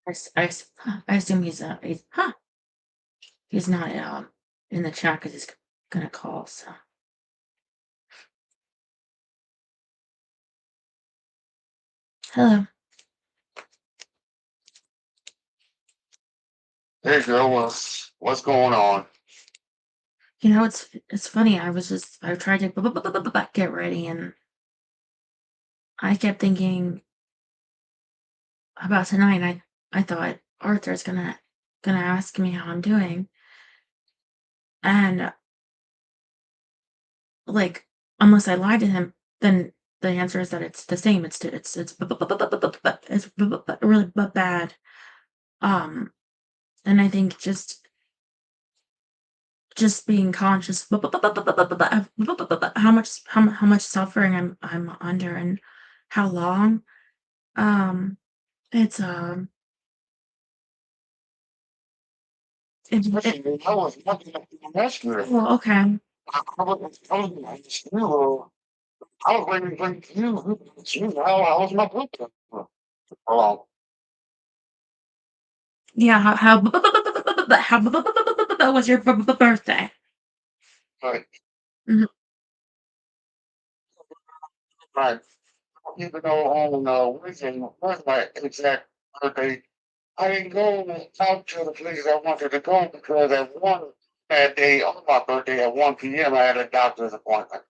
I assume he's not in the chat because he's gonna call. So hello. Hey girl, what's going on? It's funny. I tried to get ready, and I kept thinking about tonight. I thought Arthur's gonna ask me how I'm doing, and like unless I lie to him, then the answer is that it's the same. It's really bad. Um, and I think just being conscious of how much suffering I'm under and how long. Um, it's it, it Listen, I was looking at the rescue. well, okay. I was waiting for you. How was my birthday? Oh, Yeah, how was your birthday? right, Mhm. right. Even though on Wednesday was my exact birthday, I didn't go out to the places I wanted to go because at one that day on my birthday at 1 p.m. I had a doctor's appointment.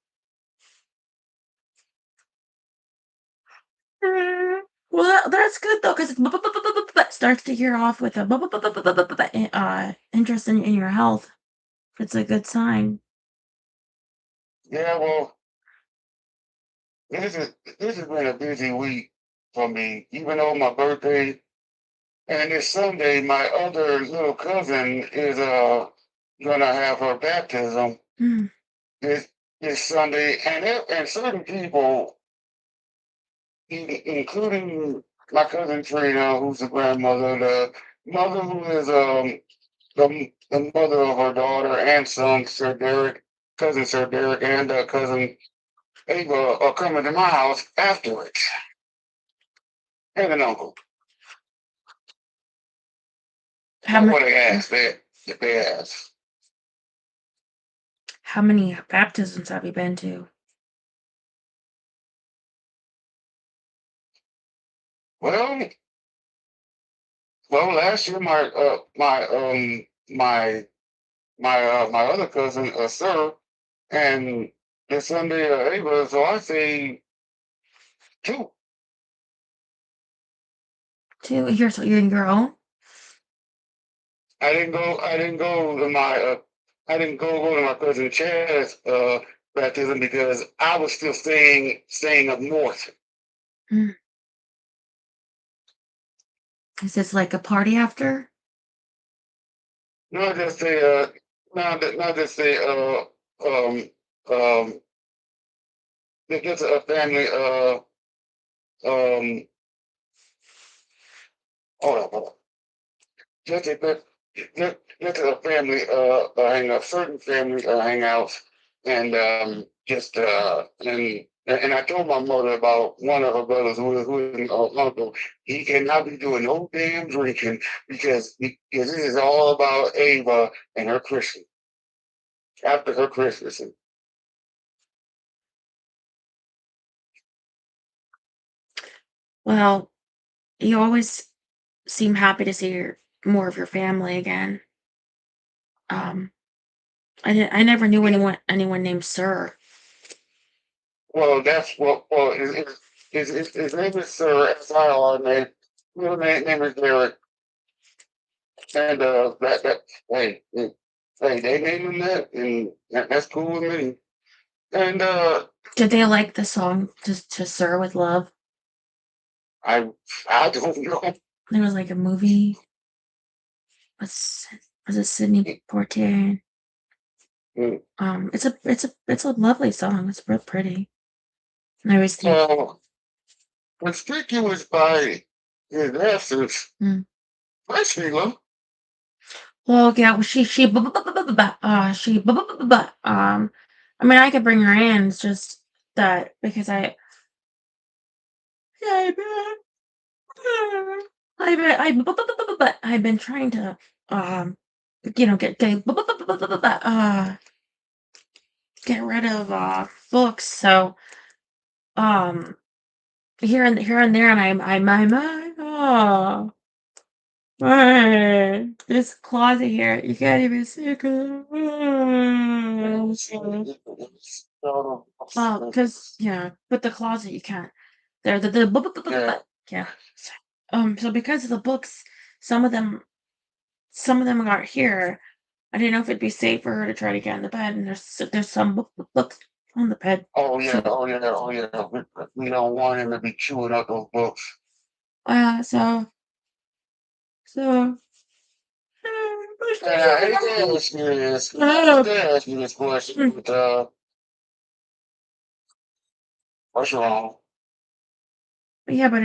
Well, that's good though, because it starts the year off with a interest in your health. It's a good sign. Yeah, well, this has been a busy week for me. Even though my birthday and this Sunday, my other little cousin is gonna have her baptism Mm. this this Sunday, and certain people, including my cousin Trina, who's the grandmother, the mother who is the mother of her daughter and son, Sir Derek, cousin Sir Derek, and cousin Ava are coming to my house afterwards, and an uncle. How That's many what they asked. They asked. how many baptisms have you been to? Well, last year my other cousin Sir and this Sunday Ava, so I say two. Two? You're in your own? I didn't go. I didn't go to my. I didn't go to my cousin Chad's baptism because I was still staying up north. Mm. Is this like a party after? Not just a not just a um um just a family um hold on. Just a just a family hang out, certain family hangouts, and just and I told my mother about one of her brothers who is an uncle. He cannot be doing no damn drinking because this is all about Ava and her Christmas after her Christmas. Well, you always seem happy to see more of your family again. Um, I never knew anyone named Sir. Well, that's what. Well, his name is Sir S.I.R. name. Real name is Derek, and that hey, they named him that, and that's cool with me. And Did they like the song to Sir with Love? I I don't know. There was like a movie. What's was it Sidney Poitier? It's a lovely song. It's real pretty. And I always think, So conspicuous by his absence. mm. Hi, Sheila. Well, yeah, well, I mean, I could bring her in. It's just that because I, yeah, I've been trying to, um, get rid of, books, so, um, here and there, and this closet here, you can't even see it 'cause yeah, but the closet you can't. There, Yeah. yeah. So because of the books, some of them some of them are here. I didn't know if it'd be safer to try to get in the bed, and there's some books on the bed. Oh yeah, So, oh yeah, oh yeah. We don't want him to be chewing up those books. uh, so, so, And I hate to ask you this. I hate uh, to ask you this question, but what's wrong? yeah, but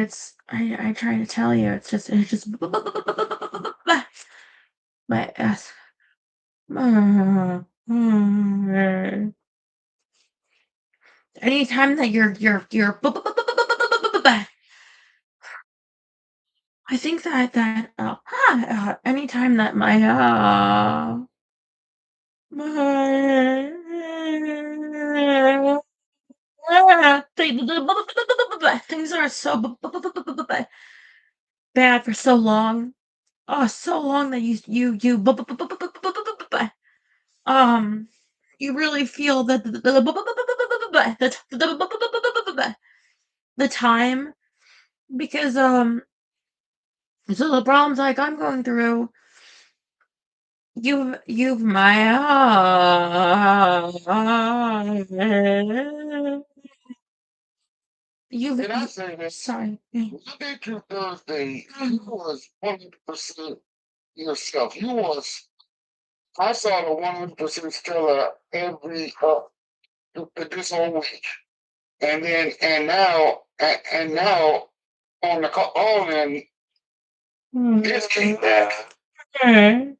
I try to tell you, it's just my ass. Anytime that you're I think anytime that my things are so bad for so long. Oh, so long that um you really feel that the time because so the problems like I'm going through you've my And I you say this, sorry. Monday through Thursday, you was 100% yourself. You was, I saw the 100% Stella every, this whole week. And now, on the call, all in, this came back. I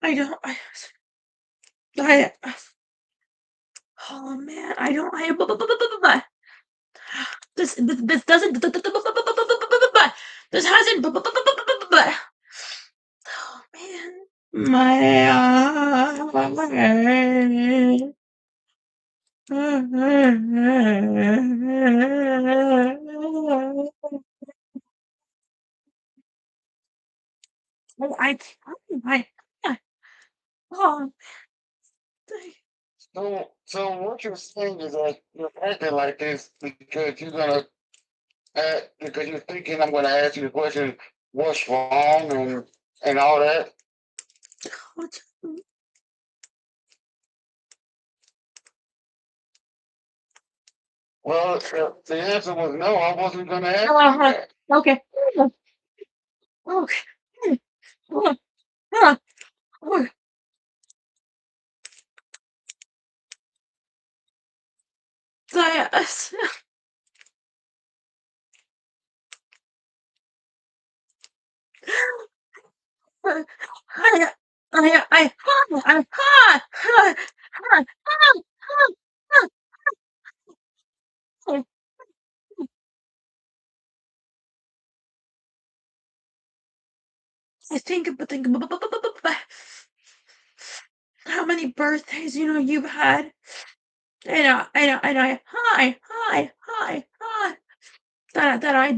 I don't I oh man I don't I this doesn't this hasn't oh man my I I oh So what you're saying is that you're acting like this because because you're thinking I'm gonna ask you the question, what's wrong and all that. what Well, the answer was no. I wasn't gonna ask you that. okay okay so I think how many birthdays you've had, and hi, that I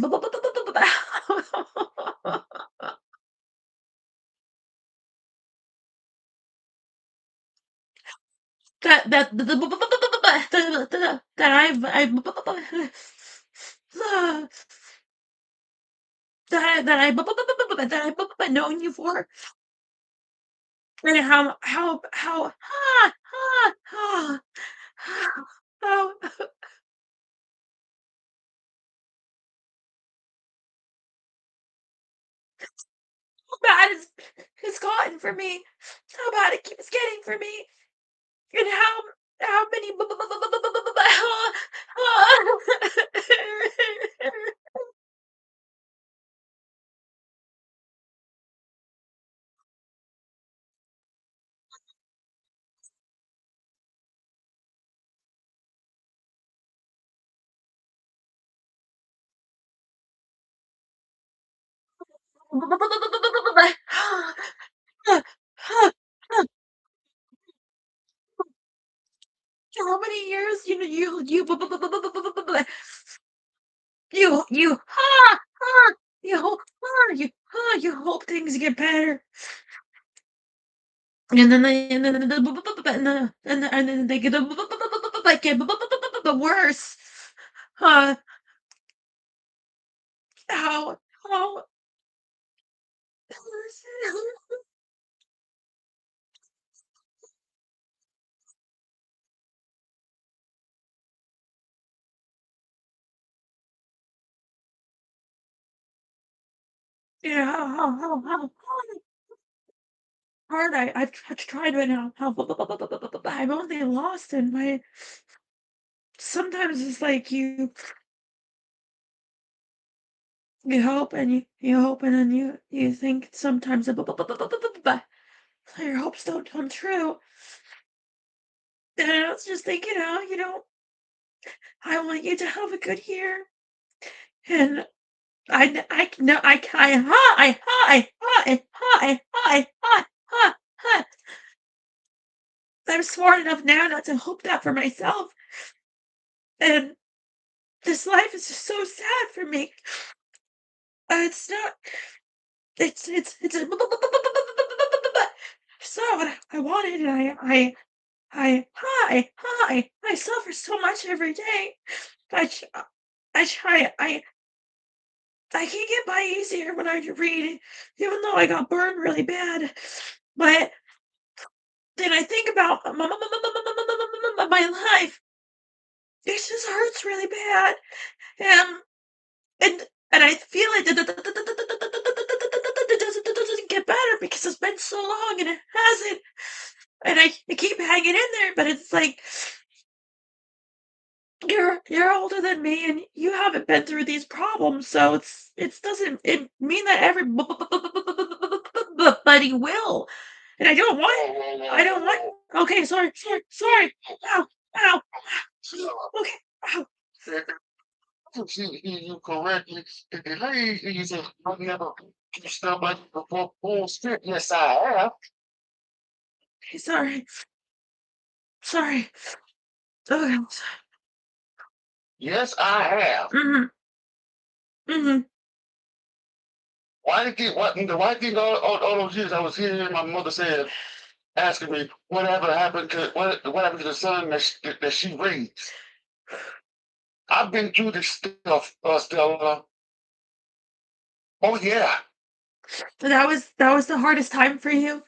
that I've known you for, and how bad it's gotten for me, how bad it keeps getting for me, and how many How many years you hope you hope things get better. And then they get worse. Uh, how yeah, how hard I've tried right now. How I've only lost in my sometimes it's like you hope and you hope and then you think sometimes your hopes don't come true. And I was just thinking, I want you to have a good year. And I no I I'm smart enough now not to hope that for myself. And this life is just so sad for me. It's not. It's a it's not what I wanted. And I suffer so much every day. I tr- I try. I can get by easier when I read, even though I got burned really bad. But then I think about my life. It just hurts really bad, and and I feel like it doesn't get better because it's been so long and it hasn't. And I keep hanging in there, but it's like you're older than me and you haven't been through these problems, so it doesn't it mean that everybody will. And I don't want okay, sorry. Ow, ow, okay, ow. See you correctly. The delay is I've never do stuff like before full script. Yes, I have. Okay, sorry. Okay. Yes, I have. Mhm, mhm. Why did you why did all those years I was hearing my mother saying asking me what happened to the son that she raised? I've been through this stuff, Stella. Oh yeah. So that was the hardest time for you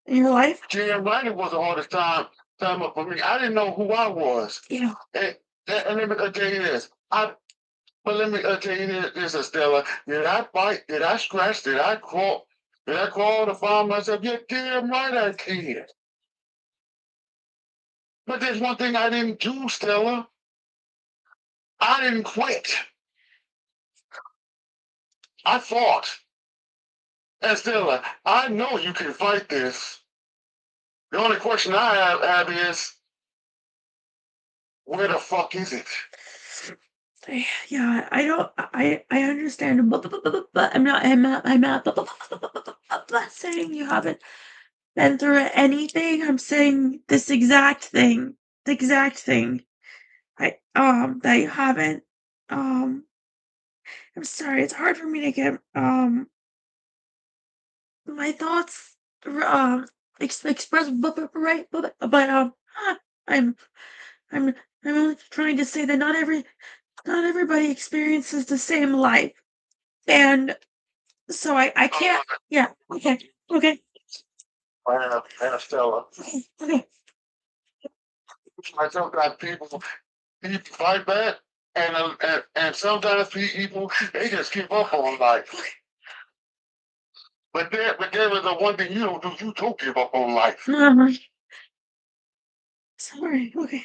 in your life? Jam writing was the hardest time up for me. I didn't know who I was. Yeah. And let me tell you this. But let me tell you this, Estella. Did I fight? Did I scratch? Did I crawl? Did I crawl to find myself? Yeah, damn right I did. But there's one thing I didn't do, Stella. I didn't quit. I fought. And Stella, I know you can fight this. The only question I have is, where the fuck is it? Yeah, I don't I understand, but I'm not saying you haven't been through anything. I'm saying this exact thing. The exact thing. That you haven't. Um, I'm sorry, it's hard for me to get my thoughts express right, but I'm I'm I'm only trying to say that not everybody experiences the same life. And so I can't yeah, okay, I have Stella. okay. I sometimes people fight back, and sometimes people they just give up on life. But there is the one thing you don't do. You don't give up on life. Sorry, okay.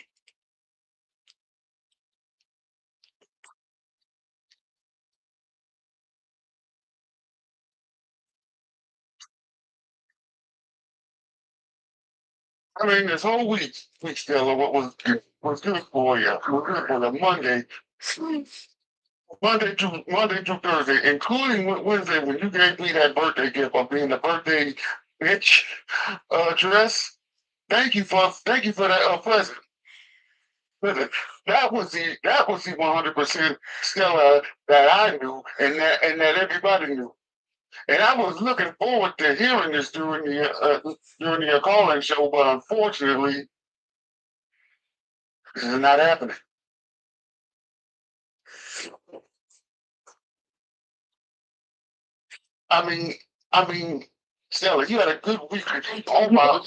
I mean, this whole week, Stella, what was good for you? Was good for the Monday. Sorry. Monday through Thursday, including Wednesday when you gave me that birthday gift of being the birthday bitch dress. Thank you for that present. Listen, that was the 100% Stella that I knew and that everybody knew. And I was looking forward to hearing this during the call-in show, but unfortunately, this is not happening. I mean, I mean, Stella, you had a good week. Oh my!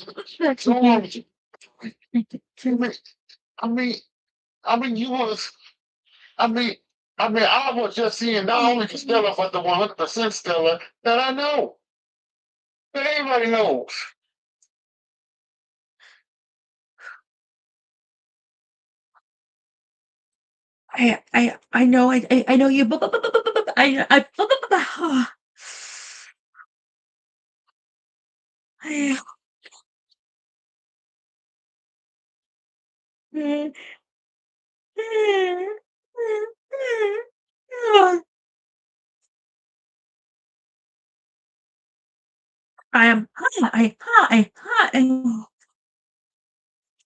So long. I mean, I mean, you was. I mean, I was just seeing not only the Stella, but the 100% Stella that I know, that everybody knows. I know I know you. I I am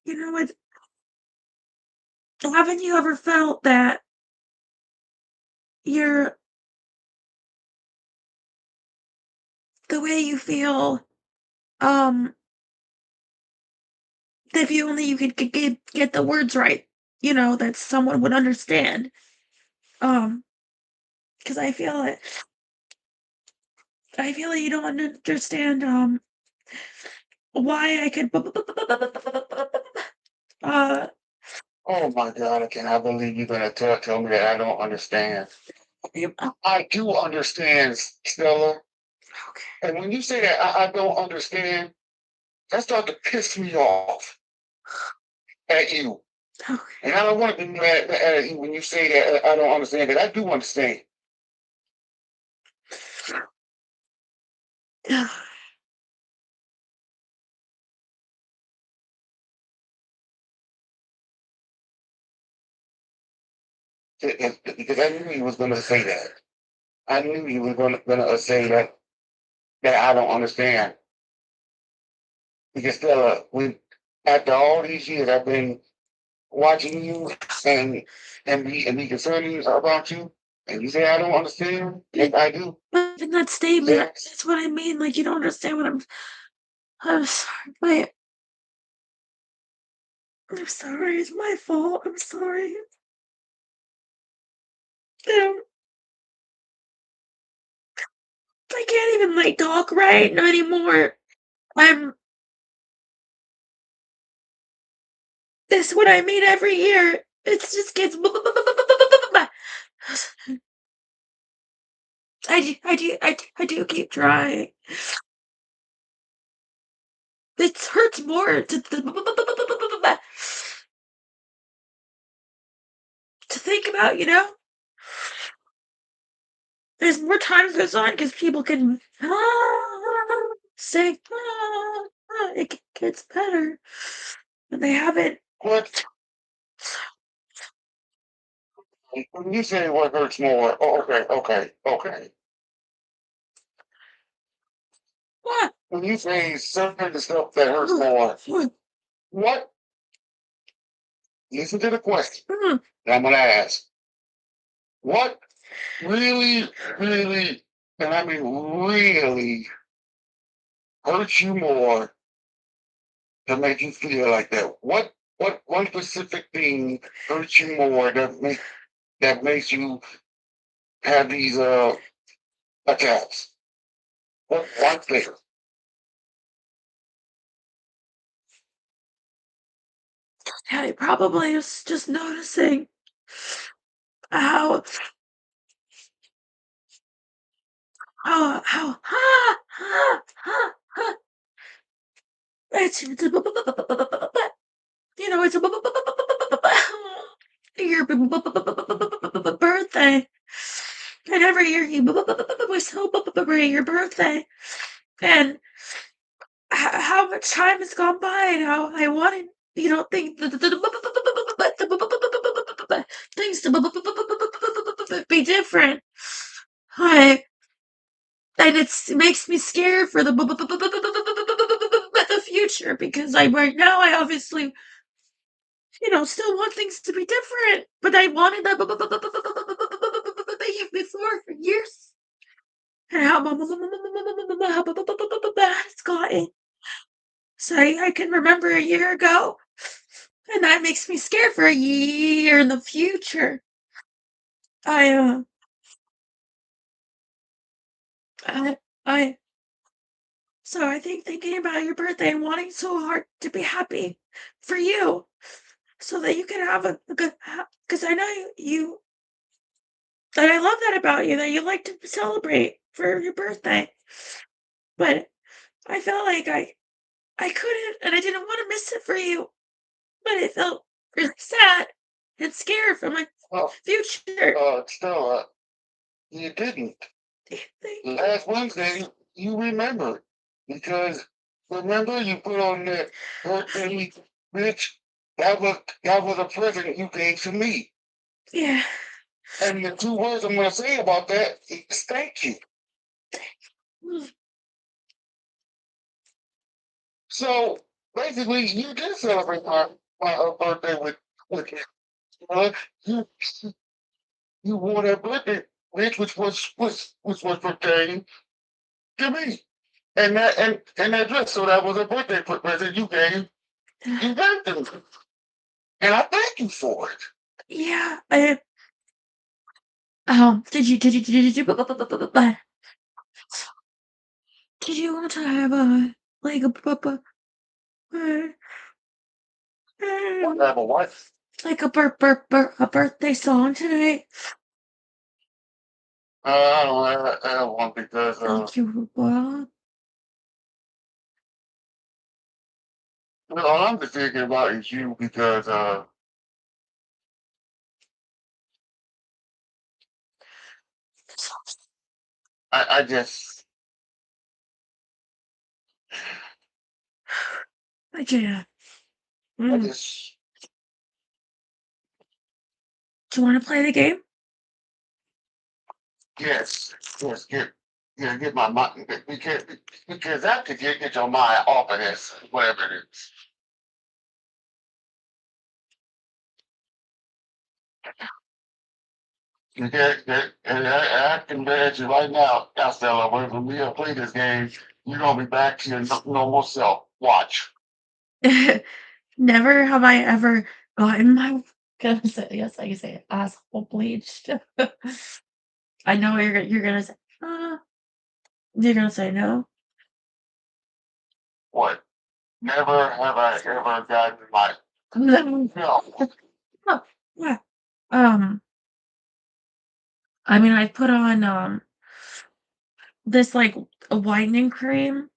you know what? Haven't you ever felt that you're the way you feel, um, that if you only you could get the words right, that someone would understand. Um, because I feel like you don't understand, why I could uh, Oh my God, I cannot believe you're gonna tell me that I don't understand. I do understand, Stella. okay, And when you say that I don't understand, that starts to piss me off at you. okay. And I don't want to be mad at you when you say that I don't understand, because I do understand. Because I knew you was gonna say that. I knew you were gonna say that I don't understand. Because Stella, after all these years I've been watching you and be concerning about you, and you say I don't understand. Yes, I do. But in that statement, Yes. that's what I mean. Like you don't understand what I'm sorry. I'm sorry. It's my fault. I'm sorry. Um, I can't even like talk right anymore. I'm. This is what I mean every year. It just gets. I do keep trying. It hurts more to think about. There's more time goes on because people can say it gets better, and they haven't. What? When you say what hurts more? Oh, okay. What? When you say certain stuff that hurts more, what? Listen to the question that I'm gonna ask. What really, really, and I mean really, hurts you more to make you feel like that? What one specific thing hurts you more that makes you have these attacks? What one thing? Yeah, he probably is just noticing how it's it's your birthday, and every year you we celebrate your birthday, and how much time has gone by, and how I wanted things be different. I and it makes me scared for the future because right now I obviously still want things to be different, but I wanted that before for years. And how bad it's gotten. So I can remember a year ago, and that makes me scared for a year in the future. I I I so I think thinking about your birthday and wanting so hard to be happy for you, so that you can have a good. Because I know you, and I love that about you that you like to celebrate for your birthday. But I felt like I couldn't, and I didn't want to miss it for you. But I felt really sad and scared for my Well, future. Stella, you didn't. Thank you. Last Wednesday, you remembered because remember you put on that birthday, bitch. That was a present you gave to me. Yeah. And the two words I'm gonna say about that is thank you. So basically, you did celebrate my birthday with uh, you you wore that birthday bitch, which was pertaining to me. And that dress, so that was a birthday present you gave to me. And I thank you for it. Yeah. Did you want to have a like uh, Have a what? like a birthday song tonight? I don't have one because Thank you. Well, all I'm just thinking about is you because I just yeah. I Mm. just Do you want to play the game? yes get my mind because that could get your mind off of this whatever it is. I can bet you right now, Costello, when we play this game, you're gonna be back to your normal self. Watch. Never have I ever gotten my yes, I can say it, asshole bleached. I know you're gonna say, you're gonna say no. What? Never have I ever gotten my no. Oh, yeah. Um, I mean, I put on this like a whitening cream.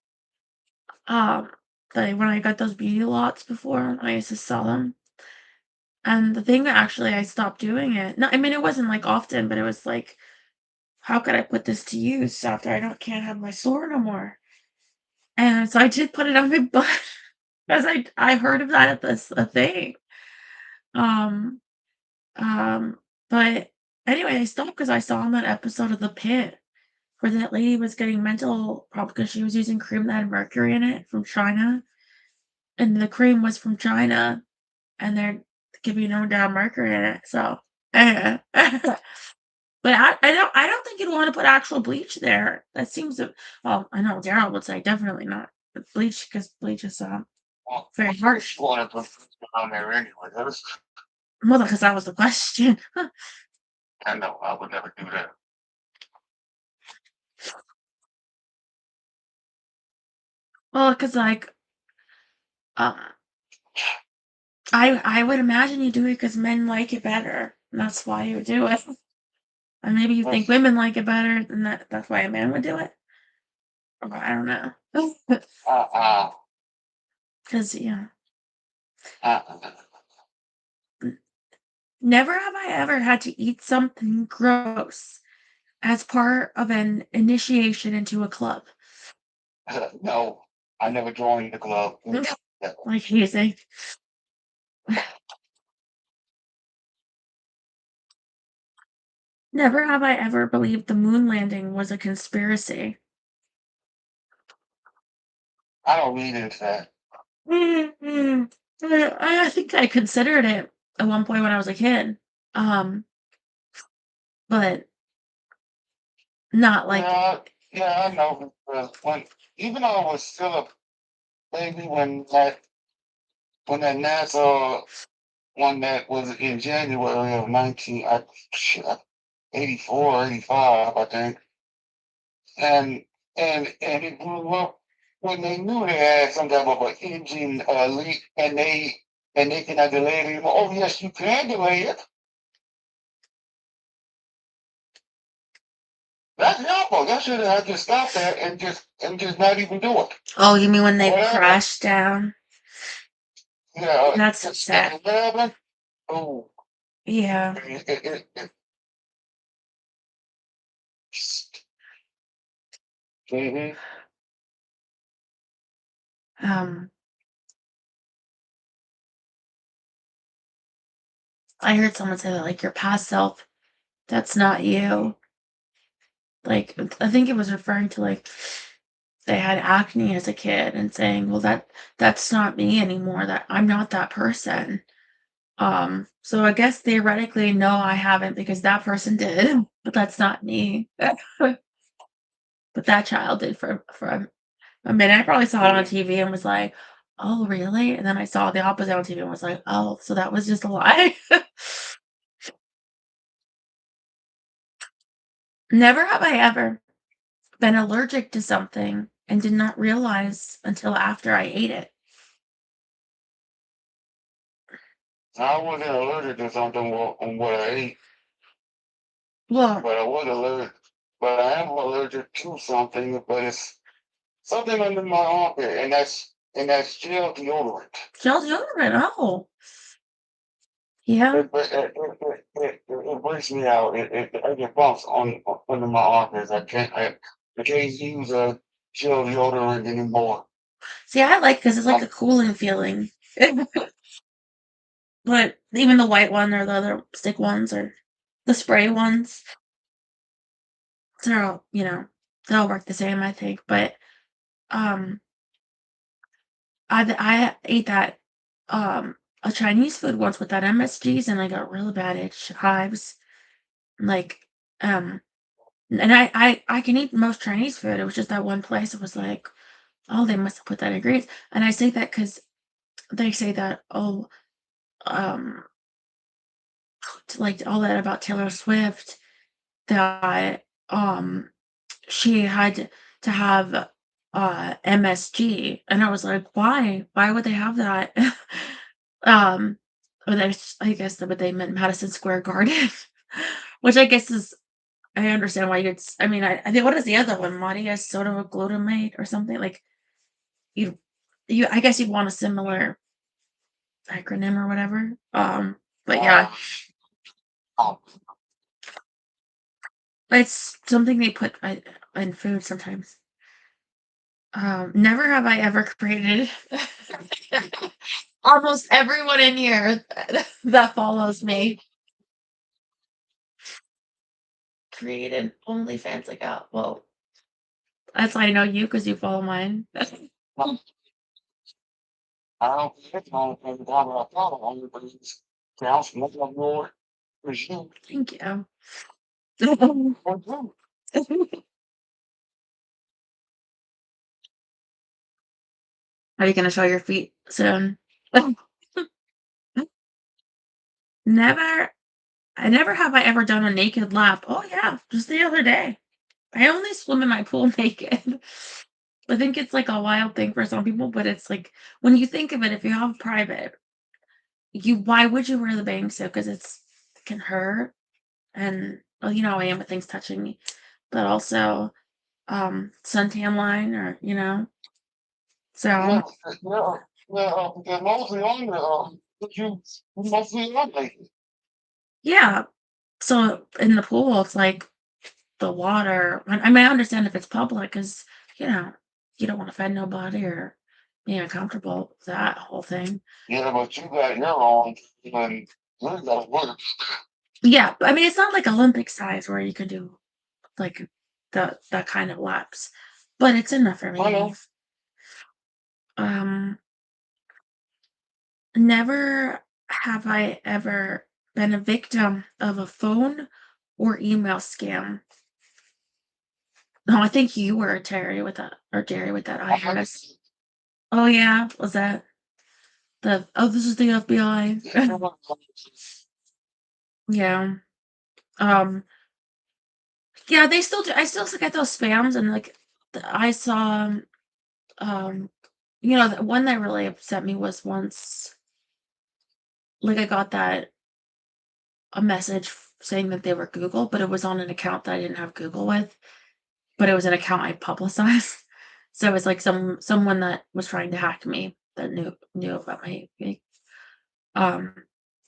Um, that when I got those beauty lots before, I used to sell them. And the thing that actually I stopped doing it. No, I mean it wasn't like often, but it was like, how could I put this to use after I don't can't have my store no more? And so I did put it on my butt because I heard of that at this a thing. Um, um, but anyway, I stopped because I saw on that episode of The Pit where that lady was getting mental problems because she was using cream that had mercury in it from China, and the cream was from China, and they're giving no damn mercury in it. So, eh. But I don't think you'd want to put actual bleach there. That seems to, well, I know Daryl would say definitely not bleach because bleach is Well, very harsh. want to put on there anyway. Well, because that was the question. I know I would never do that. Well, because like um, I would imagine you do it because men like it better. And that's why you would do it. And maybe you think women like it better, and that's why a man would do it. Or I don't know. Uh Because yeah, uh. never have I ever had to eat something gross as part of an initiation into a club. No, I never joined the club. Like hazing. Never have I ever believed the moon landing was a conspiracy. I don't read into that. Mm. I think I considered it at one point when I was a kid, um, but not like Yeah, I know. Because even though I was still a baby when that NASA one that was in January of 84, 85, I think, and and it blew up when they knew they had some type of an engine leak, and they cannot delay it anymore. Oh yes, you can delay it. That's your fault. Y'all should have just stopped that and just not even do it. oh, you mean when they Whatever. crashed down? Yeah. That's so sad. Whatever. Oh. Yeah. Mhm. Um, I heard someone say that like your past self, that's not you. Like I think it was referring to like they had acne as a kid and saying, well that's not me anymore. That I'm not that person. So I guess theoretically, no, I haven't because that person did, but that's not me. But that child did for a minute. I probably saw it on TV and was like, "Oh, really?" And then I saw the opposite on TV and was like, "Oh, so that was just a lie." Never have I ever been allergic to something and did not realize until after I ate it. I wasn't allergic to something on what I ate, Well, but I was allergic. But I am allergic to something, but it's something under my armpit, and that's gel deodorant. gel deodorant. Oh, yeah. It breaks me out. I get bumps under my armpits. I can't use a gel deodorant anymore. See, I like because it's like Um, a cooling feeling. But even the white one or the other stick ones or the spray ones, they're all, they all work the same, I think. But um, I ate that a Chinese food once with that MSGs, and I got really bad itch hives. Like, um, and I can eat most Chinese food. It was just that one place. It was like, oh, they must have put that ingredients. And I say that because they say that, oh, um, like all that about Taylor Swift, that she had to have MSG, and I was like, why would they have that? um or there's, I guess that what they meant Madison Square Garden, which I guess is, I understand why you'd I mean, I think, what is the other one, Modia sodium glutamate or something, like you you I guess you'd want a similar acronym or whatever, but yeah, uh, um, it's something they put in food sometimes. Never have I ever created almost everyone in here that follows me created OnlyFans account. Well, that's why I know you because you follow mine. I don't think it's on the dollar I thought on it, but it's counts much more for you. Thank you. For you. Are you gonna show your feet soon? Never, I never have I ever done a naked lap. Oh yeah, just the other day. I only swim in my pool naked. I think it's like a wild thing for some people, but it's like when you think of it, if you have private, you why would you wear the bathing suit? Because it can hurt, and well, you know how I am with things touching me, but also suntan line or so Yeah, because mostly on the, you mostly on lately. yeah. So in the pool, it's like the water. I mean, I understand if it's public, because you know you don't want to offend nobody or be uncomfortable with that whole thing. Yeah, but you got your own, and you got to work. Yeah, I mean, it's not like Olympic size where you can do like that kind of laps, but it's enough for I me. know. Um, Never have I ever been a victim of a phone or email scam. No, I think you were Terry with that or Jerry with that I IRS. Oh yeah, was that this is the FBI. Yeah. Um, yeah, they still do. I still get those spams and like I saw um the one that really upset me was once like I got that a message saying that they were Google, but it was on an account that I didn't have Google with, but it was an account I publicized. So it was like someone that was trying to hack me that knew about my um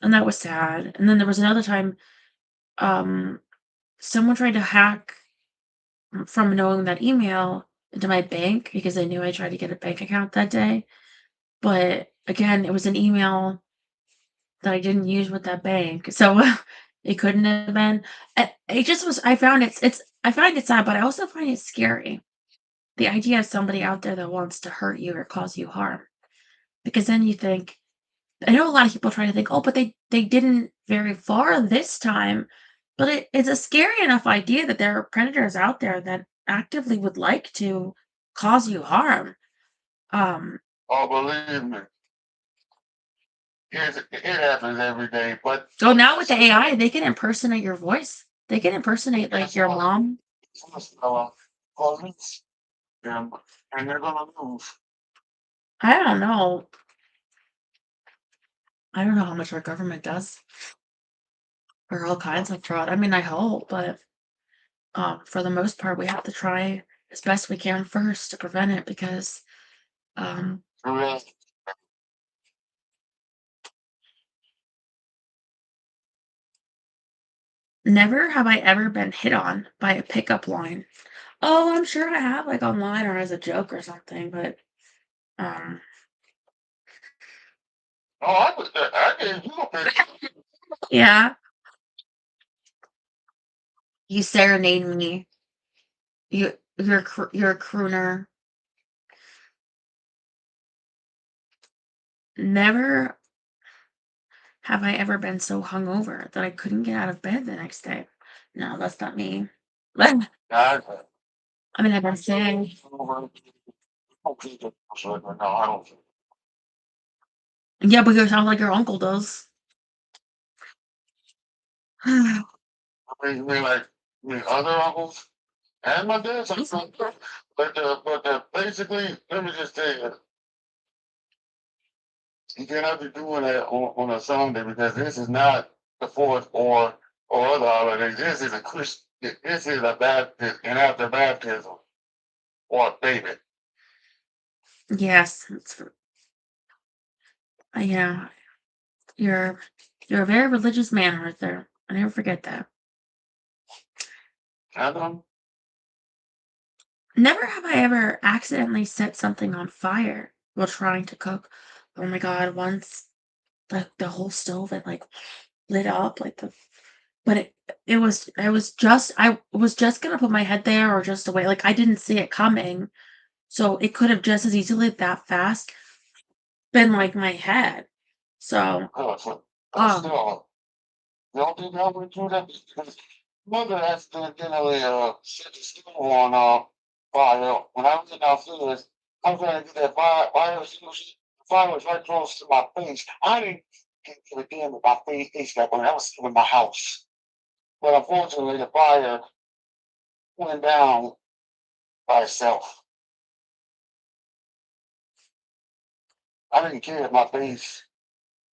and that was sad. And then there was another time um someone tried to hack from knowing that email into my bank because they knew I tried to get a bank account that day. But again, it was an email that I didn't use with that bank. So it couldn't have been. It just was I found I find it sad, but I also find it scary. The idea of somebody out there that wants to hurt you or cause you harm. Because then you think I know a lot of people try to think, oh, but they didn't very far this time. But it's a scary enough idea that there are predators out there that actively would like to cause you harm. Um, Oh, believe me, it happens every day. But so now with the AI, they can impersonate your voice. They can impersonate like that's your all. mom. Police them, and they're gonna lose. I don't know. I don't know how much our government does for all kinds of fraud. I mean, I hope, but for the most part, we have to try as best we can first to prevent it because um, Correct. never have I ever been hit on by a pickup line. Oh, I'm sure I have, like online or as a joke or something, but um, Oh, I gave you a picture. yeah, you serenade me. You're a crooner. Never have I ever been so hungover that I couldn't get out of bed the next day. No, that's not me. I I mean, I've been saying, no, I don't. yeah, but you sound like your uncle does. I mean, like other uncles and my dad's uncle. But basically, let me just tell you, you cannot be doing that on a Sunday because this is not the fourth or other holidays. This is a Christian. This is a baptism and after baptism or a baby. Yes, yeah, you're you're a very religious man, Arthur. I never forget that. I don't. Never have I ever accidentally set something on fire while trying to cook. Oh my god, once the whole stove had like lit up like the but I was just gonna put my head there or just away. Like I didn't see it coming. So it could have just as easily that fast been like my head. So But um still, don't think I would do that because mother accidentally set the stove on fire. When I was in downstairs, I was trying to get that fire extinguisher. The fire was right close to my face. I didn't give a damn if my face got burned. I was still in my house. But unfortunately, the fire went down by itself. I didn't care if my face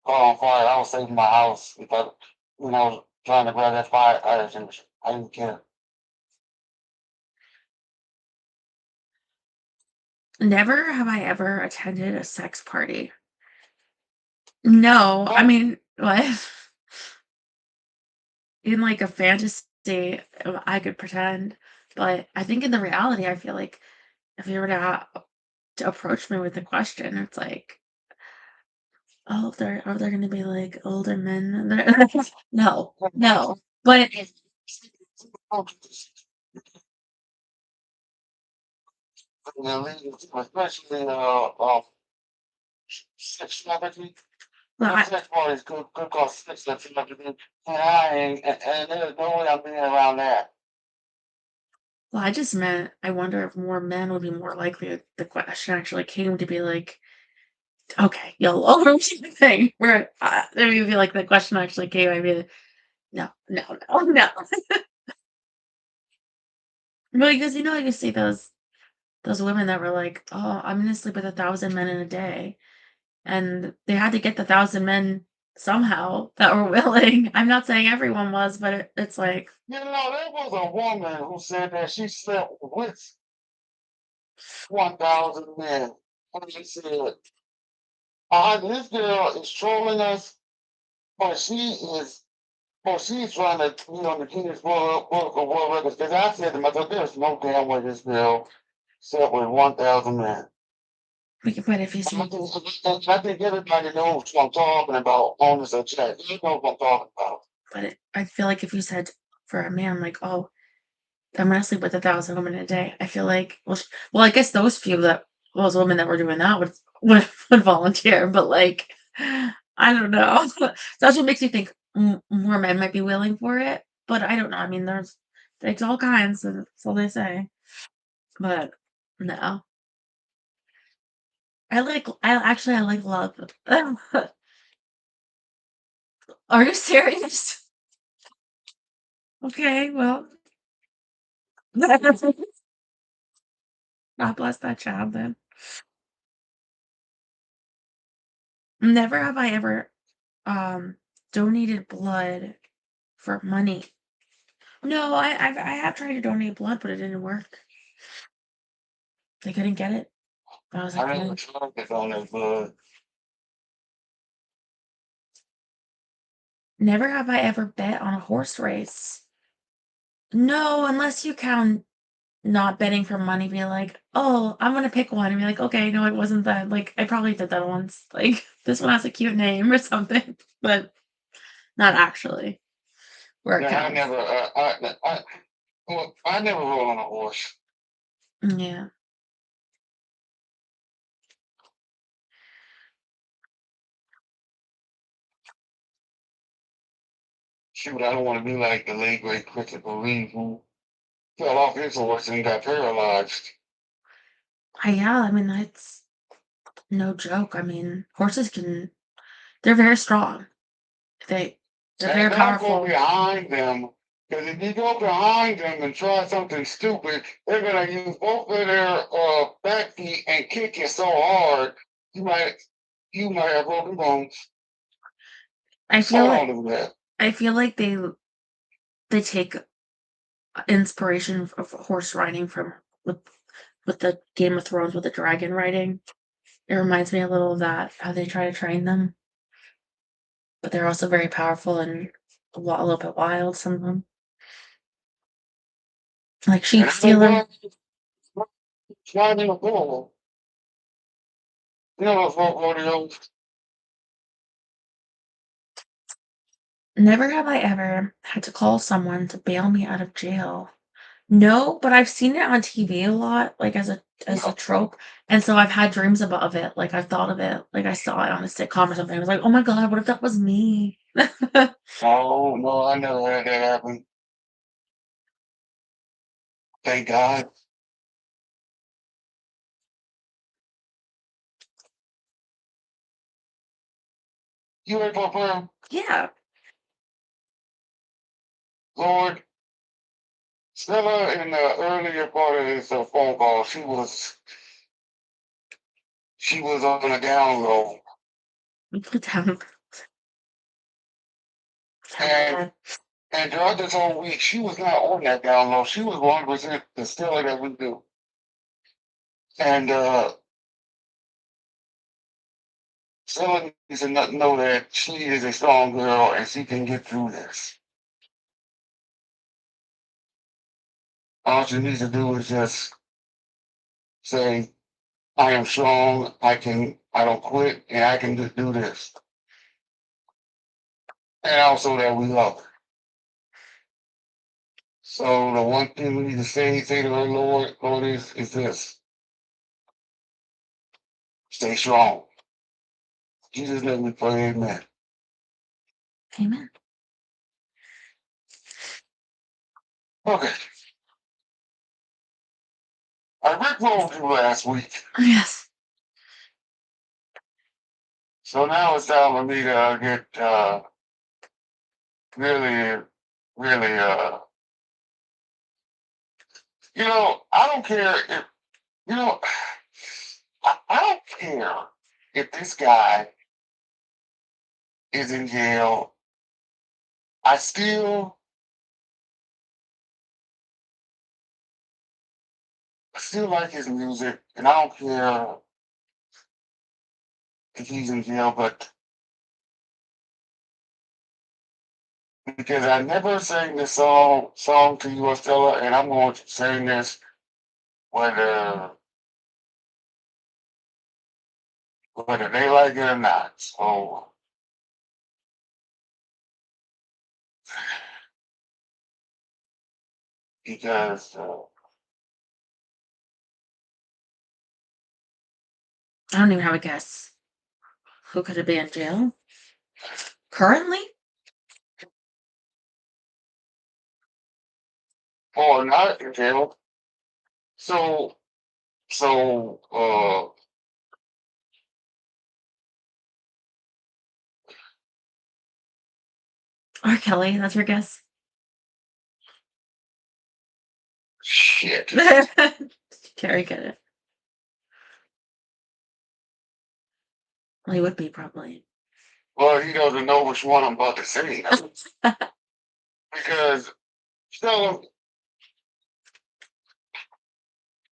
caught on fire. I was saving my house because when I was trying to grab that fire extinguisher. I didn't care. never have I ever attended a sex party. No, I But mean, what? In like a fantasy, I could pretend, but I think in the reality, I feel like if you were to approach me with a question, it's like Oh, are there gonna be, like, older men? No, no, but Especially sex trafficking. well, Well, sex parties could cause sex trafficking, and there's no way I'm being around that. I just meant I wonder if more men would be more likely if the question actually came to be like, "Okay, YOLO," or something, where, I mean, feel like the question actually came, I'd be like, "No, no, no, no." Well, because, you see those women that were like, "Oh, I'm gonna sleep with 1,000 men in a day." And they had to get the 1,000 men somehow that were willing. I'm not saying everyone was, but it's like, You know, there was a woman who said that she slept with 1,000 men. And she said, this girl is trolling us, or she's trying to be on the Guinness Book of World Records. Because I said to myself, there's no damn way this girl slept with 1,000 men. but if you And see, I think everybody knows what I'm talking about on this chat. They know what I'm talking about. I feel like if you said for a man, like, "Oh, I'm gonna sleep with 1,000 women in a day," I feel like, well, I guess those women that were doing that would volunteer, but like, I don't know. That's what makes me think more men might be willing for it, but I don't know. I mean, there's all kinds, and so they say, but no. I like love. Are you serious? Okay, well, God bless that child then. Never have I ever donated blood for money. No, I have tried to donate blood, but it didn't work. They couldn't get it. I was like, I never "Mm." tried this on this blood. Never have I ever bet on a horse race. No, unless you count not betting for money, be like, "Oh, I'm gonna pick one," and be like, "Okay, no, it wasn't that." Like, I probably did that once. Like, this one has a cute name or something, but not actually where it Yeah, counts. I never rode on a horse. Yeah. Shoot, I don't want to be like the late great Christopher Reeve who fell off his horse and got paralyzed. Yeah, I mean, that's no joke. I mean, they're very strong. They they're And very don't go powerful. behind them, because if you go behind them and try something stupid, they're gonna use both of their back feet and kick you so hard you might you might have broken bones. I So feel like don't do that. I feel like they take inspiration of horse riding from with with the Game of Thrones with the dragon riding. It reminds me a little of that, how they try to train them, but they're also very powerful and a little bit wild, some of them. Like sheep And I stealer. was riding a bull. You know those rodeos. Never have I ever had to call someone to bail me out of jail. No, but I've seen it on TV a lot, like, as a No. trope, and so I've had dreams of it, like, I've thought of it, like, I saw it on a sitcom or something, I was like, "Oh my god, what if that was me?" Oh no, I never had that happen. Thank God. You ready for a prayer? Yeah. Lord, Stella, in the earlier part of this phone call, she was on a down low, We put down down and bad. throughout this whole week, she was not on that down low. She was 1% the Stella that we do, and Stella needs to know that she is a strong girl and she can get through this. All she needs to do is just say, "I am strong. I don't quit, and I can just do this. And also that we love her. So the one thing we need to say to our Lord is this: stay strong. Jesus, let me pray, amen. Amen. Okay. I rickrolled you last week. Yes. So now it's time for me to get really, really I don't care if I don't care if this guy is in jail. I still like his music, and I don't care if he's in jail, but because I never sang this song to you, Estella, and I'm going to sing this whether they like it or not. So because I don't even have a guess. Who could it be in jail? Currently? or not in jail. So R. Kelly, that's your guess? shit. Carrie get it. Well, he would be probably. Well, he doesn't know which one I'm about to sing because Stella,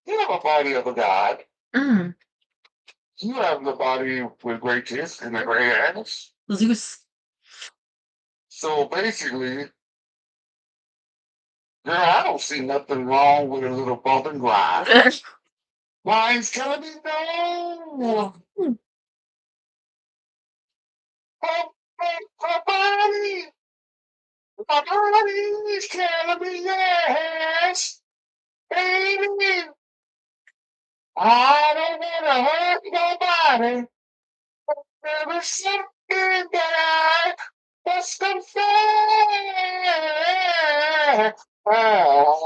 you have a body of a god. Mm. You have the body with great tits and a great ass. Zeus. So basically, girl, I don't see nothing wrong with a little bump and grind. Mine's telling me no. My body, my body's telling me yes, baby. I don't want to hurt nobody. There is something that I must confess. Oh,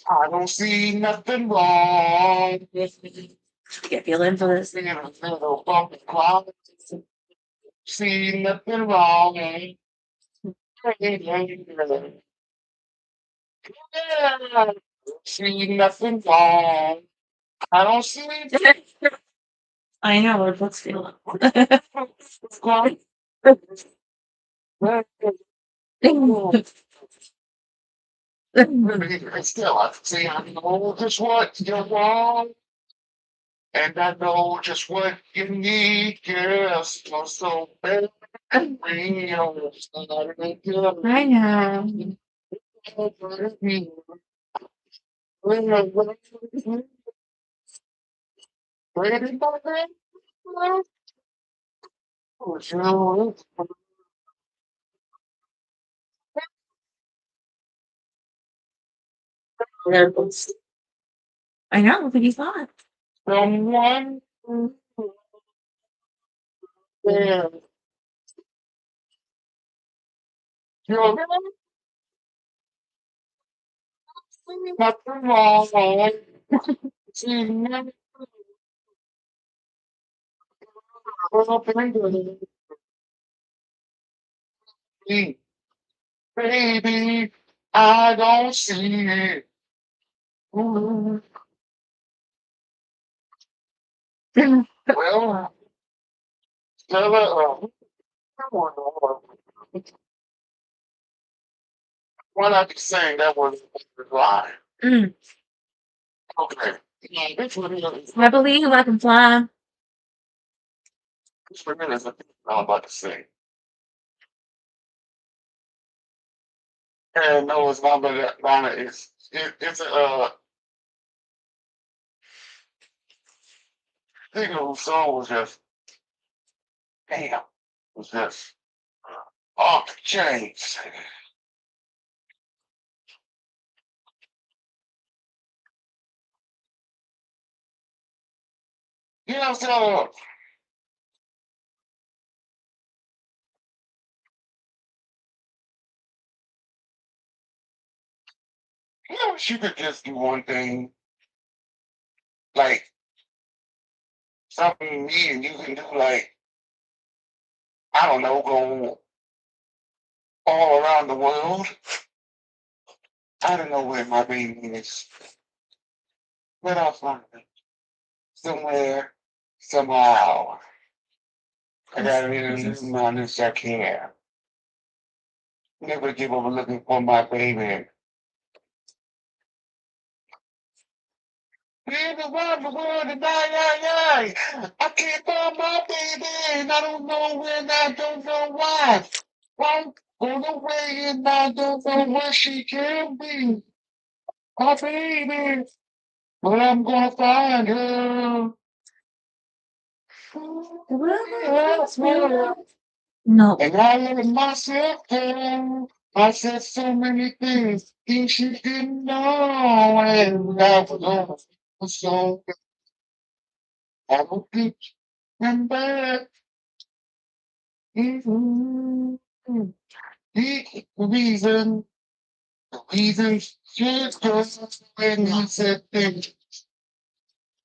I don't see nothing wrong. Get feeling for this. Being a little bumpy cloud. See nothing wrong. See nothing wrong. I don't see I know what books feel. Still, I see, I know just what you want, and I know just what you need, girl. So bad, real. I know. I know, but he's not. Someone there. You're nothing wrong. See nothing wrong. Baby, I don't see it. Ooh. Well, Stella, why not be saying that was a lie? Mm. Okay. This one is I believe I can fly. this one is a thing I'm about to say. And no, it's not, but Donna, it's a thinking of the song was just, damn, was just off the chains. Yeah, so you could just do one thing, like something me and you can do, like, I don't know, go all around the world. I don't know where my baby is, but I'll find it somewhere, somehow. I gotta be as honest as I can. Never give up looking for my baby. Been around the world and I can't find my baby, and I don't know when, I don't know why. I'm on the way and I don't know where she can be. My baby, but I'm gonna find her. No. And I let myself down. I said so many things you didn't know, and I was over so I will be and bad. The reason she's just when you said things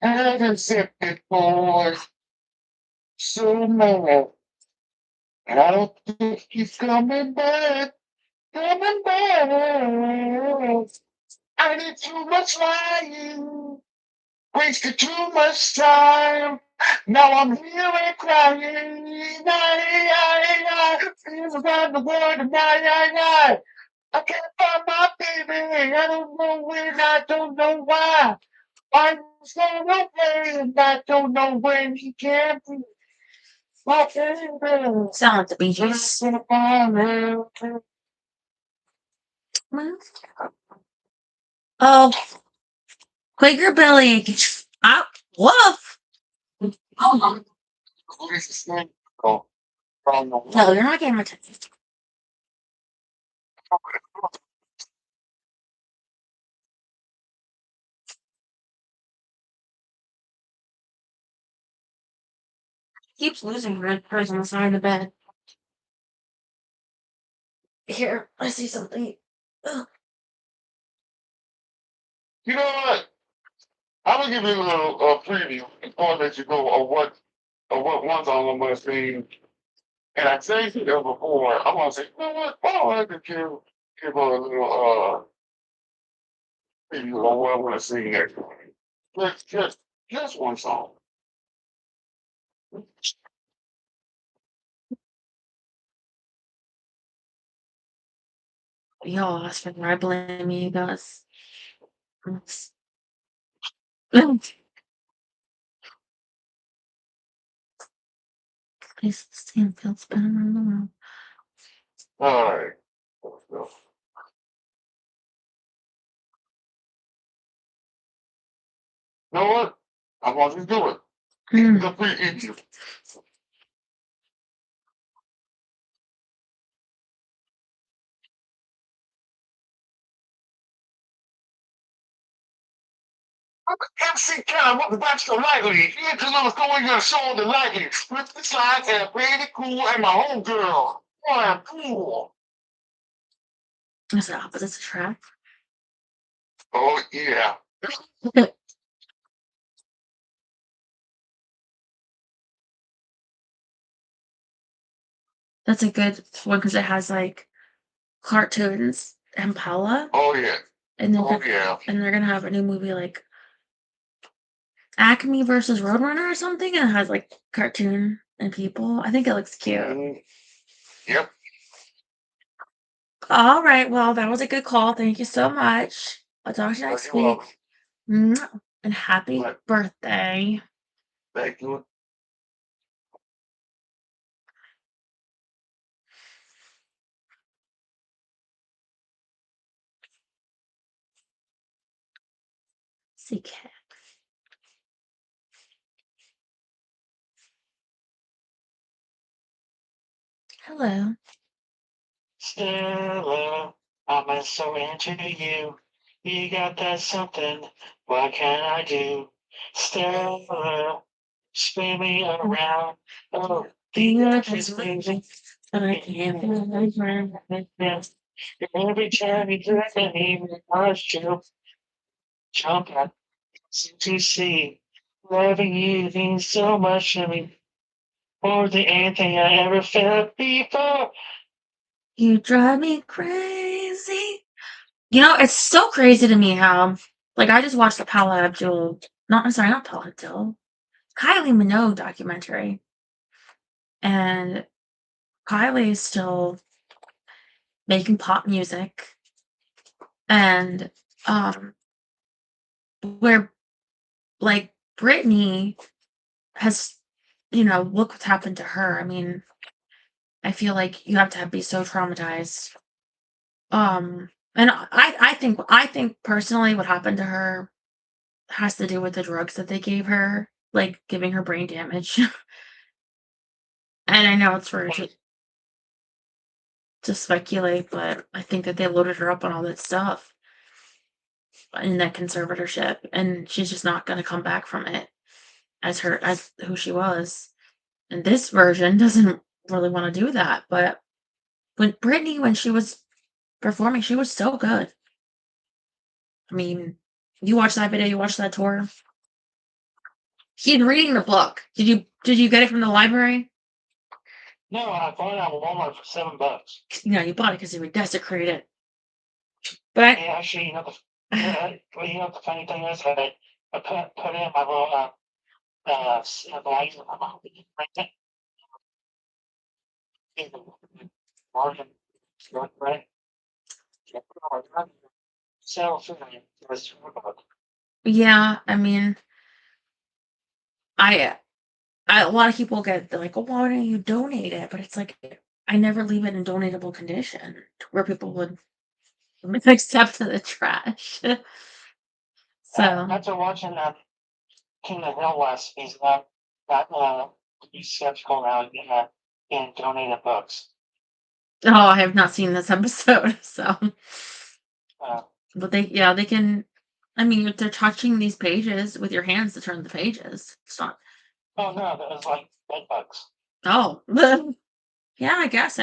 I haven't said before, so mad. And I don't think he's coming back, coming back. I did too much lying, wasted too much time. Now I'm here and crying. I feel around the world and I can't find my baby. I don't know when, I don't know why. I'm so away and I don't know when he can be. My baby. Sound like the Bee Gees. Oh, Quaker Billy. Ah, woof. Oh, No, you're not getting my attention. Keeps losing red hers on the side of the bed. Here, I see something. Ugh. You know what? I'm gonna give you a little preview before I let you go of what one song I'm gonna sing. And I sang it before. I'm gonna say, you know what? Why don't I just give her a little preview of what I'm gonna sing next time. Just one song. Y'all, I spent right blame you guys. Please stand still, spin around the room. All right. You know what? I'm gonna just do it. It's a preview. MC Khan, welcome back to the Lightly. Angela's going to show the Lightly. With the slides and Pretty Cool and my homegirl. Boy, cool. Is it opposites attract? Oh, yeah. That's a good one because it has like cartoons and Paula. Oh, yeah. And then Oh, yeah. and they're gonna have a new movie like Acme versus Roadrunner or something, and it has like cartoon and people. I think it looks cute. Yep. All right, well, that was a good call. Thank you so much. I'll talk to you next week. Mwah. And happy birthday. Thank you. CK. Hello. Stella, I'm so into you. You got that something. What can I do? Stella, spin me around. Oh, the earth is moving. I can't believe it. Every time you look at me, my heart jump up to see. Loving you means so much to me. More than anything I ever felt before. You drive me crazy. It's so crazy to me how, like, I just watched the Paula Abdul, not Paula Abdul, Kylie Minogue documentary, and Kylie is still making pop music, and where like Britney has, look what's happened to her. I mean, I feel like you have to be so traumatized. And I think personally, what happened to her has to do with the drugs that they gave her, like giving her brain damage. And I know it's for to speculate, but I think that they loaded her up on all that stuff in that conservatorship, and she's just not going to come back from it as who she was. And this version doesn't really want to do that. But when she was performing, she was so good. I mean, you watched that video, you watched that tour. She's reading the book. Did you get it from the library? No, I bought it at Walmart for $7. You bought it because you were desecrated. But Yeah, actually, the funny thing is that I put in my little bag in my mouth. Margin, right? So, yeah, I mean, I a lot of people they're like, "Oh, why don't you donate it?" But it's like I never leave it in donatable condition to where people would accept the trash. So, after watching King of the Hill last season, that be skeptical now in donated books. oh, I have not seen this episode. So, Uh, but they can. I mean, if they're touching these pages with your hands to turn the pages, it's not. oh no, that was like bed bugs. Oh, yeah, I guess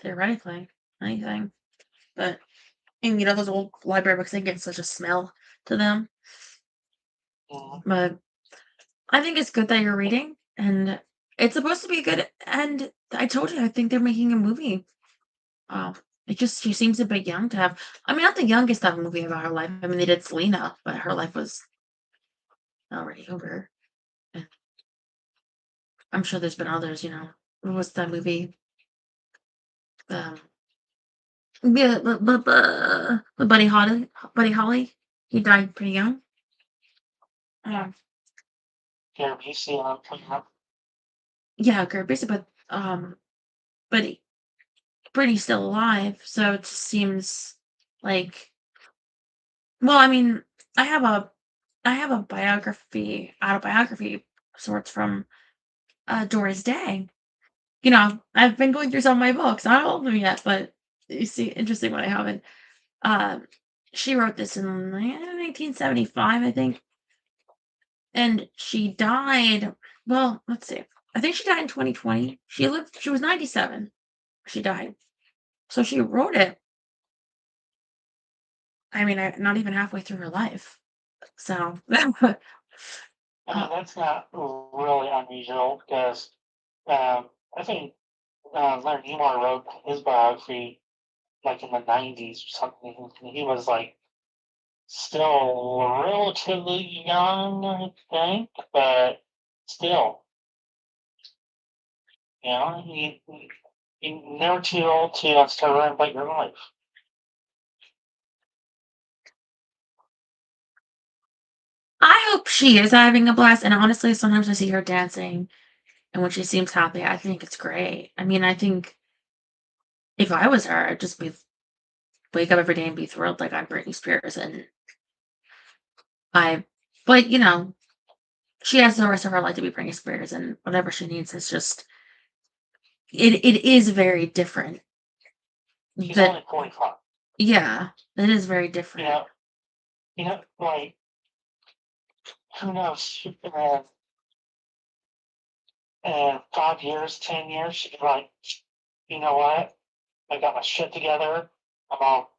theoretically, anything. But and those old library books, they get such a smell to them. Mm-hmm. But I think it's good that you're reading, and it's supposed to be good. And I told you, I think they're making a movie. Oh, she seems a bit young to have. I mean, not the youngest to have a movie about her life. I mean, they did Selena, but her life was already over. And I'm sure there's been others. What was that movie? Um, yeah, with Buddy Holly. He died pretty young. Here, you see I'm putting up. Yeah, Kurt Busiek, but Brittany's still alive, so it just seems like. Well, I mean, I have a I have a autobiography sorts from Doris Day. I've been going through some of my books, not all of them yet, but you see, interesting what I haven't. Um, she wrote this in 1975, I think, and she died. Well, let's see. I think she died in 2020. She was 97. She died. So she wrote it. I mean, not even halfway through her life. So, I mean, that's not really unusual because I think Leonard Nimoy wrote his biography like in the 90s or something. He was like still relatively young, I think, but still, you never too old to start writing about your life. I hope she is having a blast. And honestly, sometimes I see her dancing, and when she seems happy, I think it's great. I mean, I think if I was her, I'd just wake up every day and be thrilled like I'm Britney Spears. And I, but she has the rest of her life to be Britney Spears, and whatever she needs is just it is very different. She's only 45. Yeah, it is very different. Like, who knows? 5 years, 10 years, she'd be like, you know what? I got my shit together. I'm all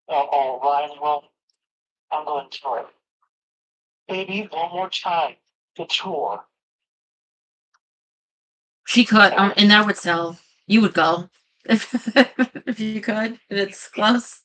right. Well, I'm going to it. Baby, one more time. The tour. She could, and that would sell. You would go if if you could, and it's close.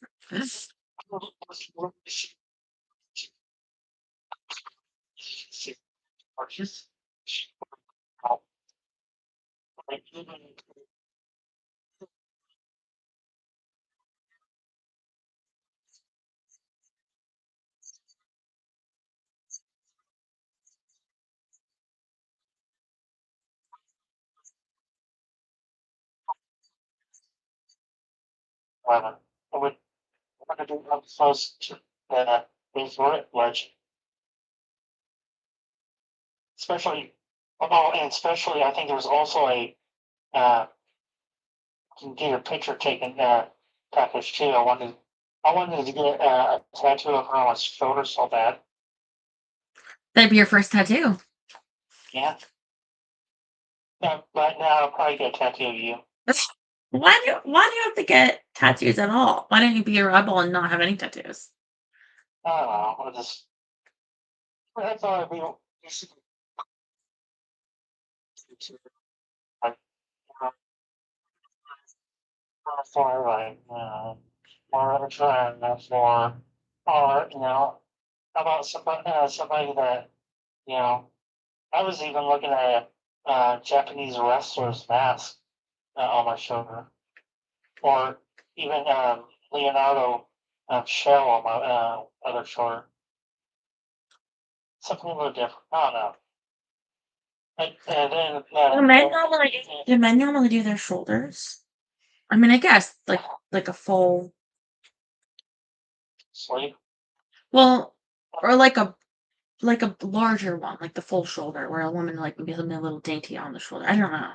I would want to do up close to the resort legend. Especially, and especially, I think there was also a can get a picture taken package too. I wanted to get a tattoo of her on my shoulder so bad. That'd be your first tattoo. Yeah. But now I'll probably get a tattoo of you. Why do you have to get tattoos at all? Why don't you be a rebel and not have any tattoos? I don't know. I thought it'd be like for like more of a trend for or how about somebody that you know I was even looking at a Japanese wrestler's mask on my shoulder, or even Leonardo shell on my other shoulder. Something a little different. I don't know. And then Do men normally do their shoulders? I mean, I guess like a full, sleep. well, or like a larger one, like the full shoulder, where a woman like maybe something a little dainty on the shoulder. I don't know.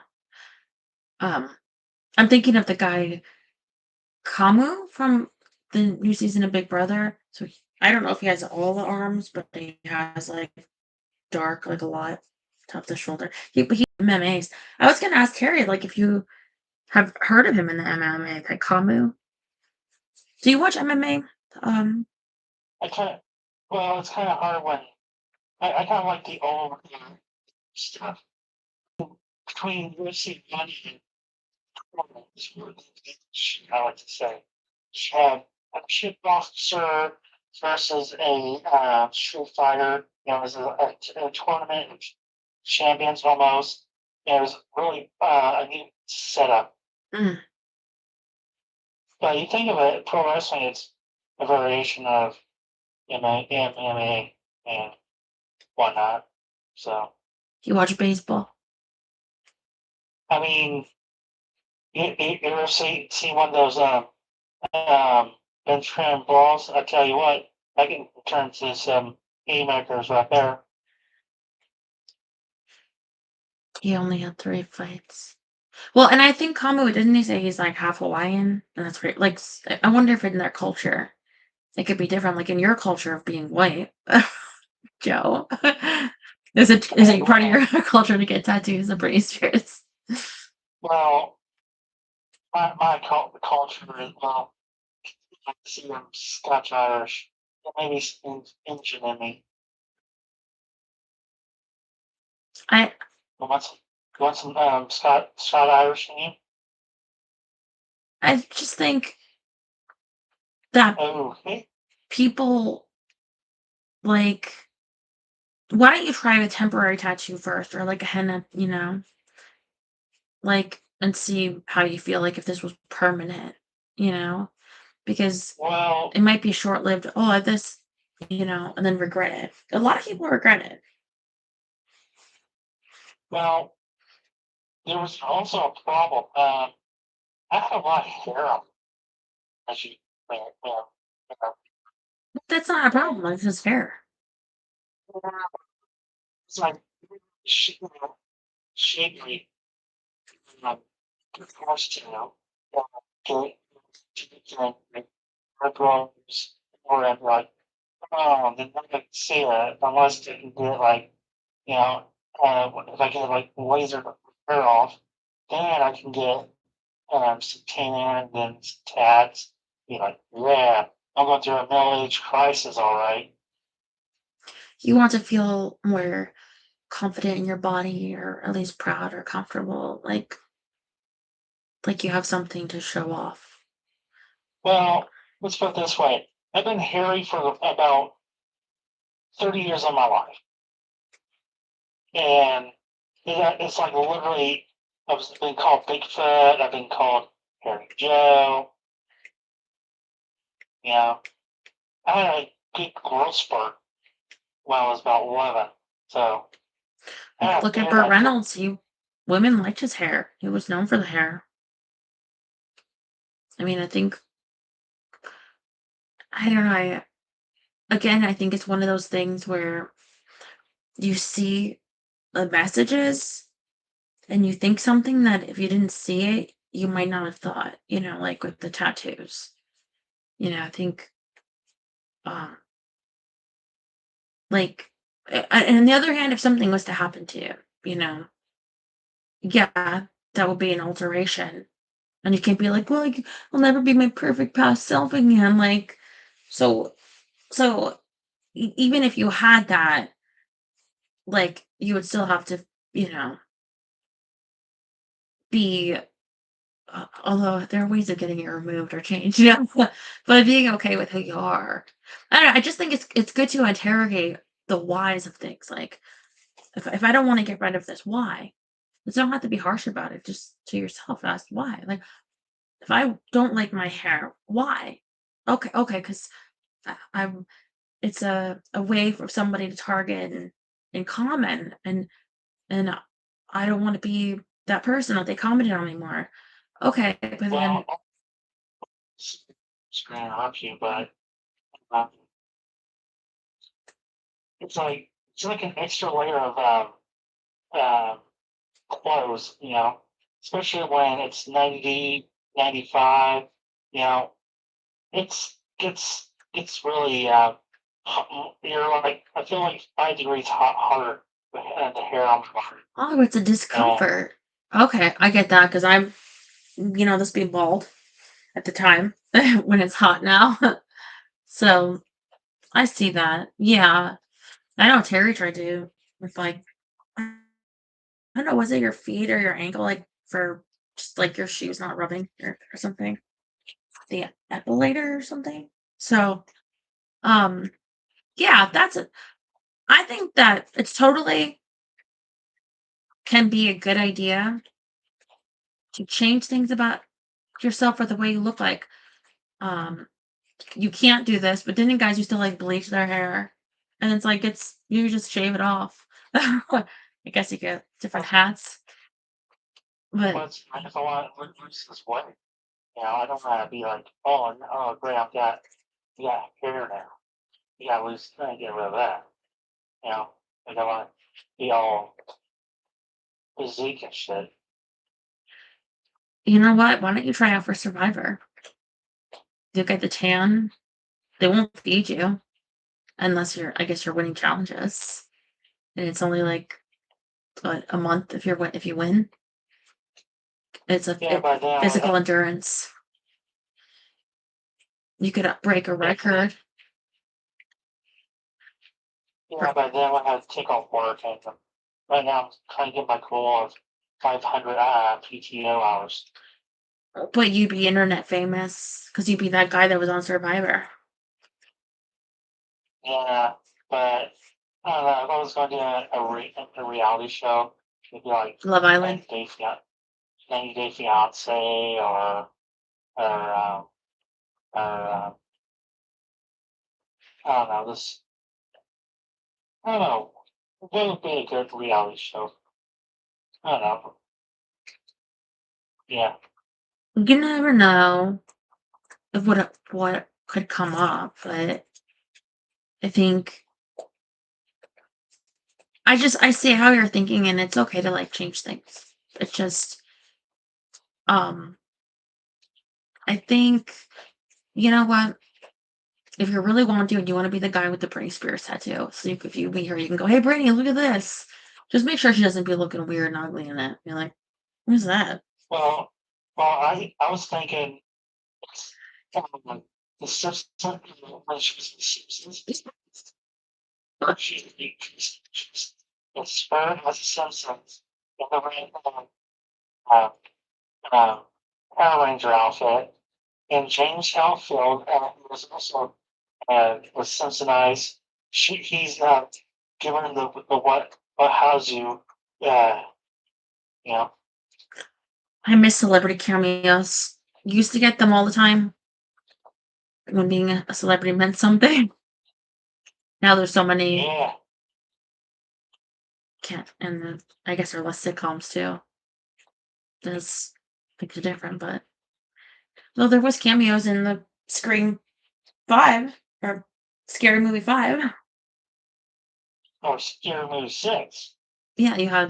I'm thinking of the guy Kamu from the new season of Big Brother. So I don't know if he has all the arms, but he has like dark, like a lot top the shoulder. But he MMAs. I was gonna ask Carrie like if you have heard of him in the MMA, like Kamu. Do you watch MMA? I kind of, well, it's kind of hard when I kind of like the old stuff between UFC money and I like to say. You have a kickboxer versus a street fighter. It was a tournament champions almost. It was really a neat setup. Mm. But you think of it, pro wrestling, it's a variation of MMA and whatnot. So, You watch baseball? I mean, you ever see one of those bench tram balls? I tell you what, I can turn to some haymakers right there. He only had 3 fights. Well, and I think Kamu, didn't he say he's like half Hawaiian? And that's great. Like, I wonder if in their culture it could be different. Like in your culture of being white, Joe, is it part of your culture to get tattoos of Britney Spears? Well, my culture is I see I'm Scotch Irish, maybe Indian in me. I You want some Scott Irish in you? I just think that Oh, hey. people like, why don't you try a temporary tattoo first, or like a henna, like, and see how you feel, like if this was permanent, because Well, it might be short-lived. Oh, I have this, and then regret it. A lot of people regret it. well, there was also a problem. I had a lot of hair on, as you know, That's not a problem. It's his hair. it's like shapely, um, forced to get eyebrows or like, oh, then I can see it unless they can get like, you know, if I get like laser hair off, then I can get some tan and then some tats. Be like, yeah, I'm going through a middle age crisis, all right. You want to feel more confident in your body, or at least proud or comfortable, like you have something to show off. Well, let's put it this way. I've been hairy for about 30 years of my life. And it's like literally, I've been called Bigfoot, I've been called Hairy Joe. You know, I had a good growth spurt when I was about 11. So, I had a Look at beard. Burt Reynolds. Women liked his hair. He was known for the hair. I mean, I think, I don't know. Again, I think it's one of those things where you see the messages and you think something that if you didn't see it, you might not have thought, like with the tattoos. I think, um, like, and on the other hand, if something was to happen to you, yeah, that would be an alteration. And you can't be like, well, I'll never be my perfect past self again. So, so even if you had that, like, you would still have to, be, although there are ways of getting it removed or changed, but being okay with who you are. I don't know. I just think it's good to interrogate the whys of things. Like, if I don't want to get rid of this, why? You don't have to be harsh about it. Just to yourself, ask why. Like, if I don't like my hair, why? Okay, because I'm. It's a way for somebody to target and comment, and I don't want to be that person that they commented on anymore. Okay, but Well, then it's going to help you, but um, it's like an extra layer of um, clothes, especially when it's 90, 95, you know, it's really you're like I feel like 5 degrees hotter than the hair on my body. oh, it's a And discomfort. Okay, I get that because I'm, this being bald at the time when it's hot now. So I see that. Yeah, I know Terry tried to with I don't know, was it your feet or your ankle, like for just like your shoes not rubbing or something? The epilator or something. So, um, yeah, that's it. I think that it's totally can be a good idea to change things about yourself or the way you look like. Um, you can't do this, but then guys used to like bleach their hair, and it's like you just shave it off. I guess you get different hats, but what's if I want to lose this weight, I don't want to be like, oh, great, I got hair now. You got to lose, get rid of that. I don't want to be all physique and shit. you know what? Why don't you try out for Survivor? You'll get the tan. They won't feed you unless I guess you're winning challenges, and it's only like a month if you win. It's Yeah, by then, physical endurance. You could break a record. by then I have to take off work, and right now I'm trying to get my goal of 500 PTO hours. But you'd be internet famous because you'd be that guy that was on Survivor. Yeah, but I don't know. If I was going to do a reality show, it'd be like Love Island. 90 Day Fiance or I don't know. I don't know. What would be a good reality show? I don't know. Yeah. You never know of what could come up, but I think I see how you're thinking, and it's okay to like change things. It's just I think, you know what? If you really want to, and you want to be the guy with the Britney Spears tattoo, so if you meet her, you can go, "Hey, Britney, look at this." Just make sure she doesn't be looking weird and ugly in it. You're like, "Who's that?" Well, I was thinking, um, the Simpsons when she was in the Simpsons. She's inspired by the Simpsons in the red uh, uh, Power Ranger outfit, and James Hetfield was also was Simpsonized. He's given the what how's you you know. I miss celebrity cameos. Used to get them all the time when being a celebrity meant something. Now there's so many. Yeah. Can't, and I guess there are less sitcoms too. Those things are different, but well, there was cameos in the Scream 5 or Scary Movie 5. Or Scary Movie 6. Yeah, you had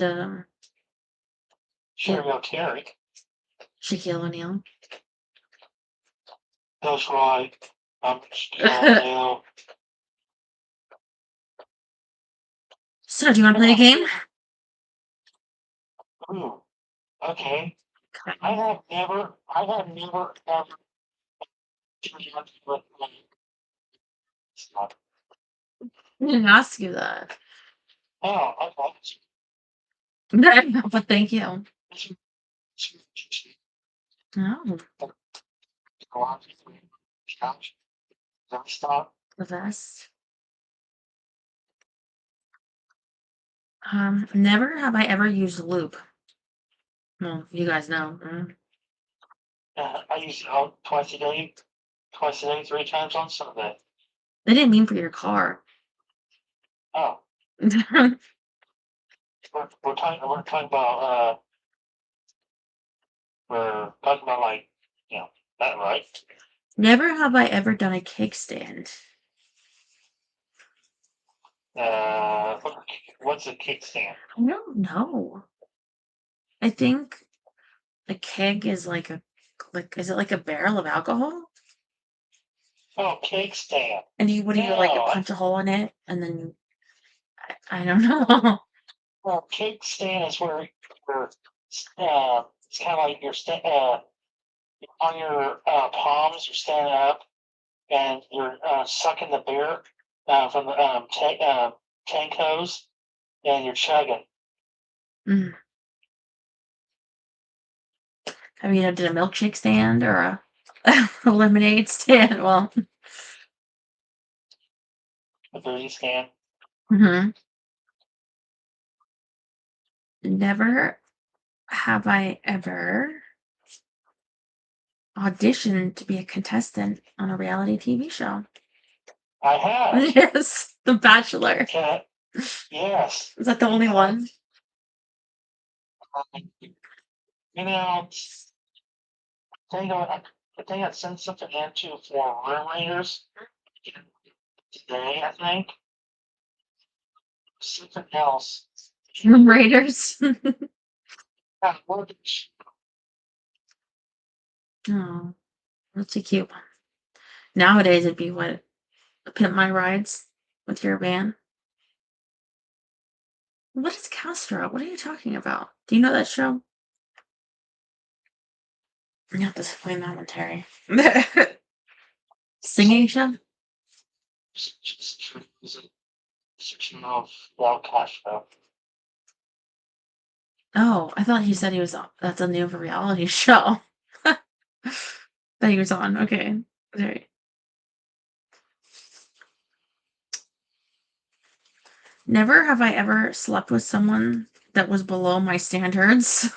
Sherry O'Terry. Shaquille O'Neal. That's right. I'm Shaquille O'Neal. So, do you want to play a game? Ooh, okay. I have never ever with my. I didn't ask you that. Oh, But thank you. Oh, the best. Never have I ever used loop. Well, you guys know. I use it out twice a day, 3 times on Sunday. They didn't mean for your car. Oh, we're talking about like, that right? Never have I ever done a kickstand. What's a kickstand? I don't know. I think a keg is like is it like a barrel of alcohol? Oh, kickstand. And what do you like No, punch a hole in it and then I don't know. well, kickstand is where it's kind of like you're on your palms, you're standing up, and you're sucking the beer from the tank hose, and you're chugging. Mm. Have you ever did a milkshake stand or a lemonade stand? Well, A booty stand. mhm. Never have I ever auditioned to be a contestant on a reality TV show. I have. Yes, The Bachelor. Okay. Yes. Is that the only one? You know, I think I sent something into for room raiders today, I think. Something else. Tomb Raiders. Oh, that's a cute one. Nowadays, it'd be what? Pimp My Rides with your van. What is Castro? What are you talking about? Do you know that show? You have to explain that one, Terry. Singing show? Of Wild Castro. Oh, I thought he said he was on. That's a new reality show that he was on. Okay. Sorry. Never have I ever slept with someone that was below my standards.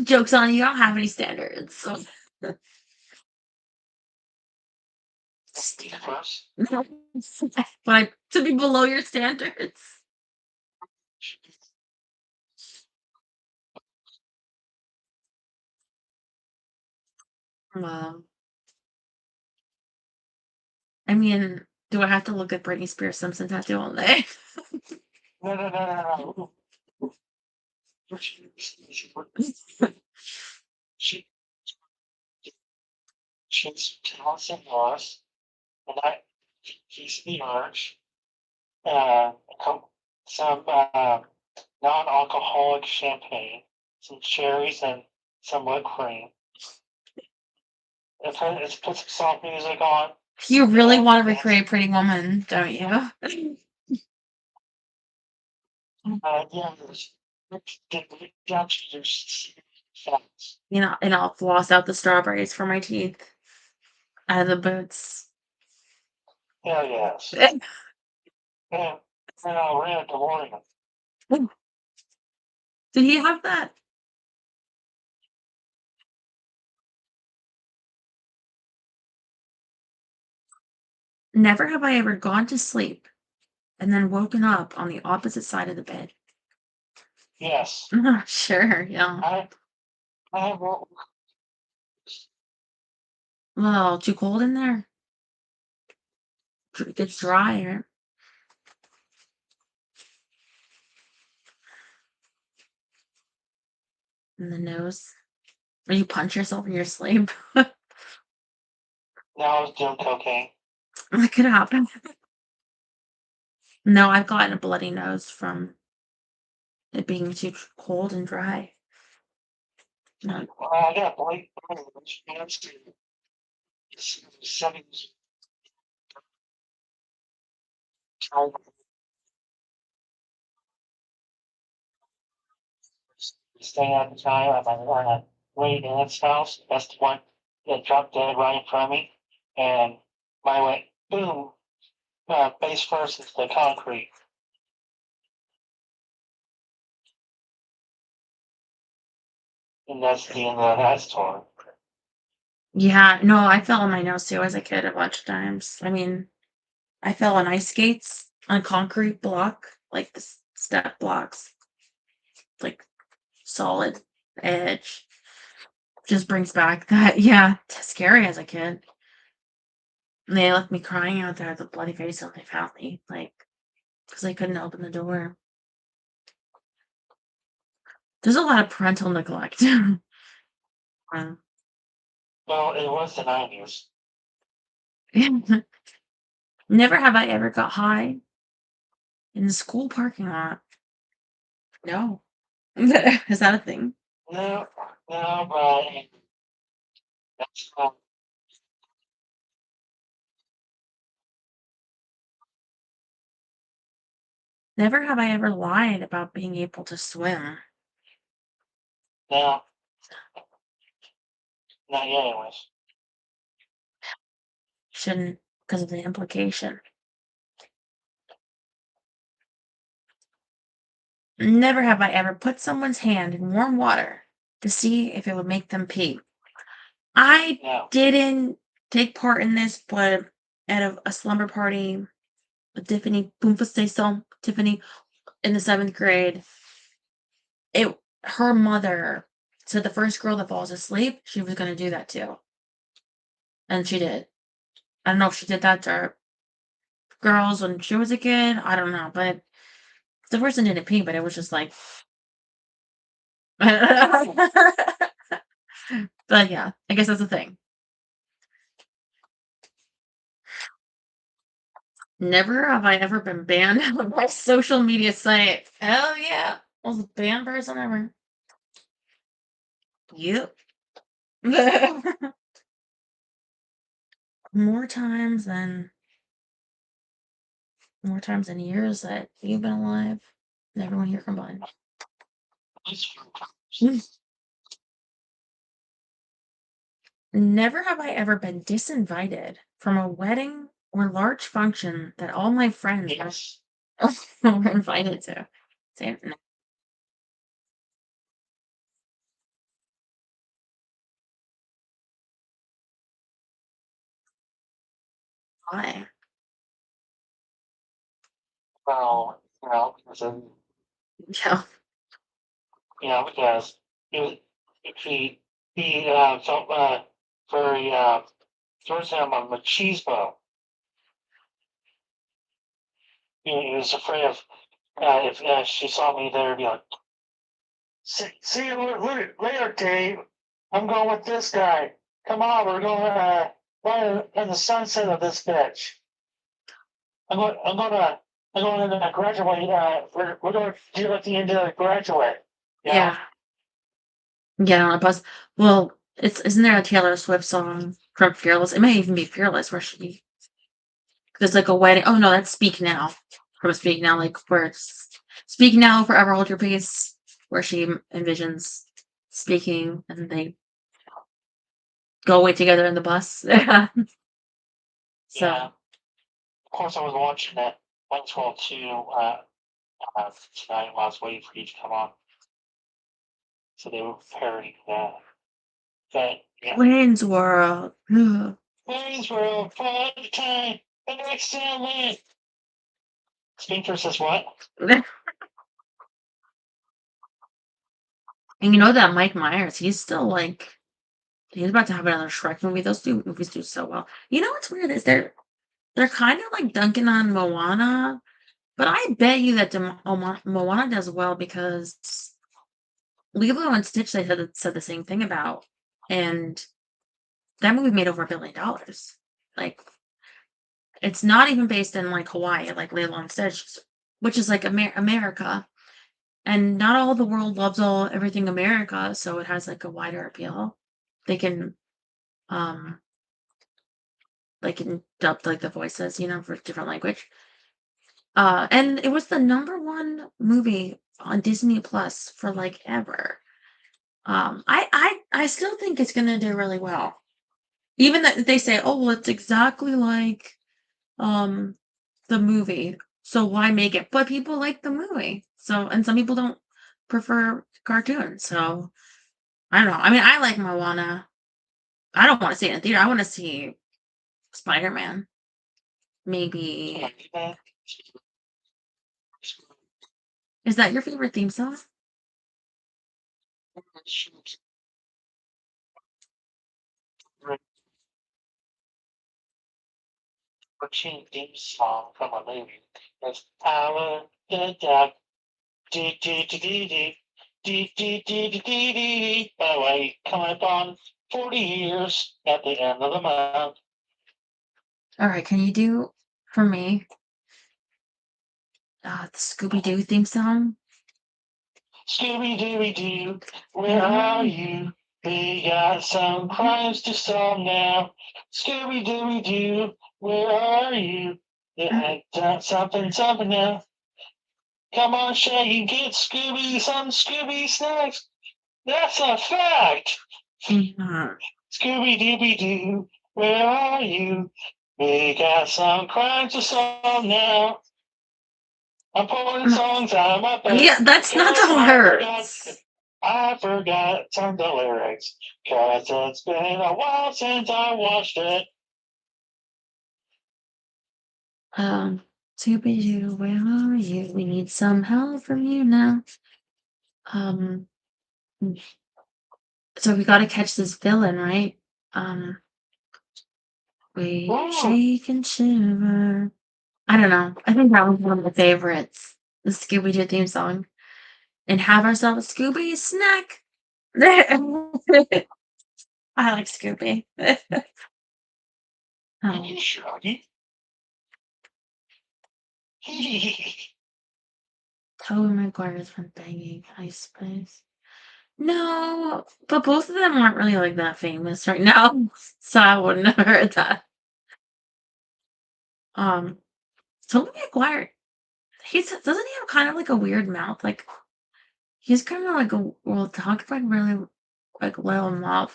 Joke's on you, I don't have any standards. So. But to be below your standards. Wow. I mean, do I have to look at Britney Spears Simpson tattoo all day? No. She she's talents and loss, and I he's the orange, some non-alcoholic champagne, some cherries, and some whipped cream. Let's put some soft music on. You really want to recreate Pretty Woman, don't you? Yeah, facts. You know, and I'll floss out the strawberries for my teeth out of the boots. Hell yes. Yeah, we're in the morning. Did he have that? Never have I ever gone to sleep and then woken up on the opposite side of the bed. Yes. Sure, yeah. I will. Well, too cold in there? It gets dry, right? In the nose. Or you punch yourself in your sleep. Now I was doing cocaine. That could happen. No, I've gotten a bloody nose from it being too cold and dry. No. I got Blake settings. Staying at the time at my great aunt's house. That's the one that dropped dead right in front of me, and I went boom, face first into the concrete. And that's the end of that story. Yeah, no, I fell on my nose too as a kid a bunch of times. I mean, I fell on ice skates on concrete block, like the step blocks, like solid edge. Just brings back that, yeah, scary as a kid. And they left me crying out there with a bloody face when they found me, like, because they couldn't open the door. There's a lot of parental neglect. Well, it was the 90s. Never have I ever got high in the school parking lot. No. Is that a thing? No, but that's Never have I ever lied about being able to swim. no, not yet, anyways. Shouldn't, because of the implication. Never have I ever put someone's hand in warm water to see if it would make them pee. I No. didn't take part in this, but at a slumber party with Tiffany, Tiffany in the 7th grade, her mother said the first girl that falls asleep, she was going to do that too. And she did. I don't know if she did that to her girls when she was a kid. I don't know, but the person didn't pee, but it was just like. But yeah, I guess that's the thing. Never have I ever been banned on my social media site. Hell yeah. Most banned person ever. Yep. More times than years that you've been alive. And everyone here combined. Never have I ever been disinvited from a wedding or large function that all my friends Yes. were invited to. Say no. Why? Well, because Yeah. because he felt very towards him on machismo. He was afraid of if she saw me there, be like, See you later, Dave. I'm going with this guy. Come on, we're going right in the sunset of this bitch. I'm going to graduate. We're going to do at the end of the graduate. Yeah. Get on a bus. Well, isn't there a Taylor Swift song from Fearless? It may even be Fearless where there's like a wedding. Oh no, that's Speak Now. From Speak Now, like where it's Speak Now, Forever Hold Your Peace, where she envisions speaking and they go away together in the bus. So Yeah. Of course, I was watching that Wayne's World 2 tonight while I was waiting for you to come on. So they were parodying that. Yeah. Wayne's World. Wayne's World, fun time, the next time win. Speaker says what? And you know that Mike Myers, he's still like, he's about to have another Shrek movie. Those two movies do so well. You know what's weird is they're kind of like dunking on Moana, but I bet you that Moana does well because Lilo and Stitch they said the same thing about, and that movie made over $1 billion. Like, it's not even based in like Hawaii, like Lilo and Stitch, which is like America. And not all the world loves everything America, so it has like a wider appeal. They can dub like the voices, for different language. And it was the #1 movie on Disney Plus for like ever. I still think it's gonna do really well. Even that they say, oh well, it's exactly like the movie, so why make it? But people like the movie, so and some people don't prefer cartoons, so I don't know. I mean, I like Moana. I don't want to see it in theater. I want to see Spider-Man. Maybe. Is that your favorite theme song? Routine theme song from a movie. It's Power the Dog. By the way, coming up on 40 years at the end of the month. All right, can you do for me the Scooby-Doo theme song? Scooby-Dooby-Doo, where are you? We got some crimes to solve now. Scooby-Dooby-Doo, where are you? Yeah, done something now. Come on, Shaggy, get Scooby some Scooby snacks. That's a fact. Scooby-Dooby-Doo, where are you? We got some crimes to solve now. I'm pulling songs out of my butt. Yeah, that's not the words. I forgot some of the lyrics, cause it's been a while since I watched it. Scooby-Doo, where are you? We need some help from you now. So we gotta catch this villain, right? We shake and shiver. I don't know. I think that was one of my favorites. The Scooby-Doo theme song. And have ourselves a Scooby snack. I like Scooby. You Shaggy? Tobey Maguire's been banging Ice Spice. No, but both of them aren't really like that famous right now, so I wouldn't have heard that. Tobey Maguire, doesn't he have kind of like a weird mouth? Like he's kind of like talk like really like little mouth.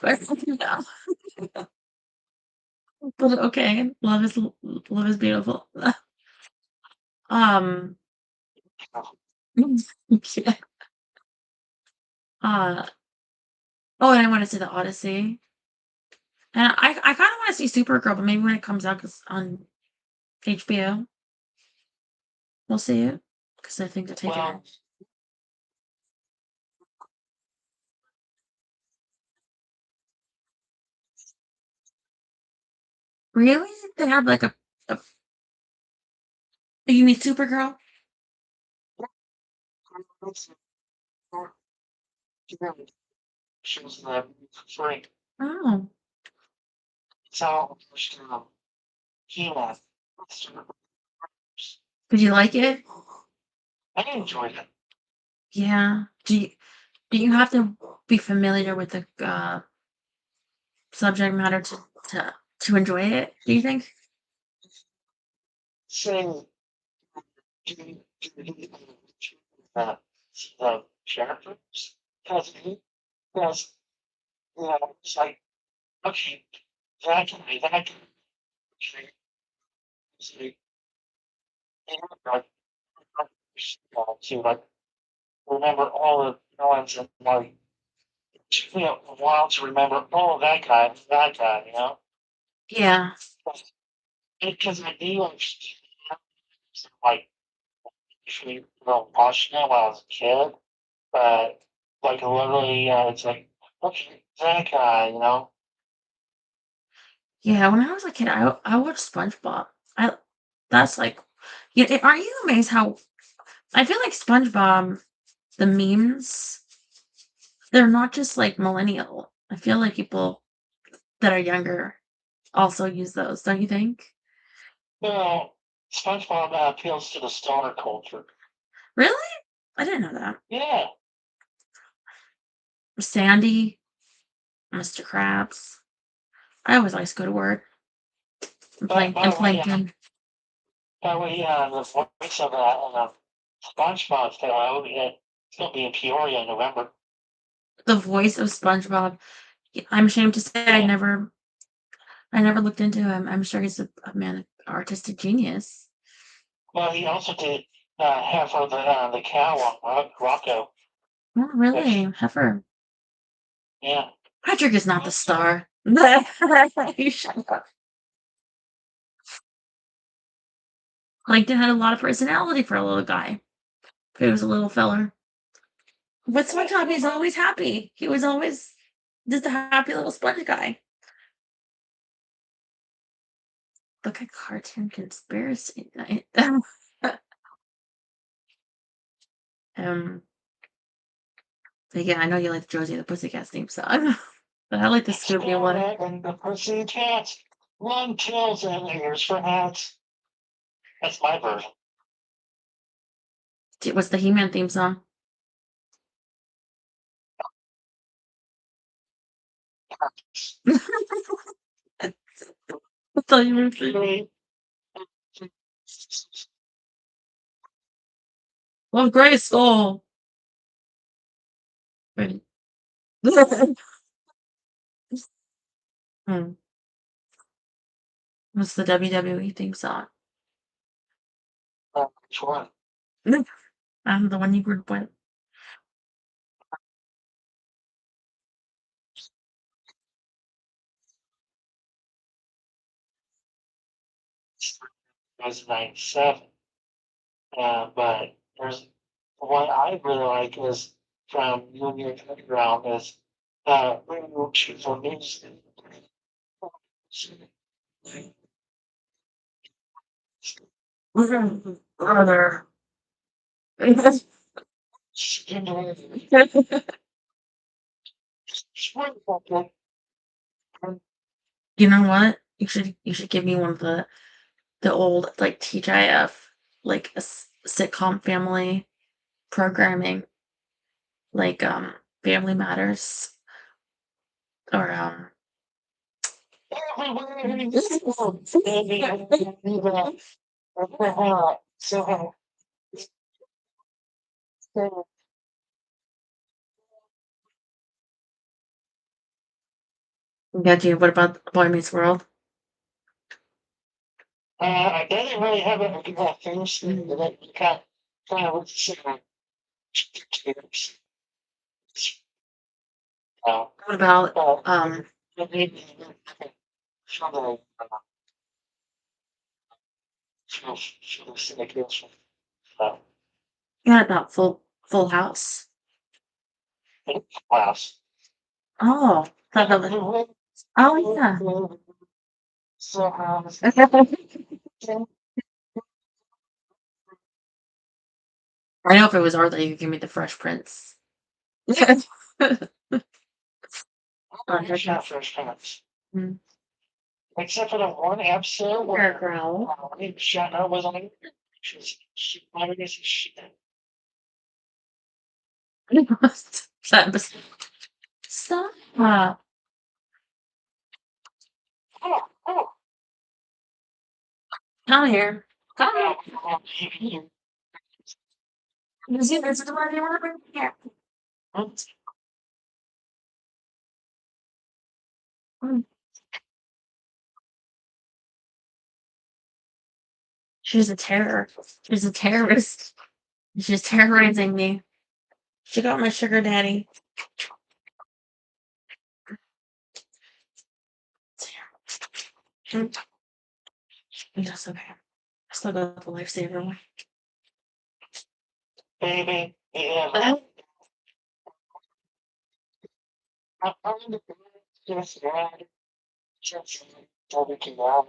But okay, love is beautiful. um, yeah. Oh, and I want to see the Odyssey. And I kind of want to see Supergirl, but maybe when it comes out on HBO, we'll see it because I think they're taking it. Really? They have like a you mean Supergirl? She was in the free. Oh, So, he left. did you like it? I enjoyed it. Yeah. Do you have to be familiar with the subject matter to enjoy it? Do you think? So, uh, the characters, because, it's like, okay, that guy, okay, it's like, like, to like remember all the villains and like, a while to remember, oh, that guy, Yeah. because I do understand, like, usually watching it when I was a kid, but like literally, it's like, okay, that guy. Yeah, when I was a kid, I watched SpongeBob. I that's like, aren't you amazed how I feel like SpongeBob, the memes, they're not just like millennial. I feel like people that are younger also use those, don't you think? Well, SpongeBob appeals to the stoner culture. Really? I didn't know that. Yeah, Sandy, Mr. Krabs. I always like to go to work and but play by and the way, plankton. the voice of SpongeBob's it's gonna be in Peoria in November. The voice of SpongeBob. I'm ashamed to say Yeah. I never looked into him. I'm sure he's a man of artistic genius. Well, he also did half of the cow on Rocco. Oh, really? Heifer. Yeah. Patrick is not the star. You shut up. Plankton had a lot of personality for a little guy. He was a little feller. But SpongeBob, he's always happy. He was always just a happy little sponge guy. Look at cartoon conspiracy night. um, but yeah, I know you like Josie and the Pussycats theme song, but I like the Scooby one. And the Pussycats, one tails and ears for hats. That's my version. What's the He-Man theme song? I thought you were saying, well, Gray Skull. Right. Hmm. What's the WWE theme song? Which one? The one you grew up with. It was 97. But there's one I really like is from Union Underground is Radio Chief for News. Brother. You know what? You should give me one of the old like TGIF like sitcom family programming like Family Matters or got you. What about Boy Meets World? I didn't really have a famous thing that I kind of would say. What about yeah, about Full House? Class. Oh, thought that was, oh yeah. So, I know if it was Arthur, you could give me the Fresh Prince. It's not Fresh Prince. Hmm. Except for the one episode where Girl. Shatner was on it. She wanted to see shit. Stop. Oh, Come here. Come oh, here. This is the one you want to bring here. Mm. She's a terror. She's a terrorist. She's terrorizing me. She got my sugar daddy. That's okay. I still got the lifesaver one. baby, yeah. Just ride. Just we can ride.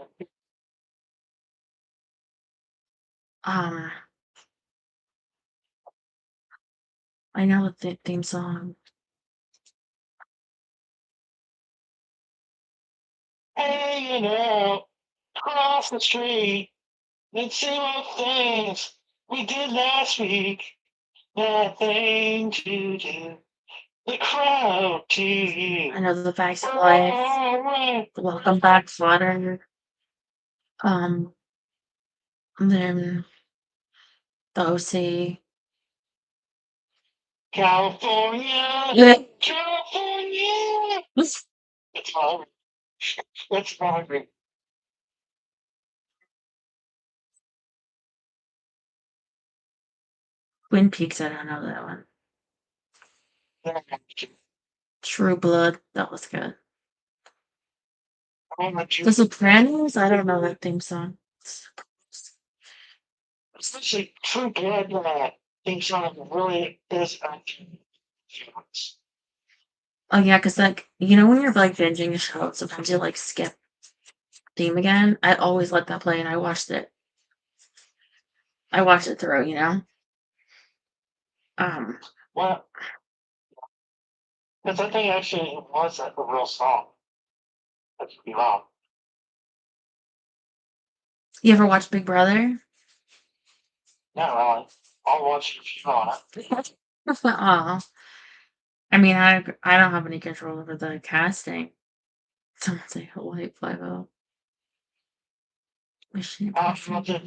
Um, I know the theme song. Hey, cross the street and see what things we did last week. That thing to do. The crowd to you. I know the facts of life. The Welcome Back Flutter. And then the OC. California, Yeah. California. It's hungry. It's hungry. Twin Peaks, I don't know that one. True Blood, that was good. The Sopranos, I don't know that theme song. Especially True Blood, theme song really is Oh yeah, because like when you're like binging a show, sometimes you like skip theme again. I always let that play, and I watched it. I watched it through, Well, because I think actually it was a real song. I could be wrong. You ever watch Big Brother? Not really. I'll watch it if you want it. Aw. I mean, I don't have any control over the casting. Someone say Hawaii 5-0. Mission Impossible.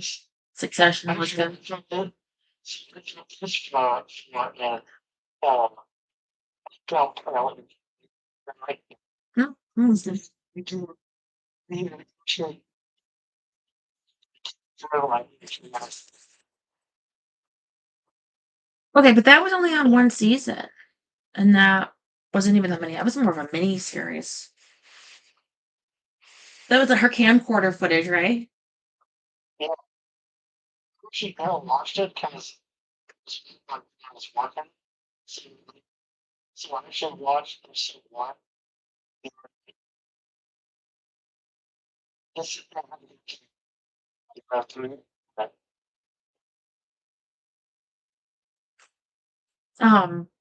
Succession was good. No, what was this? Okay, but that was only on one season, and that wasn't even that many. That was more of a mini series. That was her camcorder footage, right? Yeah. She never watched it because I was working. So, so I should watch this one. This is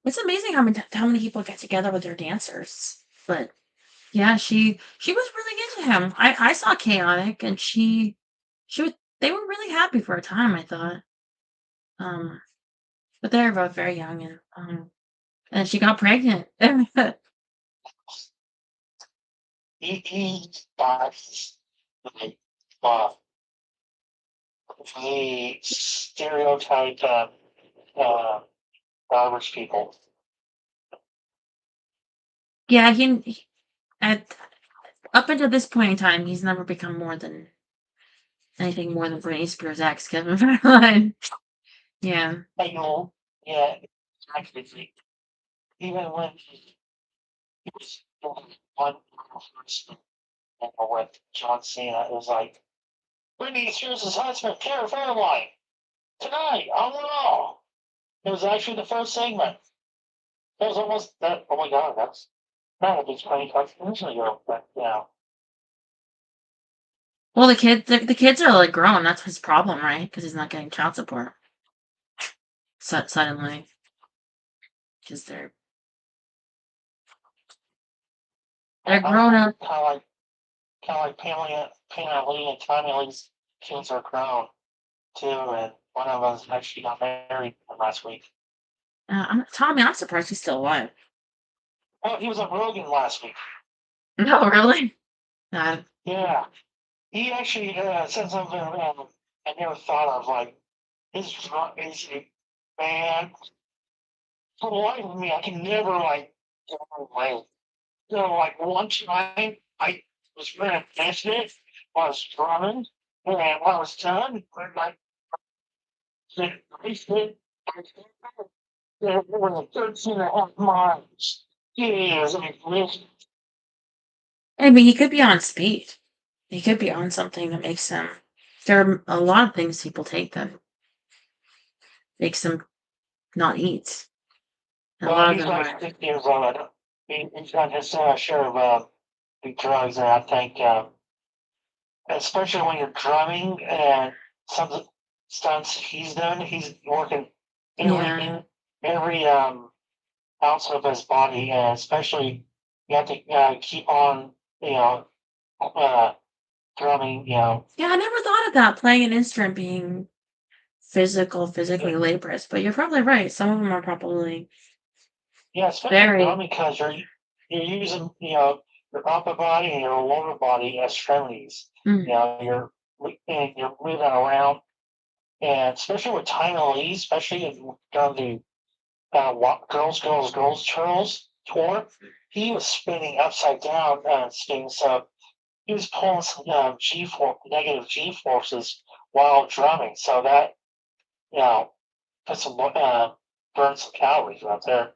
It's amazing how many people get together with their dancers. But yeah, she was really into him. I saw Chaotic, and she was they were really happy for a time, I thought. But they were both very young, and she got pregnant. he bodies like uh, the stereotype average people. Yeah, at up until this point in time, he's never become anything more than Britney Spears' ex, Kevin Federline. Yeah. I know, yeah, actually, even when he was doing one person with John Cena, it was like, Britney Spears' husband, Karen Federline, tonight on Raw. It was actually the first segment. It was almost that. Oh my god, that's not a big 25 years ago, but yeah. Well, the kids are like grown. That's his problem, right? Because he's not getting child support. Suddenly, because they're They're grown up. Kind of like Pamela Lee and Tommy Lee's kids are grown too, and one of us actually got married last week. Tommy, I'm surprised he's still alive. Oh, he was on Rogan last week. No, really? Yeah, he actually said something I never thought of. Like his man, for the life of me, I can never like get away. So like one time, I was going to finish it. I was drumming, and when I was done, like the there were 13 and a half miles. Yes, I really. I mean, he could be on speed. He could be on something that makes him. There are a lot of things people take that makes them not eat. And a lot Well, of he's them like are. 50 years old. He's got his share of big drugs, and I think, especially when you're drumming and some stunts he's done, he's working Yeah. every ounce of his body, and especially you have to keep on, you know, drumming, Yeah, I never thought of that, playing an instrument being physically laborious, but you're probably right. Some of them are probably yeah, especially very. drumming because you're using, your upper body and your lower body as extremities. Mm, You're moving around, and especially with Tyler Lee, especially if you've done the Girls Turtles tour, he was spinning upside down spinning, so he was pulling some negative G forces while drumming, so that you know puts some burns some calories right there.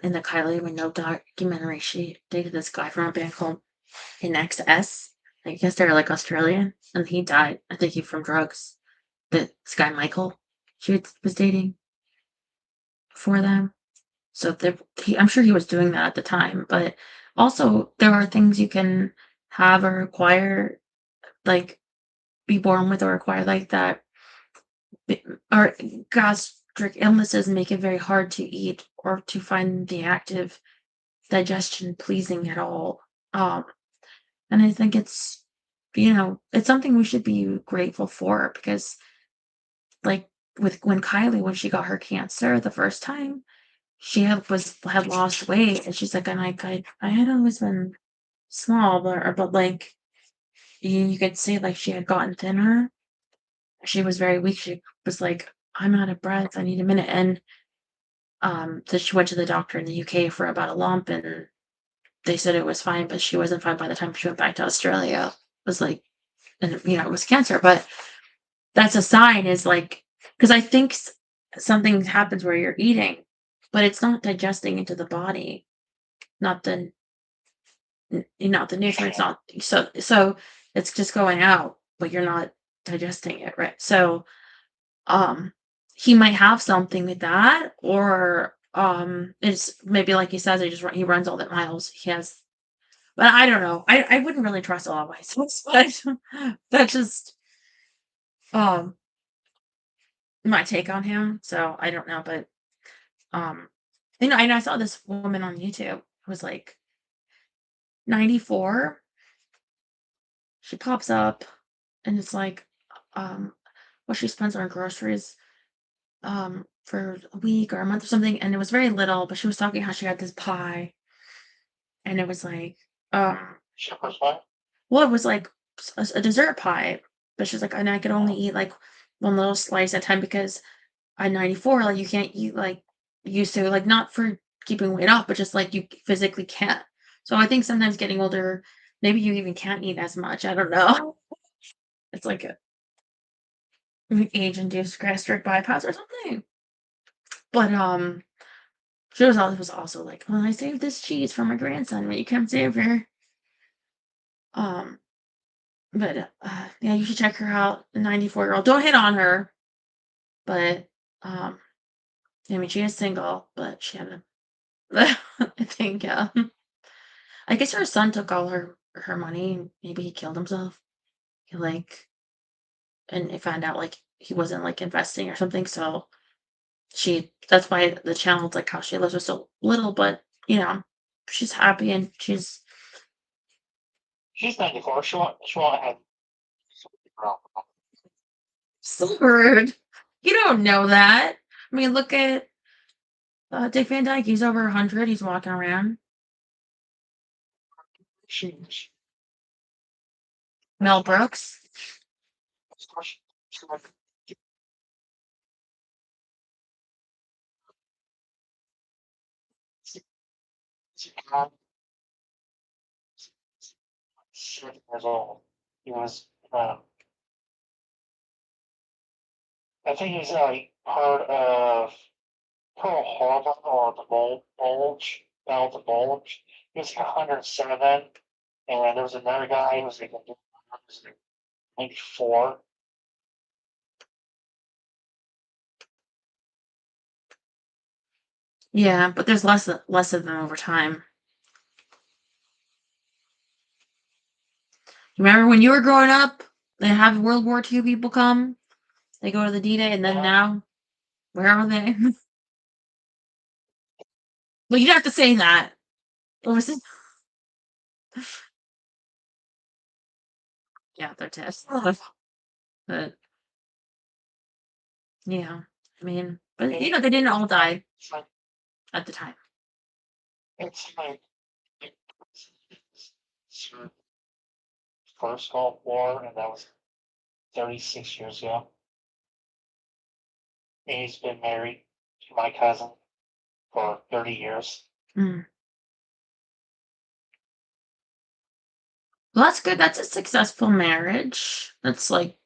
in the Kylie Minogue documentary, she dated this guy from a band called In XS. I guess they're like Australian, and he died. I think he from drugs. This guy Michael, she was dating before them. So I'm sure he was doing that at the time. But also, there are things you can have or acquire, like be born with or acquire, like that, or gastric illnesses make it very hard to eat or to find the active digestion pleasing at all. Um, and I think it's something we should be grateful for because, like, when Kylie, when she got her cancer the first time, she had lost weight, and she's like, and I had always been small, but like you could see like she had gotten thinner. She was very weak. She was like, I'm out of breath. I need a minute. And so she went to the doctor in the UK for about a lump, and they said it was fine, but she wasn't fine by the time she went back to Australia. It was like, and it was cancer. But that's a sign, is like, because I think something happens where you're eating, but it's not digesting into the body, not the not the nutrients, not so it's just going out, but you're not digesting it, right? So um he might have something with that, or it's maybe like he says, he runs all that miles he has. But I don't know. I wouldn't really trust a lot of myself, but that's just um my take on him. So I don't know, but um and I saw this woman on YouTube who was like 94. She pops up, and it's like what she spends on groceries for a week or a month or something, and it was very little, but she was talking how she had this pie, and it was like Shepherd's pie. well, it was like a dessert pie, but she's like, and I could only eat like one little slice at a time because I'm 94. Like you can't eat like you used to, like not for keeping weight off, but just like you physically can't. So I think sometimes getting older, maybe you even can't eat as much. I don't know. It's like a age-induced gastric bypass or something. But she was also like, "Well, I saved this cheese for my grandson when you come over." Um, but yeah, you should check her out. The 94-year-old. Don't hit on her, but I mean, she is single, but she had a. I think I guess her son took all her money. And maybe he killed himself. Like, and it found out like he wasn't like investing or something. So that's why the channel's like how she lives with so little, but you know. she's happy and she's 94. She won't have. so rude. You don't know that. I mean, look at Dick Van Dyke. He's over 100. He's walking around. She's. Mel Brooks. Years old. He was. I think he's like part of Pearl Harbor or the Bulge. Battle of the Bulge. He was like 107, and there was another guy who was like 94. Yeah, but there's less of them over time. Remember when you were growing up? They have World War II people come. They go to the D-Day, and then now, where are they? Well, you don't have to say that. What was it? Yeah, they're tests. But yeah, I mean, but they didn't all die It's like at the time. First Gulf War, and that was 36 years ago. And he's been married to my cousin for 30 years. Mm. Well, that's good. That's a successful marriage. That's like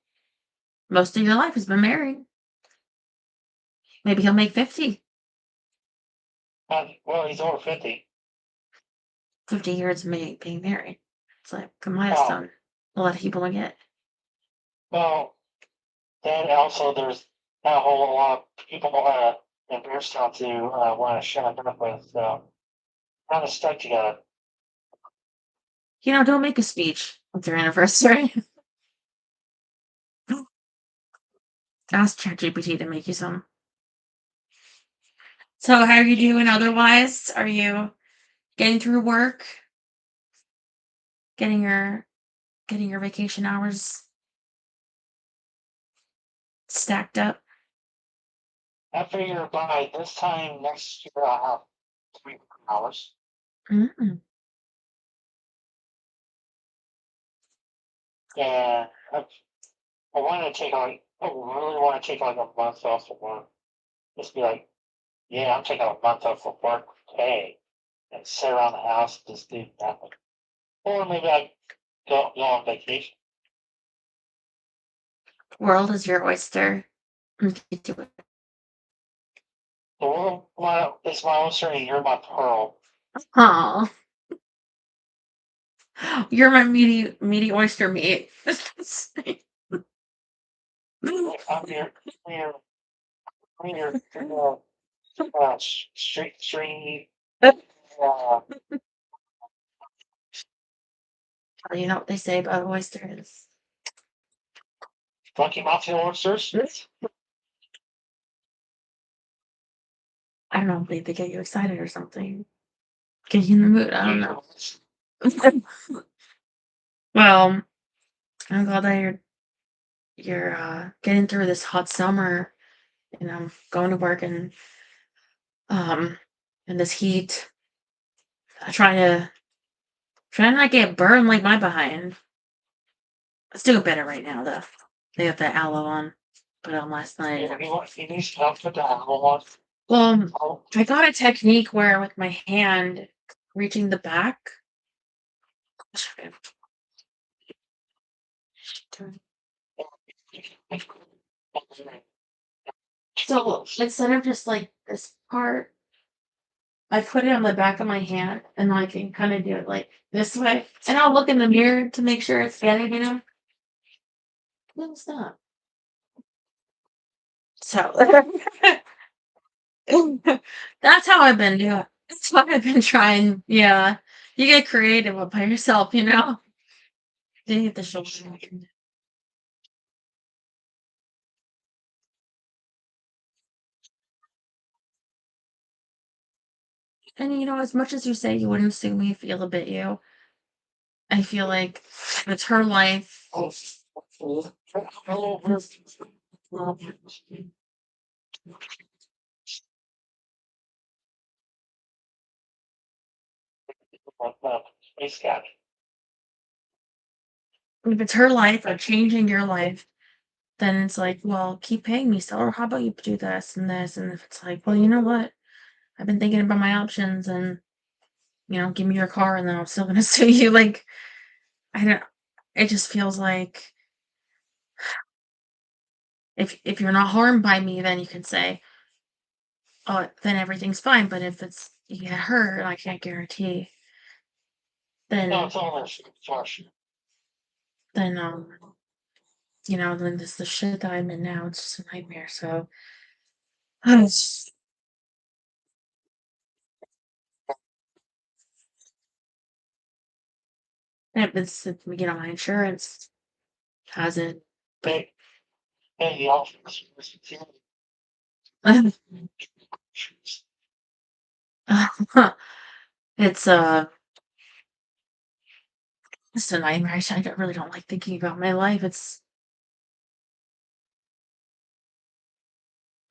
most of your life has been married. Maybe he'll make 50. Well, he's over 50. 50 years of being married. It's like a milestone. A lot of people don't get. Well, then also there's not a whole lot of people in Beerstown to want to shut up with. So, kind of stuck together. Don't make a speech with your anniversary. Ask ChatGPT to make you some. So how are you doing otherwise? Are you getting through work? Getting your vacation hours stacked up? I figure by this time next year I'll have 3 hours. Mm-mm. And I want to take like, I really want to take like a month off from work. Just be like, yeah, I'm taking a month off from work today, and sit around the house and just do nothing. Or maybe I go on vacation. World is your oyster. You do it. The world is my oyster, and you're my pearl. Aw. You're my meaty oyster meat. I'm your stringy. You know what they say about oysters? Funky Mafia oysters. I don't know, they get you excited or something. Get you in the mood. I don't know. Well, I'm glad that you're getting through this hot summer and I'm going to work and in this heat. I try to not get burned like my behind. Let's do it better right now though. They got the aloe on. Put it on last night. He needs help with the aloe. Well, I got a technique where with my hand reaching the back. So instead of just like this part, I put it on the back of my hand and I can kind of do it like this way. And I'll look in the mirror to make sure it's getting, No, it's not. So that's how I've been doing. That's what I've been trying. Yeah. You get creative by yourself, You hit the shoulder. And as much as you say you wouldn't sue me if Ella bit you, I feel like it's her life. Space cat. If it's her life or changing your life, then it's like, well, keep paying me still, or how about you do this and this? And if it's like, well, you know what? I've been thinking about my options and, give me your car and then I'm still gonna sue you. Like, I don't, it just feels like if you're not harmed by me, then you can say, oh, then everything's fine. But if it's you get hurt, I can't guarantee. No, Then it's all that shit. It's all shit. then then this the shit that I'm in now. It's just a nightmare. So it's- and it's my insurance hasn't. Hey, hey, the office. It's it's a nightmare. I really don't like thinking about my life. It's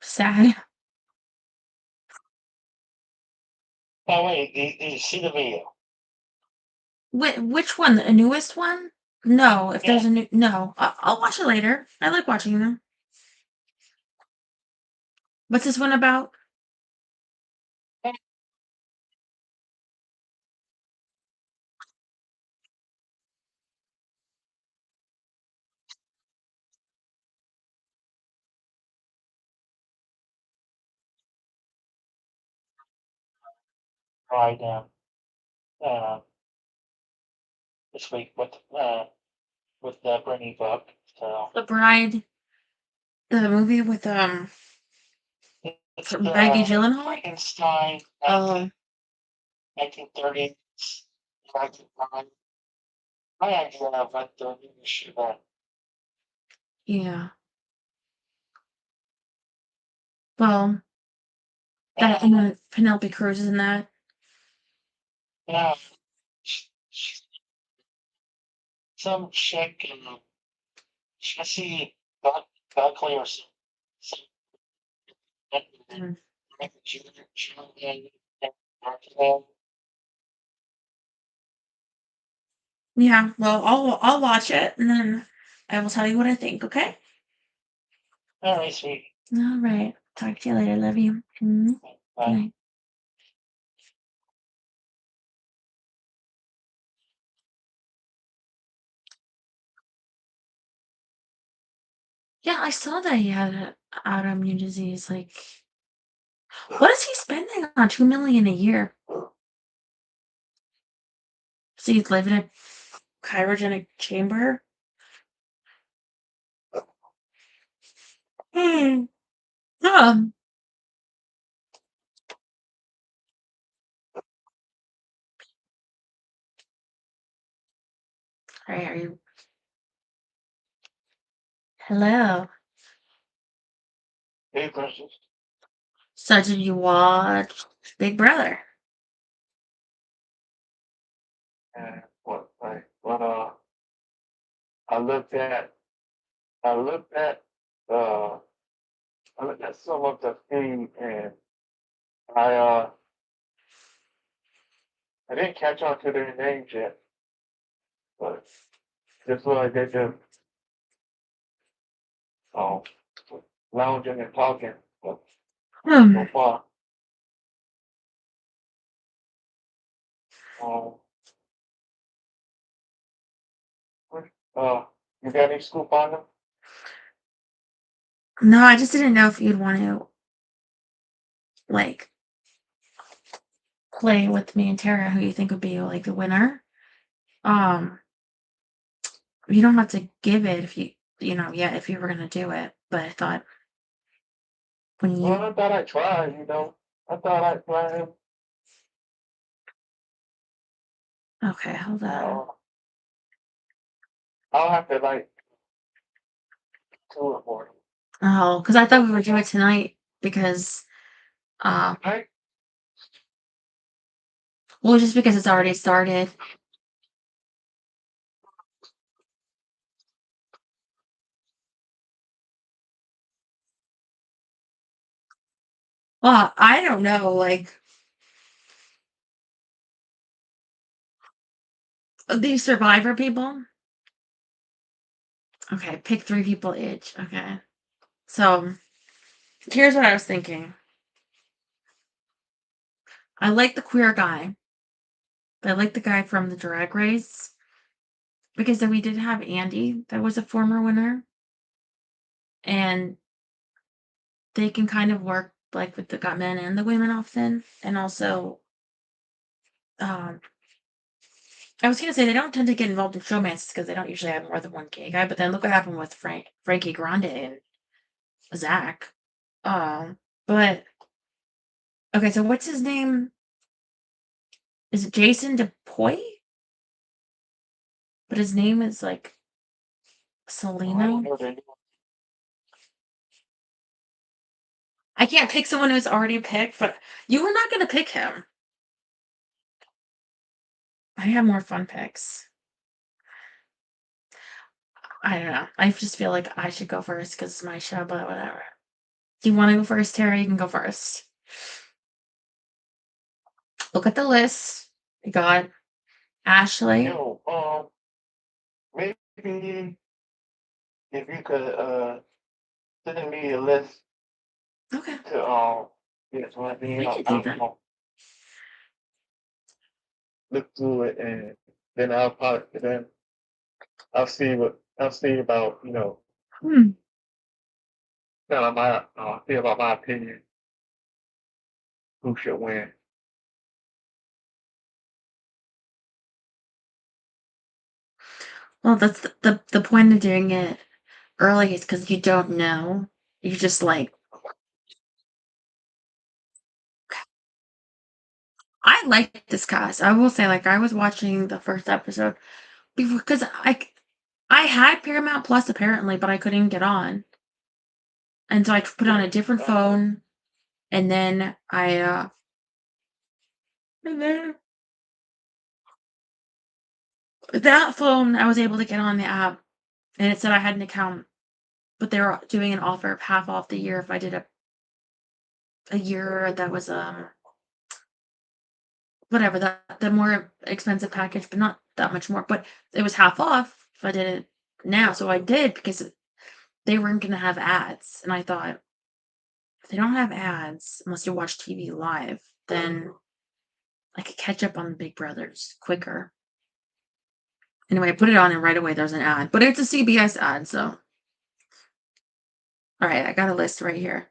sad. Oh wait, did you see the video? Which one? The newest one? No. If there's Yeah. a new, no, I'll watch it later. I like watching them. What's this one about? Right uh, this week with Brittany Buck. So The Bride, the movie with it's Maggie Gyllenhaal. Frankenstein, Oh, 1930s, 1909. My idea of what the movie should have. yeah. Well, that and then Penelope Cruz is in that. Yeah, some chick Jesse Buckley or some Mm. Yeah. Well, I'll watch it and then I will tell you what I think. Okay. All right, sweet. All right. Talk to you later. Love you. Good Bye. night. Yeah, I saw that he had autoimmune disease. Like, what is he spending on 2 million a year? So he'd live in a cryogenic chamber? Hmm. Um. Hey, are you? Hello. Hey, Princess. So did you watch Big Brother? And I looked at I looked at uh I looked at some of the thing and I uh I didn't catch on to their names yet, but just what I did just um lounging and talking so Hmm. so far. Um uh you got any scoop on them? No, I just didn't know if you'd want to like play with me and Tara who you think would be like the winner. Um, you don't have to give it if yeah, if you were gonna do it. But I thought when Well, you I thought I'd try, you know. I thought I'd try him. okay, hold on. Uh, I'll have to like tour for him. Oh, because I thought we were doing it tonight because Right? Well, just because it's already started. Well, I don't know, like these Survivor people. Okay, pick 3 people each. Okay. So here's what I was thinking. I like the queer guy. But I like the guy from the drag race. Because then we did have Andy that was a former winner. And they can kind of work like with the men and the women often. And also um I was gonna say they don't tend to get involved in showmances because they don't usually have more than one gay guy, but then look what happened with Frankie Grande and Zach. But okay, so what's his name? Is it Jason DePoy? But his name is like Oh, I didn't Selena. know that. I can't pick someone who's already picked, but you were not gonna pick him. I have more fun picks. I don't know. I just feel like I should go first because it's my show, but whatever. Do you want to go first, Terry? You can go first. Look at the list. We got Ashley. Yo, maybe if you could send me a list Okay, to yeah, so we can do that. I'll look through it and then I'll probably then I'll see about Hmm. kind of my see about my opinion who should win. Well, that's the point of doing it early is because you don't know. You just like I like this cast. I will say, like I was watching the first episode because I had Paramount Plus apparently, but I couldn't get on, and so I put on Yeah, a different phone, and then and then that phone I was able to get on the app, and it said I had an account, but they were doing an offer of half off the year if I did a year that was whatever the more expensive package, but not that much more. But it was half off if I did it now. So I did because they weren't going to have ads. And I thought, if they don't have ads, unless you watch TV live, then I could catch up on Big Brothers quicker. Anyway, I put it on and right away there's an ad. But it's a CBS ad, so. All right, I got a list right here.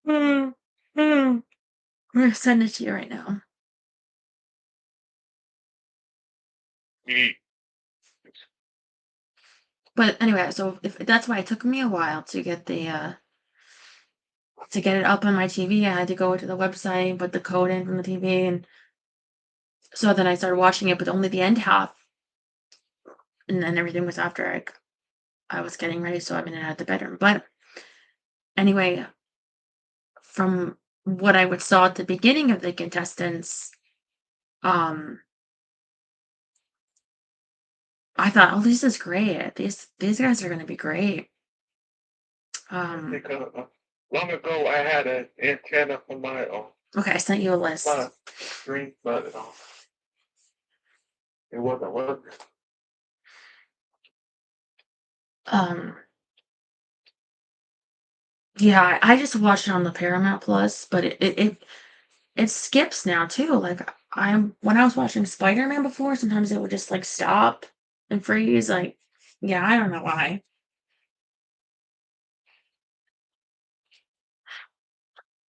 I'm going to send it to you right now. Mm. But anyway, so if that's why it took me a while to get the to get it up on my TV. I had to go to the website, put the code in from the TV, and so then I started watching it, but only the end half, and then everything was after I was getting ready, so I'm in and out the bedroom. But anyway, from what I would saw at the beginning of the contestants, um, I thought, oh, this is great. These guys are going to be great. Because long ago I had an antenna for my Okay, I sent you a list. my screen, but it wasn't working. Um, yeah, I just watched it on the Paramount Plus, but it skips now too. Like when I was watching Spider-Man before, sometimes it would just like stop and freeze. Like, yeah, I don't know why.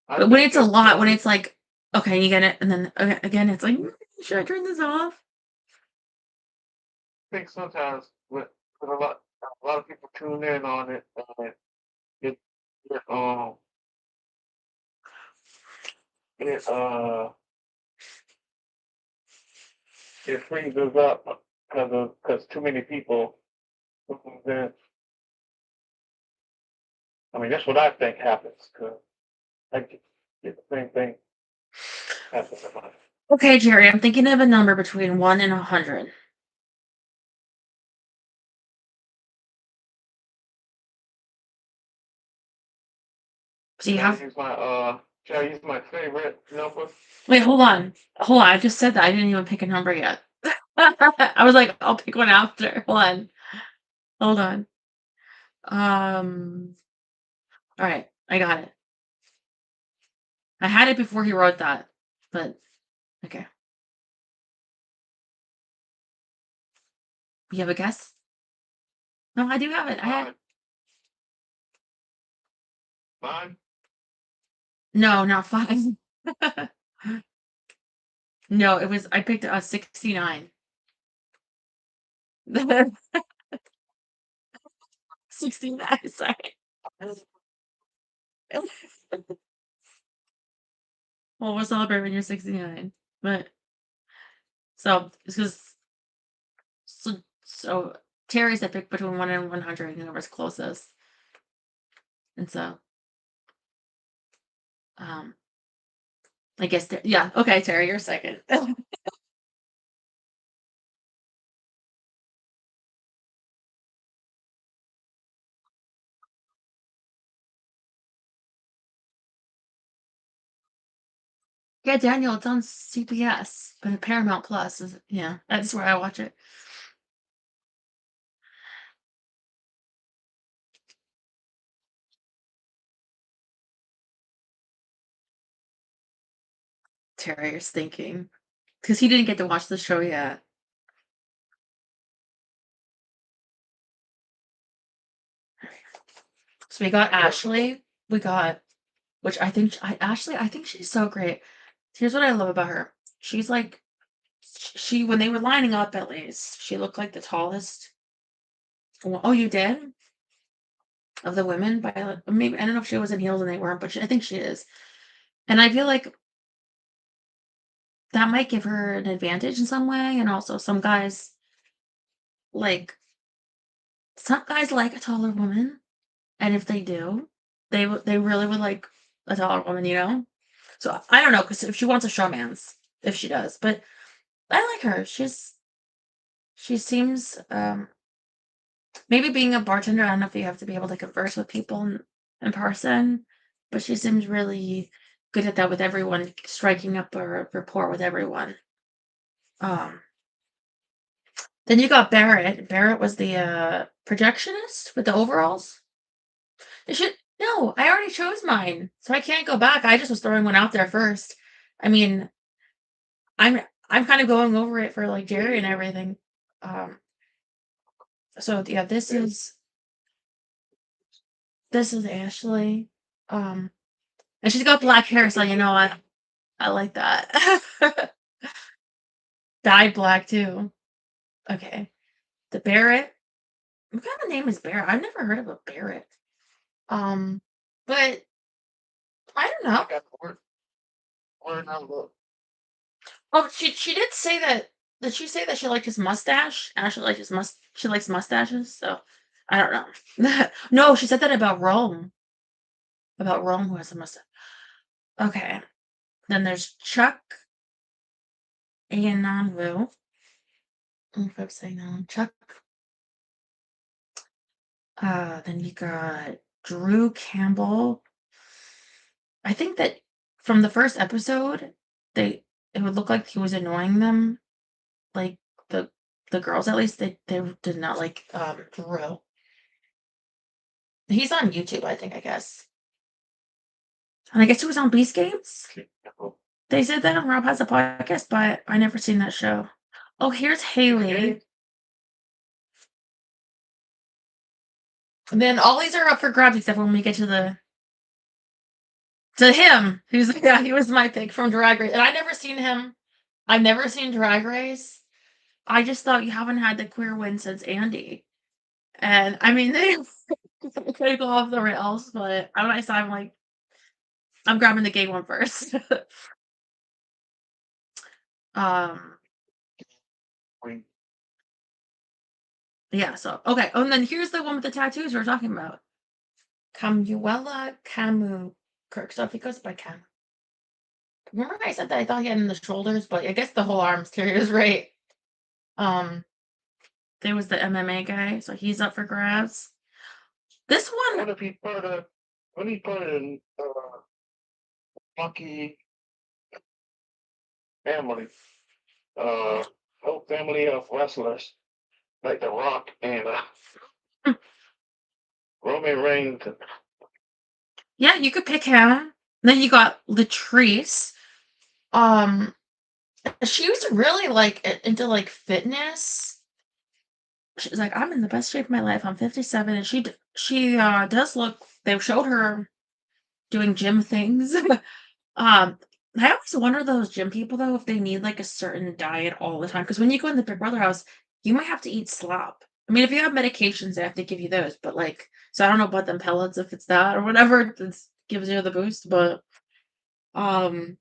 I But when think it's a it's lot, when it's like, okay, you get it, and then again, it's like, should I turn this off? I think sometimes with a lot of people tune in on it, it it it it freezes up because too many people tune in. I mean, that's what I think happens. Cause I get the same thing. Okay, Jerry, I'm thinking of a number between 1 and 100. So you have. Should I use my favorite number? Wait, hold on. Hold on. I just said that. I didn't even pick a number yet. I was like, I'll pick one after. Hold on. All right. I got it. I had it before he wrote that, but okay. You have a guess? No, I do have it. I had. Mine? No, not 5. No, it was. I picked a 69. 69. Sorry. Well, we'll celebrate when you're 69. But so it's because so Terry said pick between 1 and 100, whoever's closest. And so I guess yeah, okay, Terry, you're second. Yeah, Daniel, it's on CBS, but Paramount Plus is yeah, that's where I watch it. Terry is thinking because he didn't get to watch the show yet. So we got Ashley. We got, which I think Ashley. I think she's so great. Here's what I love about her. She's like, she when they were lining up, at least she looked like the tallest. Oh, you did? Of the women by maybe I don't know if she was in heels and they weren't, but I think she is. And I feel like that might give her an advantage in some way. And also like some guys like a taller woman, and if they do, they really would like a taller woman, you know. So I don't know because if she wants a showman's, if she does, but I like her. She seems maybe being a bartender. I don't know if you have to be able to converse with people in person, but she seems really good at that with everyone, striking up a rapport with everyone. Um, then you got Barrett. Barrett was the projectionist with the overalls. It should no, I already chose mine, so I can't go back. I just was throwing one out there first. I mean, I'm I'm kind of going over it for like Jerry and everything. Um, so yeah, this is Ashley. Um, and she's got black hair, so you know I like that. Dyed black too. Okay. The Barrett. What kind of name is Barrett? I've never heard of a Barrett. But I don't know. I got word number. Oh, she did say that. Did she say that she liked his mustache? Ashley liked his She likes mustaches, so I don't know. No, she said that about Rome. About Rome, who has a mustache. Okay. Then there's Chuck and Nanwu. If I'm saying that, Chuck. Then you got Drew Campbell. I think that from the first episode, it would look like he was annoying them, like the girls at least. They did not like Drew. He's on YouTube, I think. I guess, and I guess he was on Beast Games. They said that Rob has a podcast, but I never seen that show. Oh, here's Haley. And then all these are up for grabs except when we get to him. Who's yeah, he was my pick from Drag Race, and I never seen him. I've never seen Drag Race. I just thought you haven't had the queer win since Andy, and I mean they could go off the rails, but I'm like I'm grabbing the gay one first. um, yeah. So okay, and then here's the one with the tattoos we're talking about. Camuela Camu Kirk. So if he goes by Cam. remember I said that I thought he had in the shoulders, but I guess the whole arm's Terry was right. There was the MMA guy, so he's up for grabs. This What one, if he put a, what if he put in, funky family, whole family of wrestlers, like The Rock and, Roman Reigns. yeah, you could pick him. Then you got Latrice. She was really like into like fitness. She's like, I'm in the best shape of my life. I'm 57, and she does look. They showed her doing gym things. I always wonder those gym people though if they need like a certain diet all the time. Because when you go in the Big Brother house, you might have to eat slop. I mean, if you have medications, they have to give you those. But like, so I don't know about them pellets if it's that or whatever that gives you the boost. But um,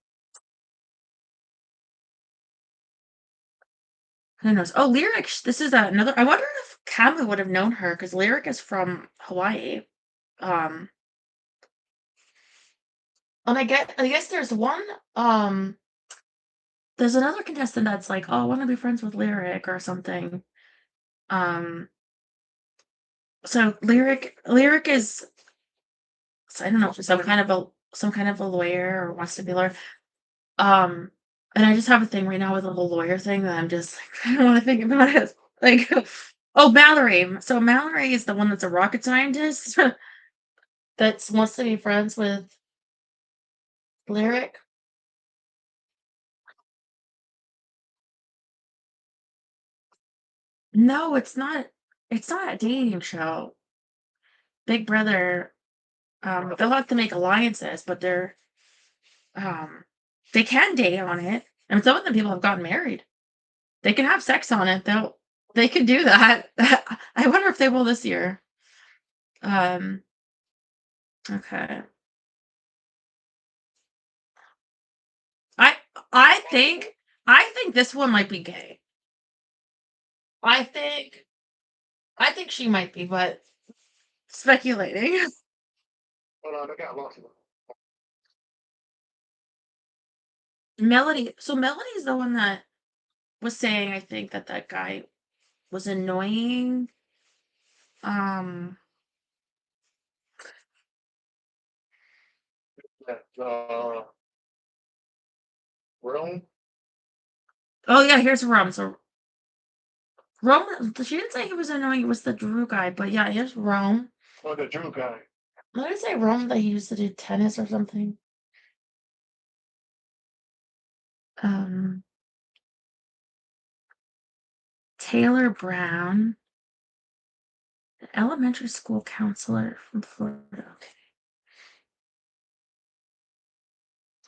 who knows? Oh, Lyric. This is another. I wonder if Kama would have known her because Lyric is from Hawaii. Um, and I guess there's one. There's another contestant that's like, oh, I want to be friends with Lyric or something. Um, so Lyric is, I don't know, some kind of a lawyer or wants to be a lawyer. Um, and I just have a thing right now with the whole lawyer thing that I'm just like, I don't want to think about it. Like, oh, Mallory. So Mallory is the one that's a rocket scientist that wants to be friends with Lyric. No, it's not. It's not a dating show. Big Brother. They'll have to make alliances, but um, they can date on it. And some of the people have gotten married. They can have sex on it. They could do that. I wonder if they will this year. Um, okay. I I think I think this one might be gay. I think I think she might be, but speculating. Hold on, I got lost. Melody. So Melody is the one that was saying I think that that guy was annoying. Um. That, room. Oh yeah, here's Rome. So Rome. She didn't say he was annoying. It was the Drew guy, but yeah, here's Rome. Or the Drew guy. What did I say? Rome that he used to do tennis or something. Um. Taylor Brown, elementary school counselor from Florida.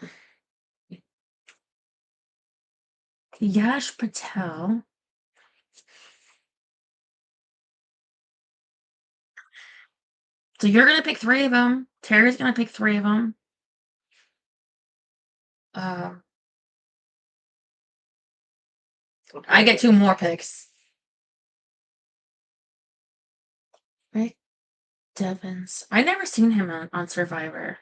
Okay. Yash Patel. So you're gonna pick three of them. Terry's gonna pick three of them. I get two more picks. Rick Devens. I never seen him on Survivor.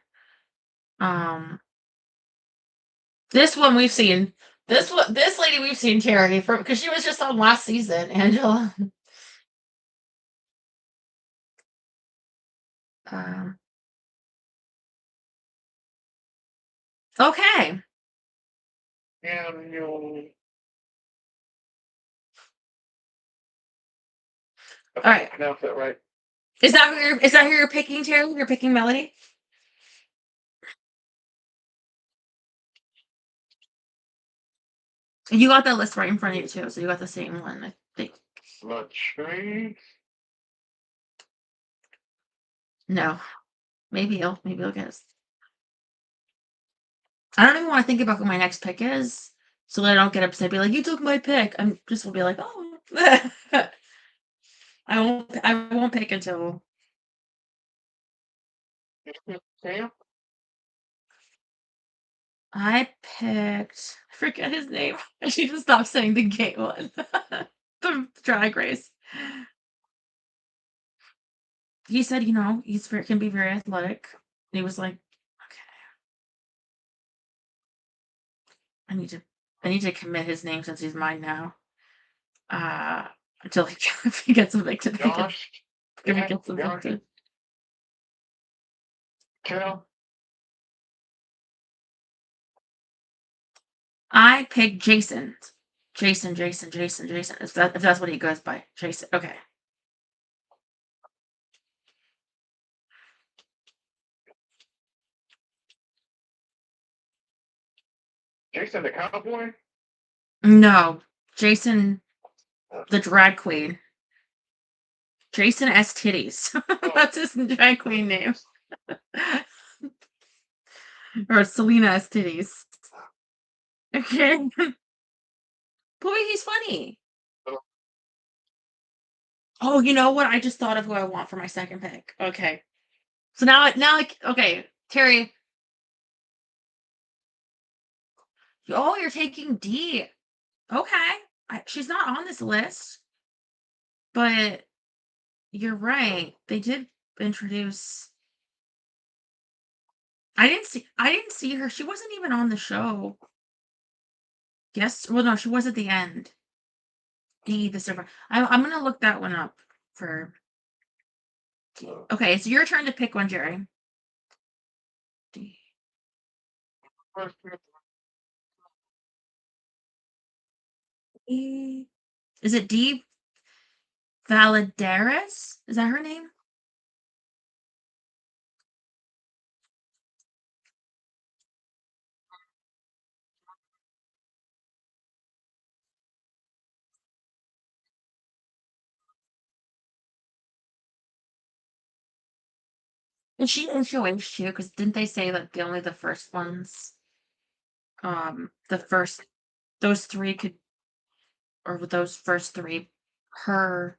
This one we've seen. This lady we've seen Terry from because she was just on last season. Angela. Um. Okay. And you. All right. Pronounce that right. Is that who you're picking, Terry? You're picking Melody? You got that list right in front of you too, so you got the same one, I think. Latrice. No. Maybe he'll guess. I don't even want to think about who my next pick is, so that I don't get upset. Be like, you took my pick. I'm just will be like, oh. I won't pick until Sam. I picked. I forget his name. I need to stop saying the gay one. The drag race. He said, can be very athletic. And he was like, okay. I need to commit his name since he's mine now. Until if he gets evicted. Josh? If he Yeah, gets Josh? evicted. Carol? I picked Jason. Jason. If that's what he goes by. Jason. Okay. Jason the cowboy? No. Jason the drag queen. Jason S. Titties. That's his drag queen name. Or Selena S. Titties. Okay. Boy, he's funny. Oh, you know what? I just thought of who I want for my second pick. Okay. So okay, Terry. Oh, you're taking D. Okay. She's not on this list, but you're right. They did introduce. I didn't see her. She wasn't even on the show. Yes. Well, no, she was at the end. D, the server. I'm gonna look that one up for. Okay, it's your turn to pick one, Jerry. D. E. Is it D. Valadares? Is that her name? Is she HOH too? Because didn't they say that only the first ones, the first those three could, or with those first three, her,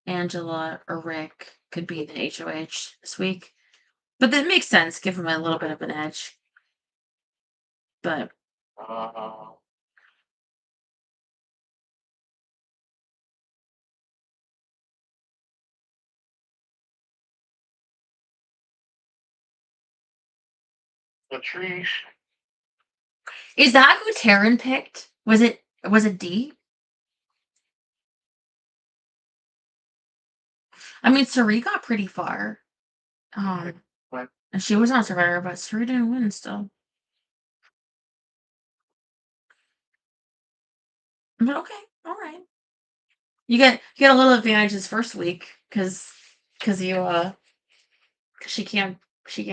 Angela, or Rick could be the HOH this week. But that makes sense. Give him a little bit of an edge. But Latrice? is that who Taryn picked? Was it D? I mean, Suri got pretty far. What? And she was on Survivor, but Suri didn't win still. But okay, all right. You get a little advantage this first week because you cause she can't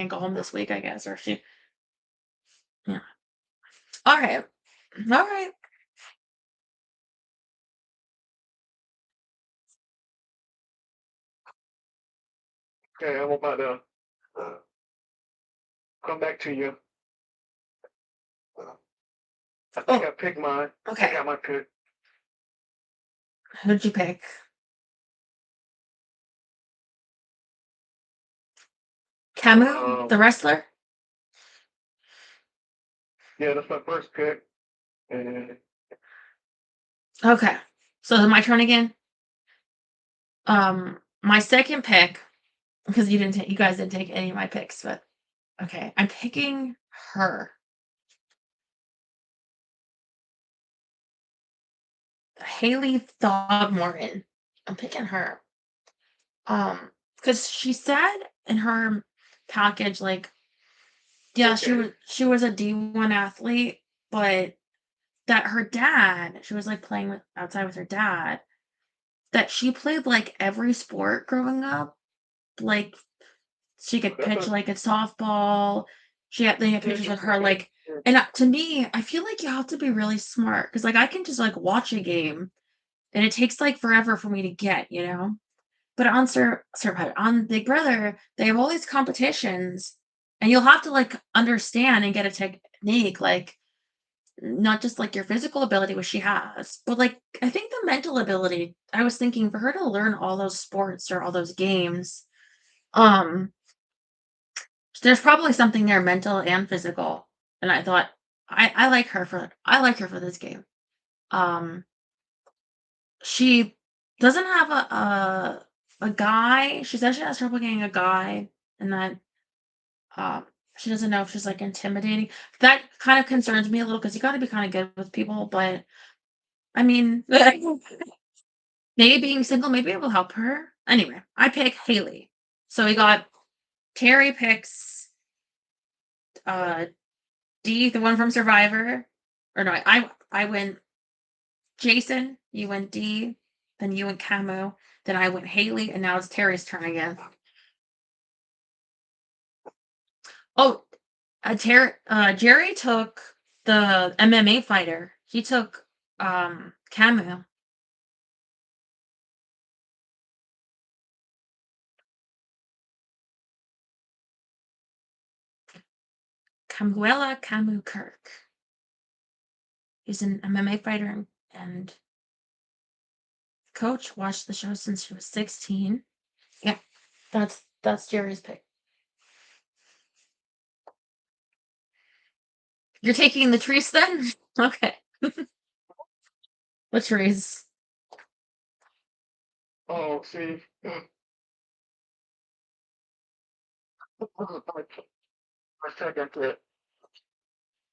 go home this week, I guess, or she. Yeah. All right. All right. Okay, I'm about to come back to you. I think I picked mine. Okay. I got my pick. Who'd you pick? Camus, the wrestler? Yeah, that's my first pick. And Okay. So is it my turn again? My second pick, because you guys didn't take any of my picks, but okay. I'm picking her. Haley Throgmorton. I'm picking her. Because she said in her package, like, yeah, okay. she was a D1 athlete, but that her dad, she was like playing outside with her dad, that she played like every sport growing up. Like she could pitch like at softball. They had pictures of her like, and to me, I feel like you have to be really smart because like I can just like watch a game and it takes like forever for me to get, you know. But on Survivor, on Big Brother, they have all these competitions, and you'll have to like understand and get a technique, like not just like your physical ability, which she has, but like I think the mental ability. I was thinking for her to learn all those sports or all those games, um, there's probably something there, mental and physical. And I thought I like her for this game. Um, she doesn't have a guy. She says she has trouble getting a guy, and that She doesn't know if she's like intimidating. That kind of concerns me a little because you got to be kind of good with people. But I mean, maybe being single, maybe it will help her. Anyway, I pick Haley. So we got Terry picks D, the one from Survivor. Or no, I went Jason, you went D, then you went Camo, then I went Haley, and now it's Terry's turn again. Oh, Jerry took the MMA fighter. He took Camo. Camuela Camu Kirk. He's an MMA fighter and coach. Watched the show since she was 16. Yeah, that's Jerry's pick. You're taking the trees then? Okay. What trees? Oh, see. My second pick.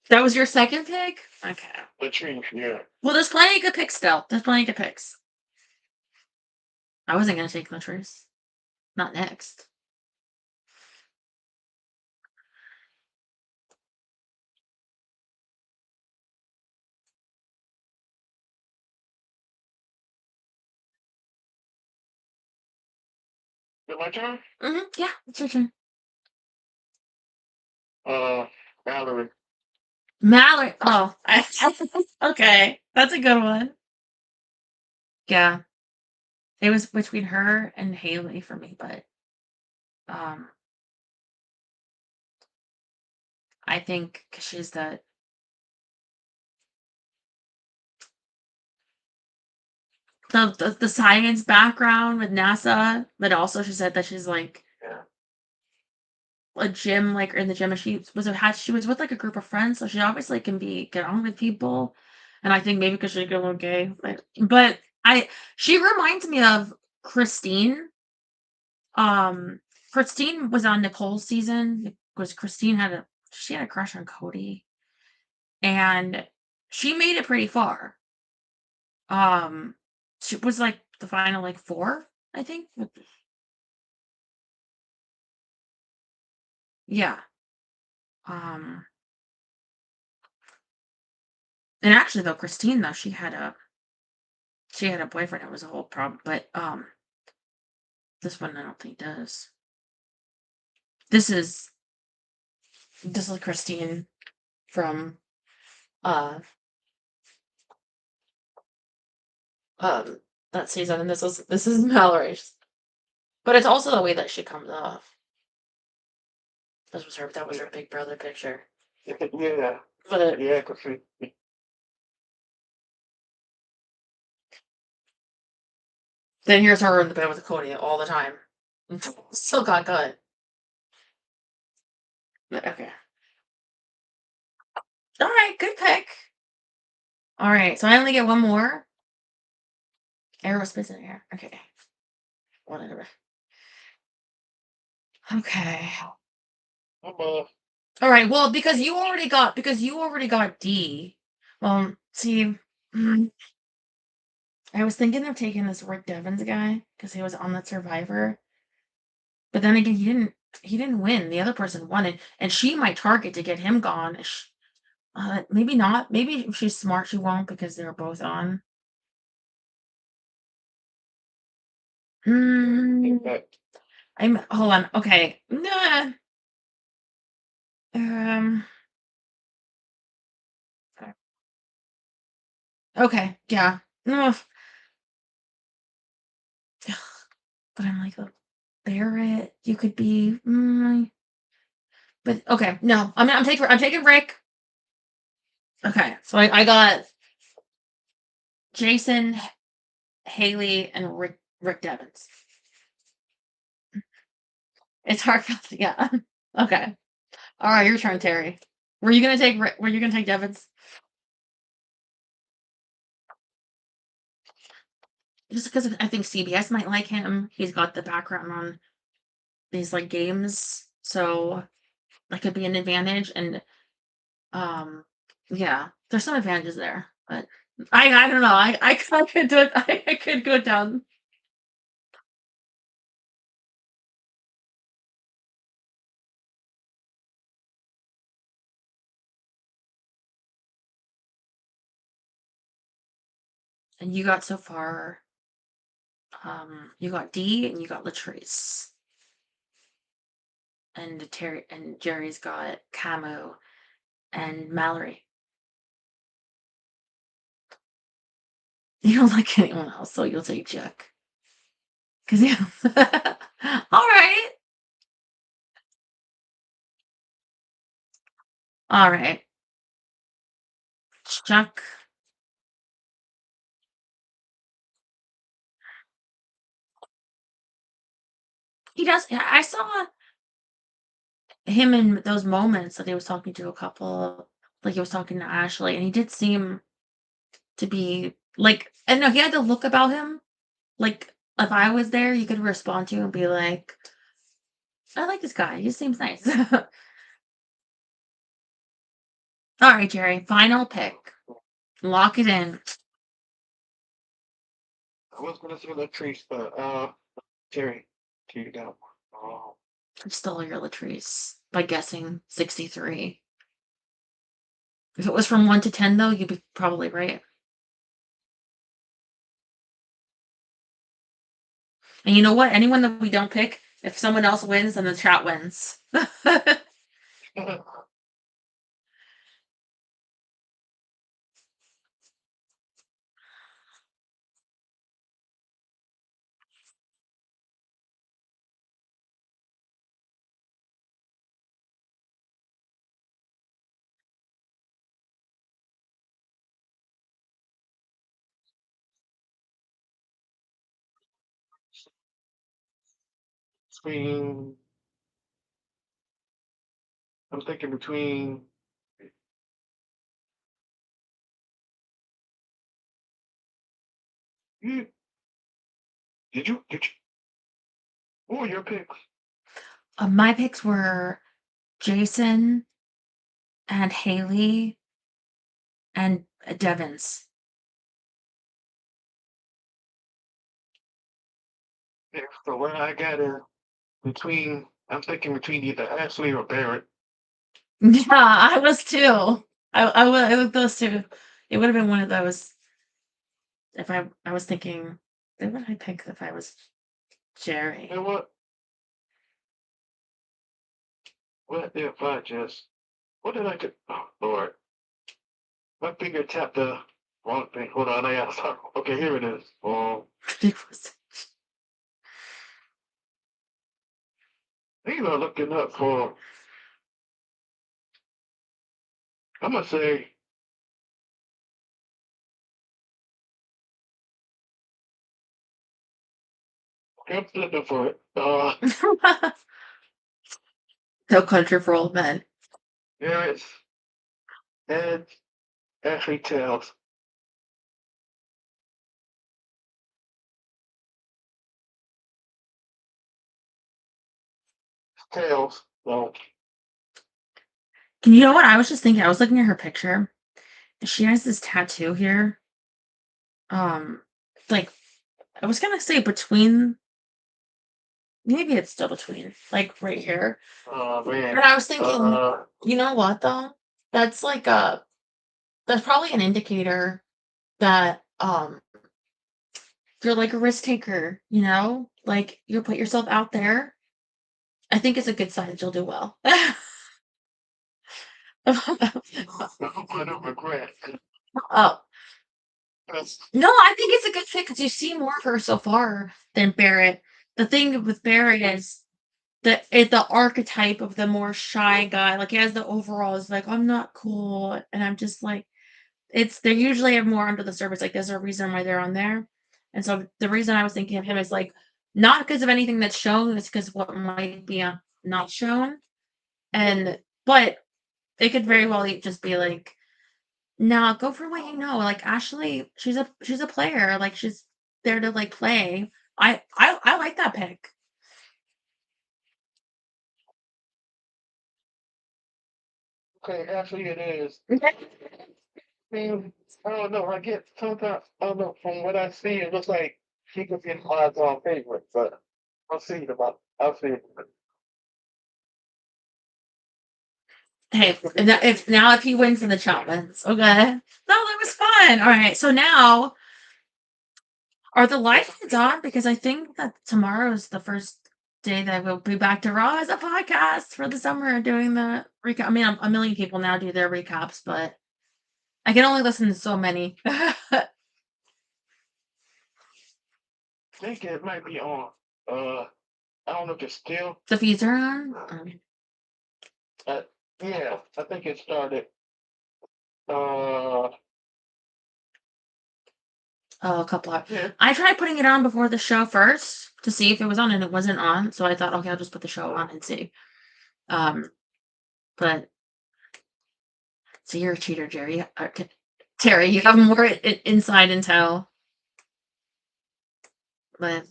That was your second pick? Okay. The tree, yeah. Well, there's plenty of good picks still. There's plenty of good picks. I wasn't gonna take Latrice. Not next. Is it my turn? Yeah, it's your turn. Mallory. Mallory. Oh, okay. That's a good one. Yeah. It was between her and Haley for me, but I think 'cause she's the science background with NASA, but also she said that she's like Yeah. a gym, like in the gym, and she was with like a group of friends, so she obviously can get on with people, and I think maybe because she's a little gay, but she reminds me of Christine. Christine was on Nicole's season because Christine had a crush on Cody, and she made it pretty far. She was like the final like 4, I think. Yeah. Um, and actually though, Christine though, she had a boyfriend. It was a whole problem, but this one I don't think does. This is Christine from that season, and this is Mallory's. But it's also the way that she comes off. That was her big brother picture. Yeah. But Yeah, cause she. then here's her in the bed with Cody all the time. Still got good. Okay. All right, good pick. All right, so I only get one more. Aerospace in here. Okay. Whatever. Okay. All right. Well, because you already got D. Well, see, I was thinking of taking this Rick Devens guy because he was on that Survivor, but then again, he didn't win. The other person won it, and she might target to get him gone. Maybe not. Maybe if she's smart, she won't because they were both on. Hold on. Okay. Nah. Okay. Yeah. Ugh. But I'm like, Barrett, you could be. But okay, no, I'm taking Rick. Okay, so I got Jason, Haley, and Rick Devens. It's hard for yeah. Okay. All right, your turn, Terry. Were you gonna take Devens? Just because I think CBS might like him. He's got the background on these like games, so that could be an advantage. And yeah, there's some advantages there, but I don't know. I could do it. I could go down. And you got so far. You got D and you got Latrice. And Terry and Jerry's got Camo and Mallory. You don't like anyone else, so you'll take Jack. Cause yeah. All right. All right. Chuck. He does. I saw him in those moments that he was talking to a couple, like he was talking to Ashley, and he did seem to be like, I know he had the look about him. Like if I was there, you could respond to and be like, I like this guy. He seems nice. All right, Jerry. Final pick. Lock it in. I was gonna say Latrice, but Terry, you got one. Oh, I stole your Latrice by guessing 63. If it was from 1 to 10, though, you'd be probably right. And you know what? Anyone that we don't pick, if someone else wins, then the chat wins. between, I'm thinking between. You, did you? What were your picks? My picks were Jason and Haley and Devins. Yeah, so what I got is between. I'm thinking between either Ashley or Barrett. Yeah, I was too. I would those two. It would have been one of those. If I was thinking, what would I pick if I was Jerry? You know what? What if I just? What did I do? Oh Lord, my finger tapped the wrong thing. Hold on, I gotta start. Okay, here it is. These are looking up for. I'm gonna say. I'm flipping for it. No country for old men. There it's Ed, Ashley Tails. Tails. So You know what? I was just thinking. I was looking at her picture. She has this tattoo here. Like I was gonna say between. Maybe it's still between, like right here. oh man. But I was thinking, you know what though? That's like that's probably an indicator that you're like a risk taker, you know? Like you put yourself out there. I think it's a good sign that you'll do well. I don't regret. Oh. That's No, I think it's a good fit because you see more of her so far than Barrett. The thing with Barrett is the archetype of the more shy guy. Like he has the overalls, like I'm not cool, and I'm just like it's they usually have more under the surface. Like there's a reason why they're on there, and so the reason I was thinking of him is like not because of anything that's shown, it's because what might be not shown, and but it could very well just be like, nah, go for what you know. Like Ashley, she's a player. Like she's there to like play. I like that pick. Okay, actually it is. mean, I don't know. I get sometimes. I don't know. From what I see, it looks like he could be an odds-on favorite, but I'll see about. I'll see. Hey, if he wins, then the chat wins. Okay. No, that was fun. All right. So now, are the live feeds on? Because I think that tomorrow is the first day that we'll be back to Raw as a podcast for the summer doing the recap. I mean, a million people now do their recaps, but I can only listen to so many. I think it might be on. I don't know if it's still. The feeds are on. Yeah, I think it started. Uh, Oh, a couple of. yeah. I tried putting it on before the show first to see if it was on, and it wasn't on. So I thought, okay, I'll just put the show on and see. But so you're a cheater, Jerry. Terry, you have more inside intel. But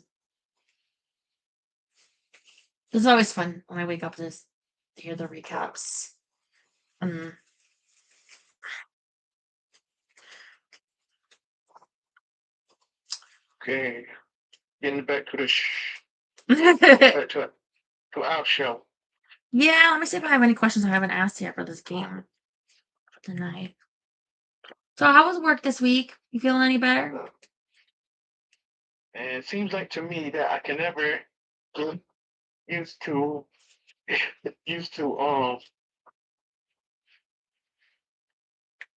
it's always fun when I wake up to hear the recaps. Okay, getting back to Yeah, to our show. let me see if I have any questions I haven't asked yet for this game for tonight. So how was work this week? You feeling any better? And it seems like to me that I can never get used to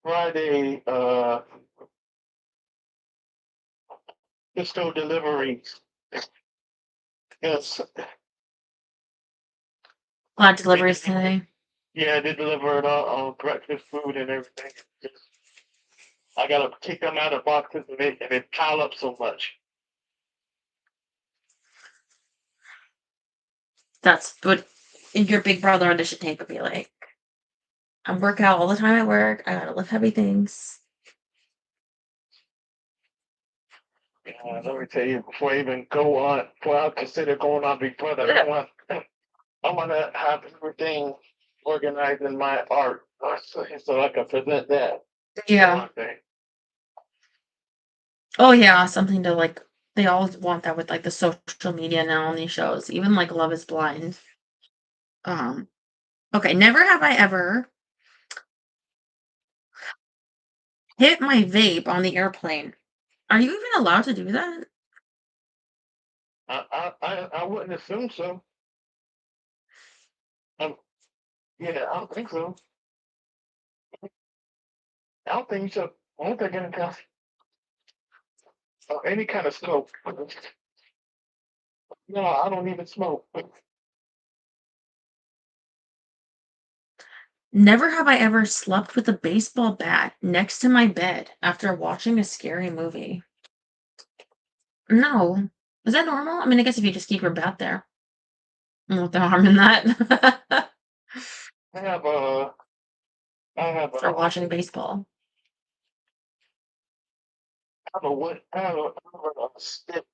Friday pistol deliveries. Yes. A lot of deliveries today. Yeah, they delivered all breakfast food and everything. I gotta kick them out of boxes and they pile up so much. That's what your big brother on the shit tape would be like. I work out all the time at work. I gotta lift heavy things. Let me tell you, before I even before I consider going on Big Brother, I want to have everything organized in my art so I can present that. Yeah. Oh yeah, something to like. They always want that with like the social media now on these shows, even like Love Is Blind. Okay, never have I ever hit my vape on the airplane. Are you even allowed to do that? I wouldn't assume so. Yeah, I don't think so. I don't think so. I don't think any any kind of smoke. No, I don't even smoke. Never have I ever slept with a baseball bat next to my bed after watching a scary movie. No. Is that normal? I mean, I guess if you just keep your bat there. No harm in that. I have a For watching baseball. I have a stick.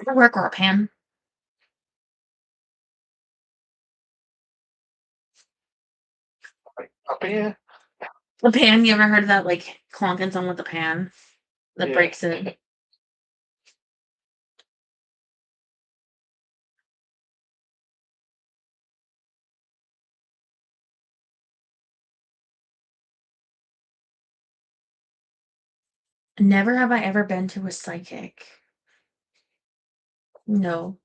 A work or a pan. Up here. A pan, you ever heard of that? Like clonking someone with a pan that breaks it. Never have I ever been to a psychic. No.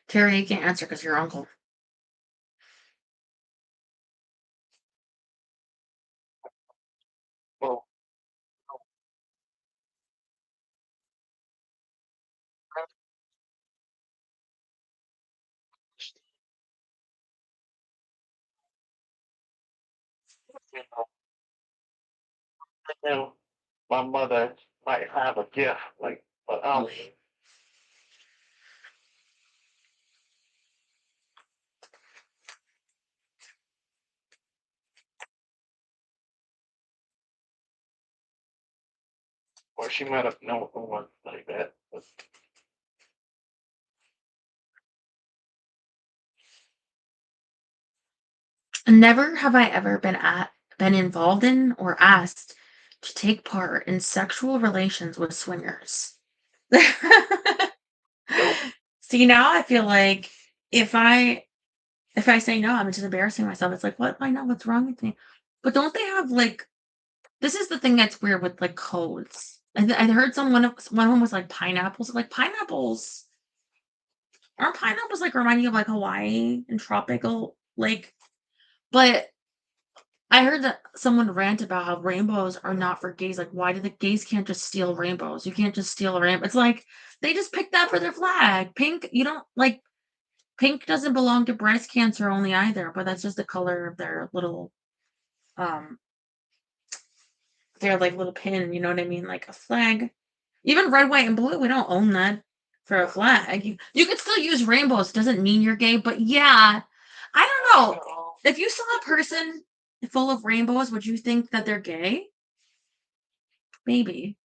Terry, you can't answer because you're uncle. Well, you know, my mother might have a gift, like, but Or she might have known someone like that. But Never have I ever been involved in or asked to take part in sexual relations with swingers. nope. See, now I feel like if I if I say no, I'm just embarrassing myself. It's like, what? I know what's wrong with me. But don't they have like this is the thing that's weird with like codes. I heard one of them was like pineapples. Like pineapples aren't pineapples like remind you of like Hawaii and tropical like but I heard that someone rant about how rainbows are not for gays. Like, why do the gays can't just steal rainbows? You can't just steal a rainbow. It's like they just picked that for their flag. Pink, you don't like pink doesn't belong to breast cancer only either, but that's just the color of um their like little pin, you know what I mean? Like a flag. Even red, white, and blue, we don't own that for a flag. You could still use rainbows, doesn't mean you're gay, but yeah. I don't know. If you saw a person full of rainbows, would you think that they're gay? Maybe.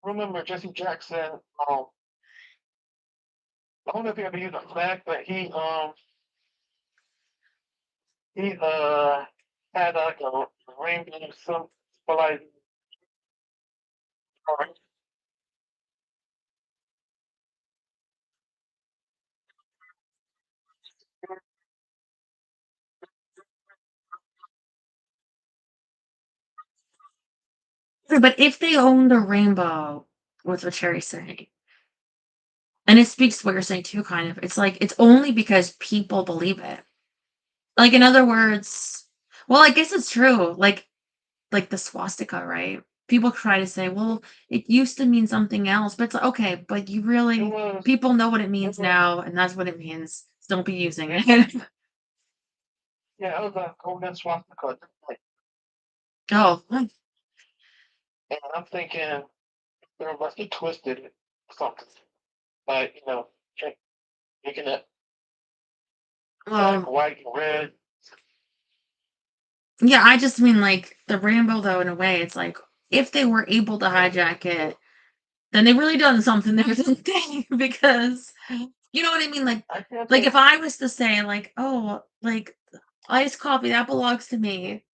Remember Jesse Jackson, I don't know if he ever used a flag, but he had like a rainbow symbolizing. But if they own the rainbow, what's what Cherry's saying? And it speaks to what you're saying too, kind of. It's like it's only because people believe it. Like in other words, well, I guess it's true. Like the swastika, right? People try to say, well, it used to mean something else, but it's like, okay, but you It really was, people know what it it means was, now, and that's what it means. So don't be using it. yeah, it was a golden swastika. Oh, And I'm thinking they must have twisted something. Like, making it black, well, white, and red. yeah, I just mean like the rainbow, though, in a way, it's like if they were able to hijack it, then they really done something there, didn't they? Because you know what I mean? I can't Like think. if I was to say, like, oh, like iced coffee, that belongs to me.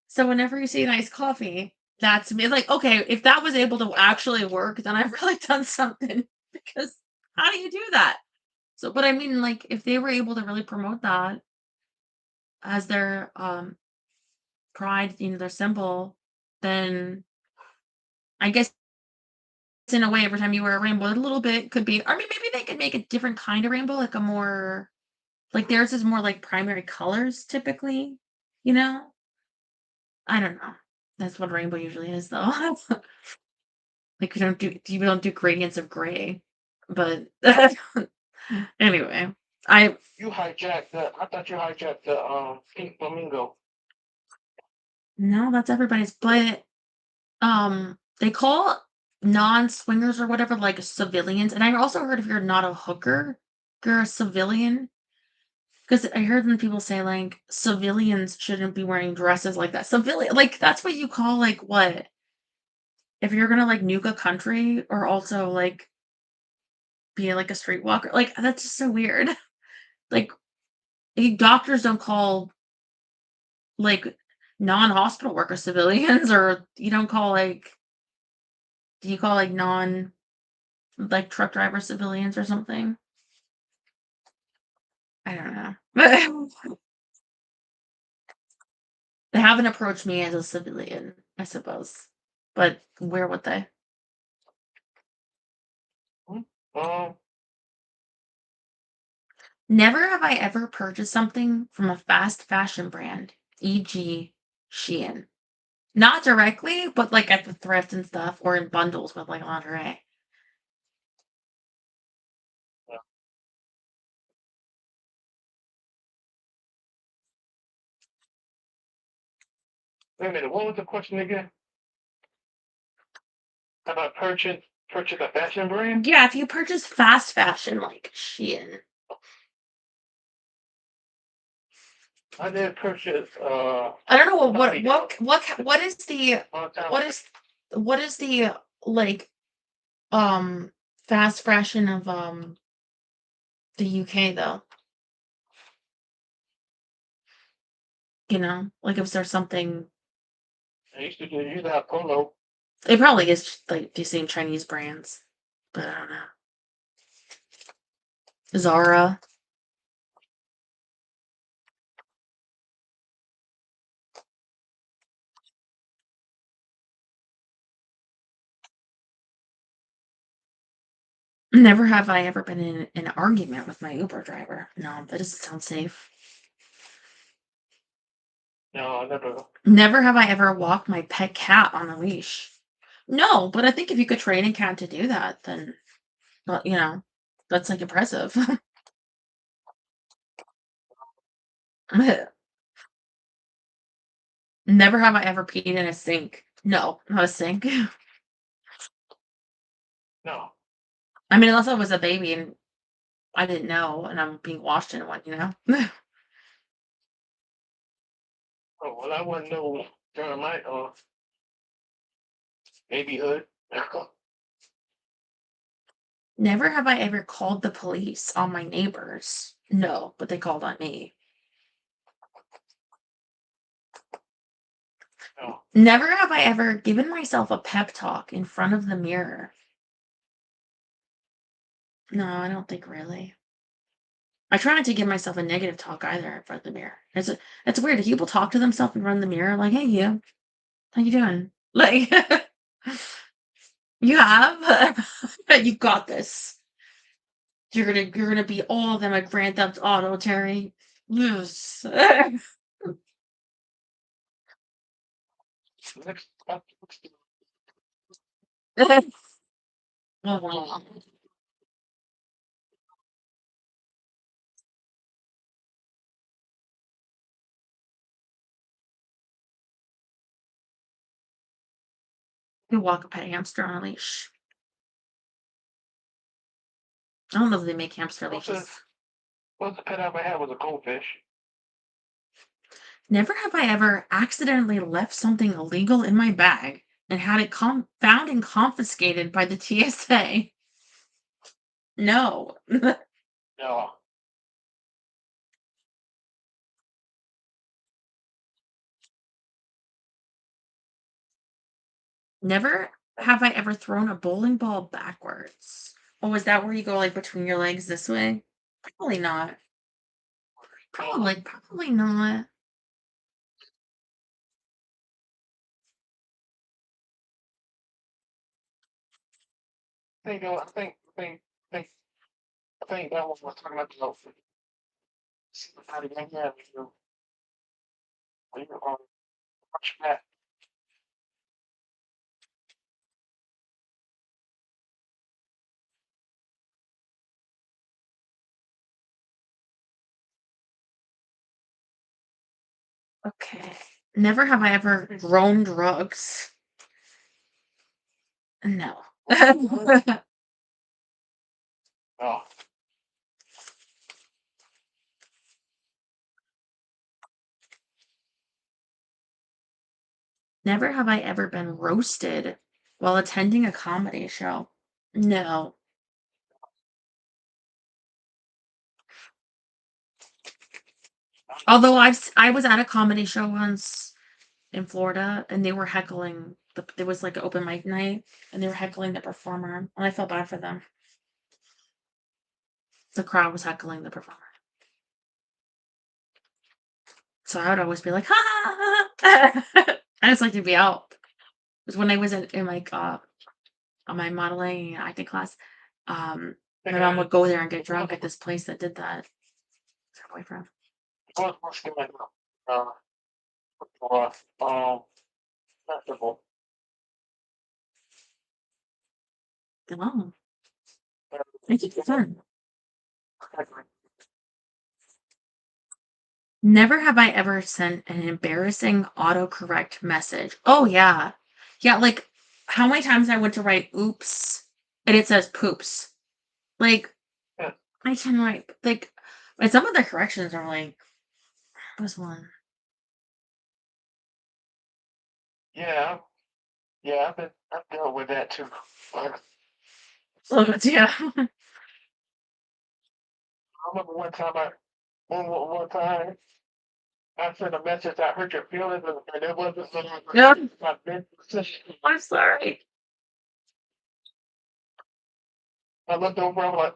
So whenever you see an iced coffee, that's me. Like, okay, if that was able to actually work, then I've really done something. Because how do you do that? So, but I mean, like, if they were able to really promote that as their pride, their symbol, then I guess in a way, every time you wear a rainbow, a little bit could be. I mean, maybe they could make a different kind of rainbow, like a more like theirs is more like primary colors typically. You know, I don't know. That's what rainbow usually is, though. Like we don't do gradients of gray. But anyway, I You hijacked the. I thought you hijacked the pink flamingo. no, that's everybody's. But they call non-swingers or whatever like civilians. And I also heard if you're not a hooker, you're a civilian. Because I heard when people say like civilians shouldn't be wearing dresses like that. Civilian, like that's what you call like what? If you're gonna like nuke a country or also like be like a streetwalker, like that's just so weird. Like doctors don't call like non-hospital worker civilians, or you don't call like do you call like non like truck driver civilians or something? I don't know. But they haven't approached me as a civilian, I suppose. But where would they? Hmm? Um, Never have I ever purchased something from a fast fashion brand, e.g., Shein. Not directly, but like at the thrift and stuff, or in bundles with like lingerie. wait a minute. What was the question again? About purchase a fashion brand? Yeah, if you purchase fast fashion like Shein. I did purchase I don't know Bobby doll. what is the Long time what is the like fast fashion of the UK though? You know, like if there's something, I used to do use that polo. it probably is like the same Chinese brands, but I don't know. Zara. Never have I ever been in an argument with my Uber driver. No, that doesn't sound safe. No, I never. Never have I ever walked my pet cat on a leash. No, but I think if you could train a cat to do that, then, well, you know, that's like impressive. Never have I ever peed in a sink. No, not a sink. No. I mean, unless I was a baby and I didn't know and I'm being washed in one, you know? Oh, well, I wouldn't know during my babyhood. Never have I ever called the police on my neighbors. No, but they called on me. No. Never have I ever given myself a pep talk in front of the mirror. No, I don't think really. I try not to give myself a negative talk either in front of the mirror. It's weird. People talk to themselves in front of the mirror, like, "Hey, you, how you doing?" Like, you have, you got this. You're gonna be all them at Grand Theft Auto, Terry. Yes. Next, Oh, wow. You walk a pet hamster on a leash. I don't know if they make hamster leashes. what's the pet I ever had was a goldfish. Never have I ever accidentally left something illegal in my bag and had it found and confiscated by the TSA. No. No. Never have I ever thrown a bowling ball backwards. Oh, is that where you go like between your legs this way? Probably not. Probably not. I think that one was talking about the outfit. See how the young man when you watch that. Okay. Never have I ever grown drugs. No. Oh, Never have I ever been roasted while attending a comedy show. No. Although I was at a comedy show once in Florida and they were heckling there was like an open mic night and they were heckling the performer and I felt bad for them. The crowd was heckling the performer. So I would always be like, ha ha ha. I just like to be out. Because when I was in like on my modeling and acting class, my mom would go there and get drunk at this place that did that. It's her boyfriend. what's going on? Uh, um, festival. Oh, thank you for fun. Never have I ever sent an embarrassing autocorrect message. Oh yeah. Yeah, like how many times I went to write oops and it says poops. Like Yeah. I can write like and some of the corrections are like was one. Yeah, I've dealt with that too. So yeah. I remember one time I sent a message. I hurt your feelings, and it wasn't Yeah. my business. I'm sorry. I looked over. I'm like,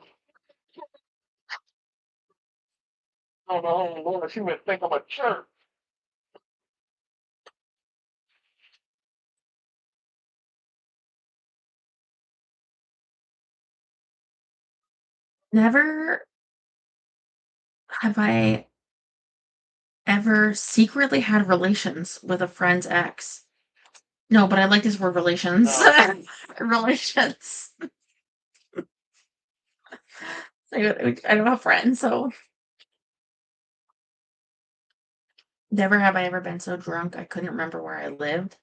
oh no, Lord, she would think I'm a jerk. Never have I ever secretly had relations with a friend's ex. No, but I like this word relations. No. Relations. I don't have friends, so never have I ever been so drunk I couldn't remember where I lived.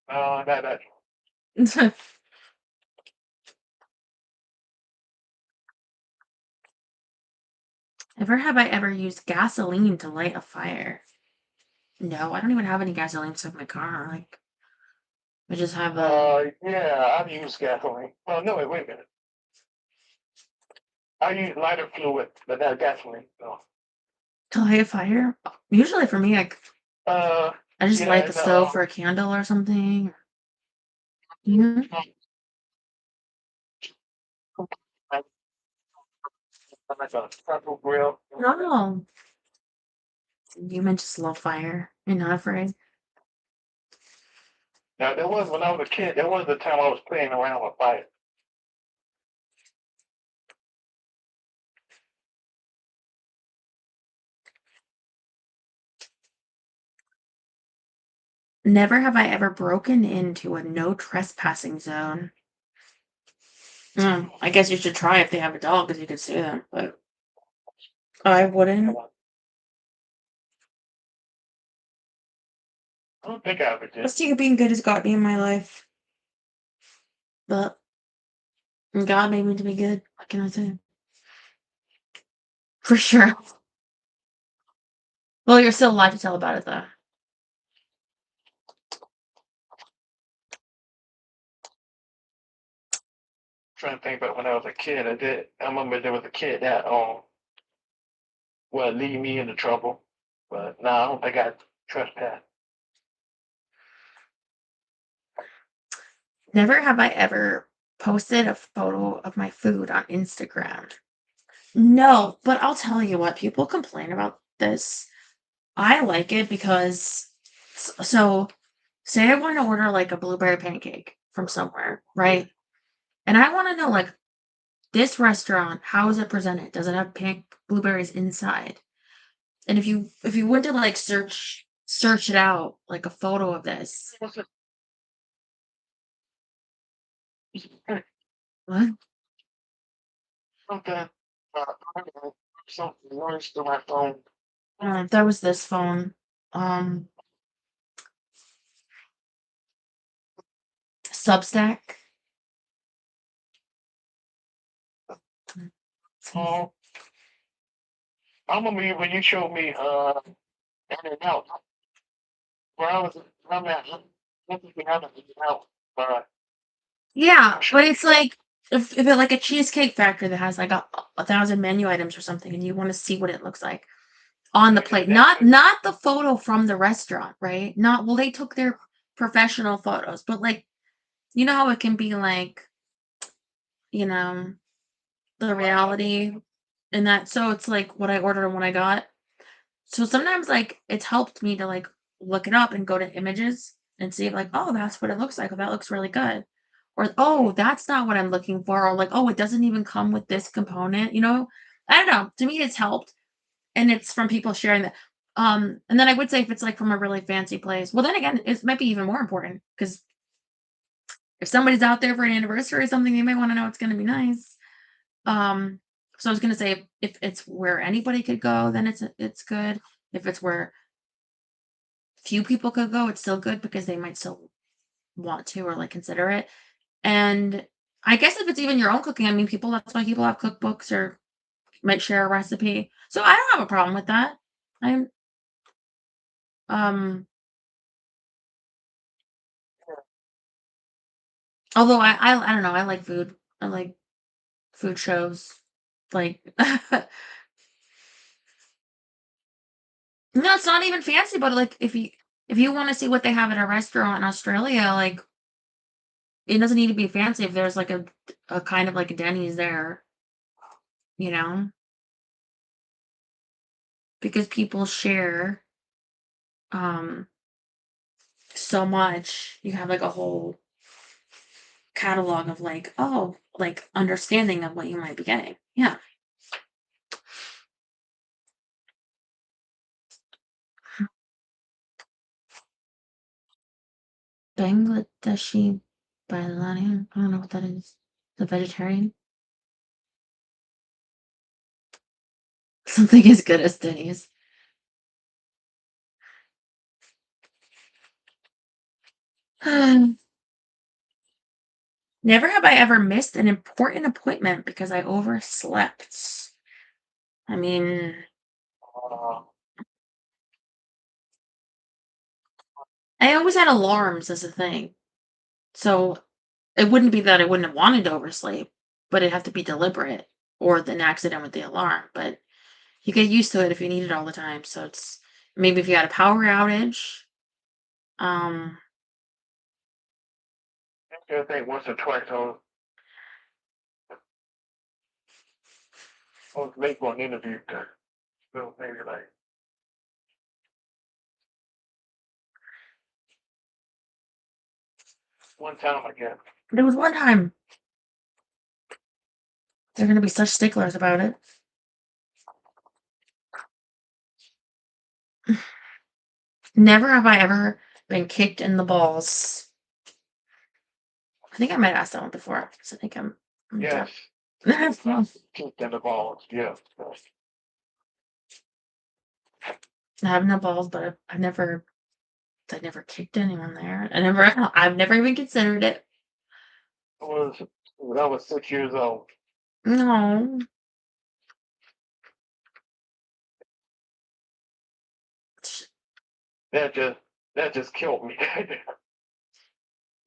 That. Never have I ever used gasoline to light a fire. No, I don't even have any gasoline stuck in my car. Like, I just have Yeah, I've used gasoline. Oh no, wait a minute. I use lighter fluid, but not gasoline. No. to light a fire. Usually for me, Uh, I just light yeah, the no. stove for a candle or something. Mhm. Like a charcoal grill. No, you meant just love fire. You're not afraid. Now there was when I was a kid. There was a time I was playing around with fire. Never have I ever broken into a no trespassing zone. I guess you should try if they have a dog because you could see them, but I wouldn't. I don't think I ever did. Let's take being good has got me in my life. But God made me to be good. What can I say? For sure. Well, you're still alive to tell about it, though. Trying to think about when I was a kid. I remember there was a kid that well lead me into trouble, but no, I don't think I trespassed. Never have I ever posted a photo of my food on Instagram. No, but I'll tell you what, people complain about this. I like it because, so say I want to order like a blueberry pancake from somewhere, right? And I want to know like this restaurant, how is it presented? Does it have pink blueberries inside? And if you went to like search it out, like a photo of this. What? Something, something noise to my phone. That was this phone. Substack. Oh, I remember when you showed me In and Out. Where I'm at, I think we have it In and Out. Yeah, but it's like if it like a cheesecake factory that has like a thousand menu items or something, and you want to see what it looks like on the plate, not the photo from the restaurant, right? Not well, they took their professional photos, but like you know how it can be like you know the reality in that. So it's like what I ordered and what I got. So sometimes like it's helped me to like look it up and go to images and see like, oh, that's what it looks like. Oh, that looks really good. Or oh, that's not what I'm looking for. Or like, oh, it doesn't even come with this component. I don't know. To me, it's helped. And it's from people sharing that. And then I would say if it's like from a really fancy place, well then again, it might be even more important because if somebody's out there for an anniversary or something, they might want to know it's gonna be nice. Um, so I was gonna say if it's where anybody could go, then it's good. If it's where few people could go, it's still good because they might still want to or like consider it. And I guess if it's even your own cooking, I mean, that's why people have cookbooks or might share a recipe. So I don't have a problem with that. I'm um although I don't know, I like food. I like food shows. Like no, it's not even fancy, but like if you want to see what they have at a restaurant in Australia, like it doesn't need to be fancy if there's like a kind of like a Denny's there, you know? Because people share um so much. You have like a whole catalog of like, oh, like understanding of what you might be getting. Yeah. Bangladeshi Bailani. I don't know what that is. The vegetarian. Something as good as Denny's. Never have I ever missed an important appointment because I overslept. I mean, Uh, I always had alarms as a thing. So it wouldn't be that I wouldn't have wanted to oversleep, but it'd have to be deliberate or an accident with the alarm. But you get used to it if you need it all the time. So it's maybe if you had a power outage. Um, I think once or twice I was late for an interview. So maybe like one time, I guess. there was one time they're gonna be such sticklers about it. Never have I ever been kicked in the balls. I think I might have asked that one before. 'Cause I think I'm Yes. deaf. Kicked in the balls. Yeah. I have no balls, but I never kicked anyone there. I've never even considered it. I was when I was 6 years old. No. That just killed me.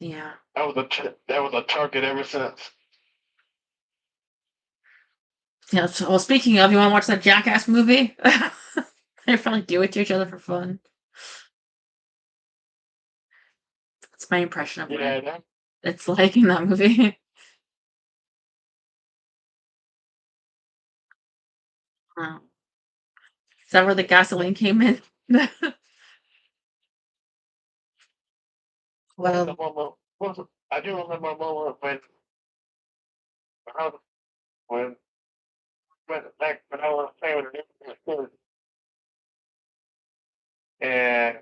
Yeah. That was a target ever since. Yeah. So, well, speaking of, you want to watch that Jackass movie? They probably do it to each other for fun. That's my impression of what Yeah, it's like in that movie. Oh. Is that where the gasoline came in? Well, I do remember a moment I was- when back when I was playing with the kids, and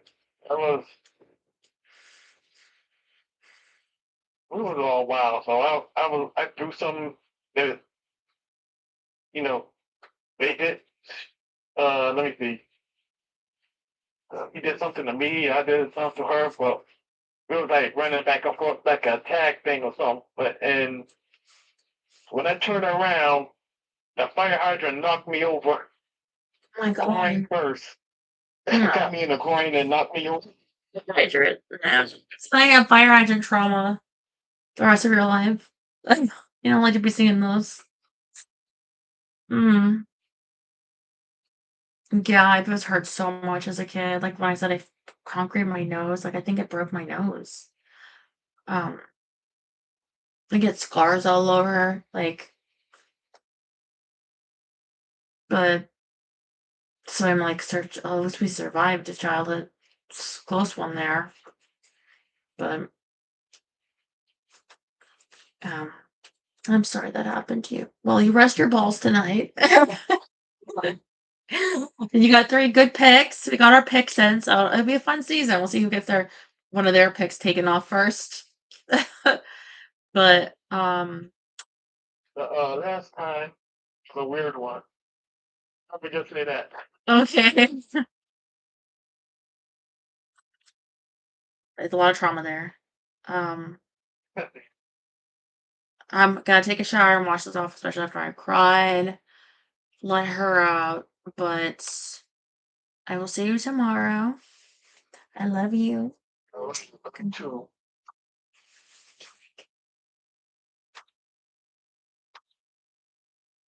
I was we was all wild. So I threw something that you know they did. Let me see. He did something to me. I did something to her. But we was like running back and forth like a tag thing or something. But and when I turned around, the fire hydrant knocked me over. oh my Groin god. first. No. Got me in the groin and knocked me over. Hydrant. No. So I have fire hydrant trauma the rest of your life. You don't like to be seeing those. Mm. Yeah, it was hurt so much as a kid. Like when I said I concrete my nose, like I think it broke my nose. Um, I get scars all over, like, but so I'm like, search. Oh, at least we survived a childhood close one there. But um, I'm sorry that happened to you. Well, you rest your balls tonight. You got 3 good picks. We got our picks in, so it'll be a fun season. We'll see who gets one of their picks taken off first. But The last time was a weird one. I could just say that. okay. There's a lot of trauma there. Um, I'm gonna take a shower and wash this off, especially after I cried. let her out, but I will see you tomorrow. I love you. Oh, looking too.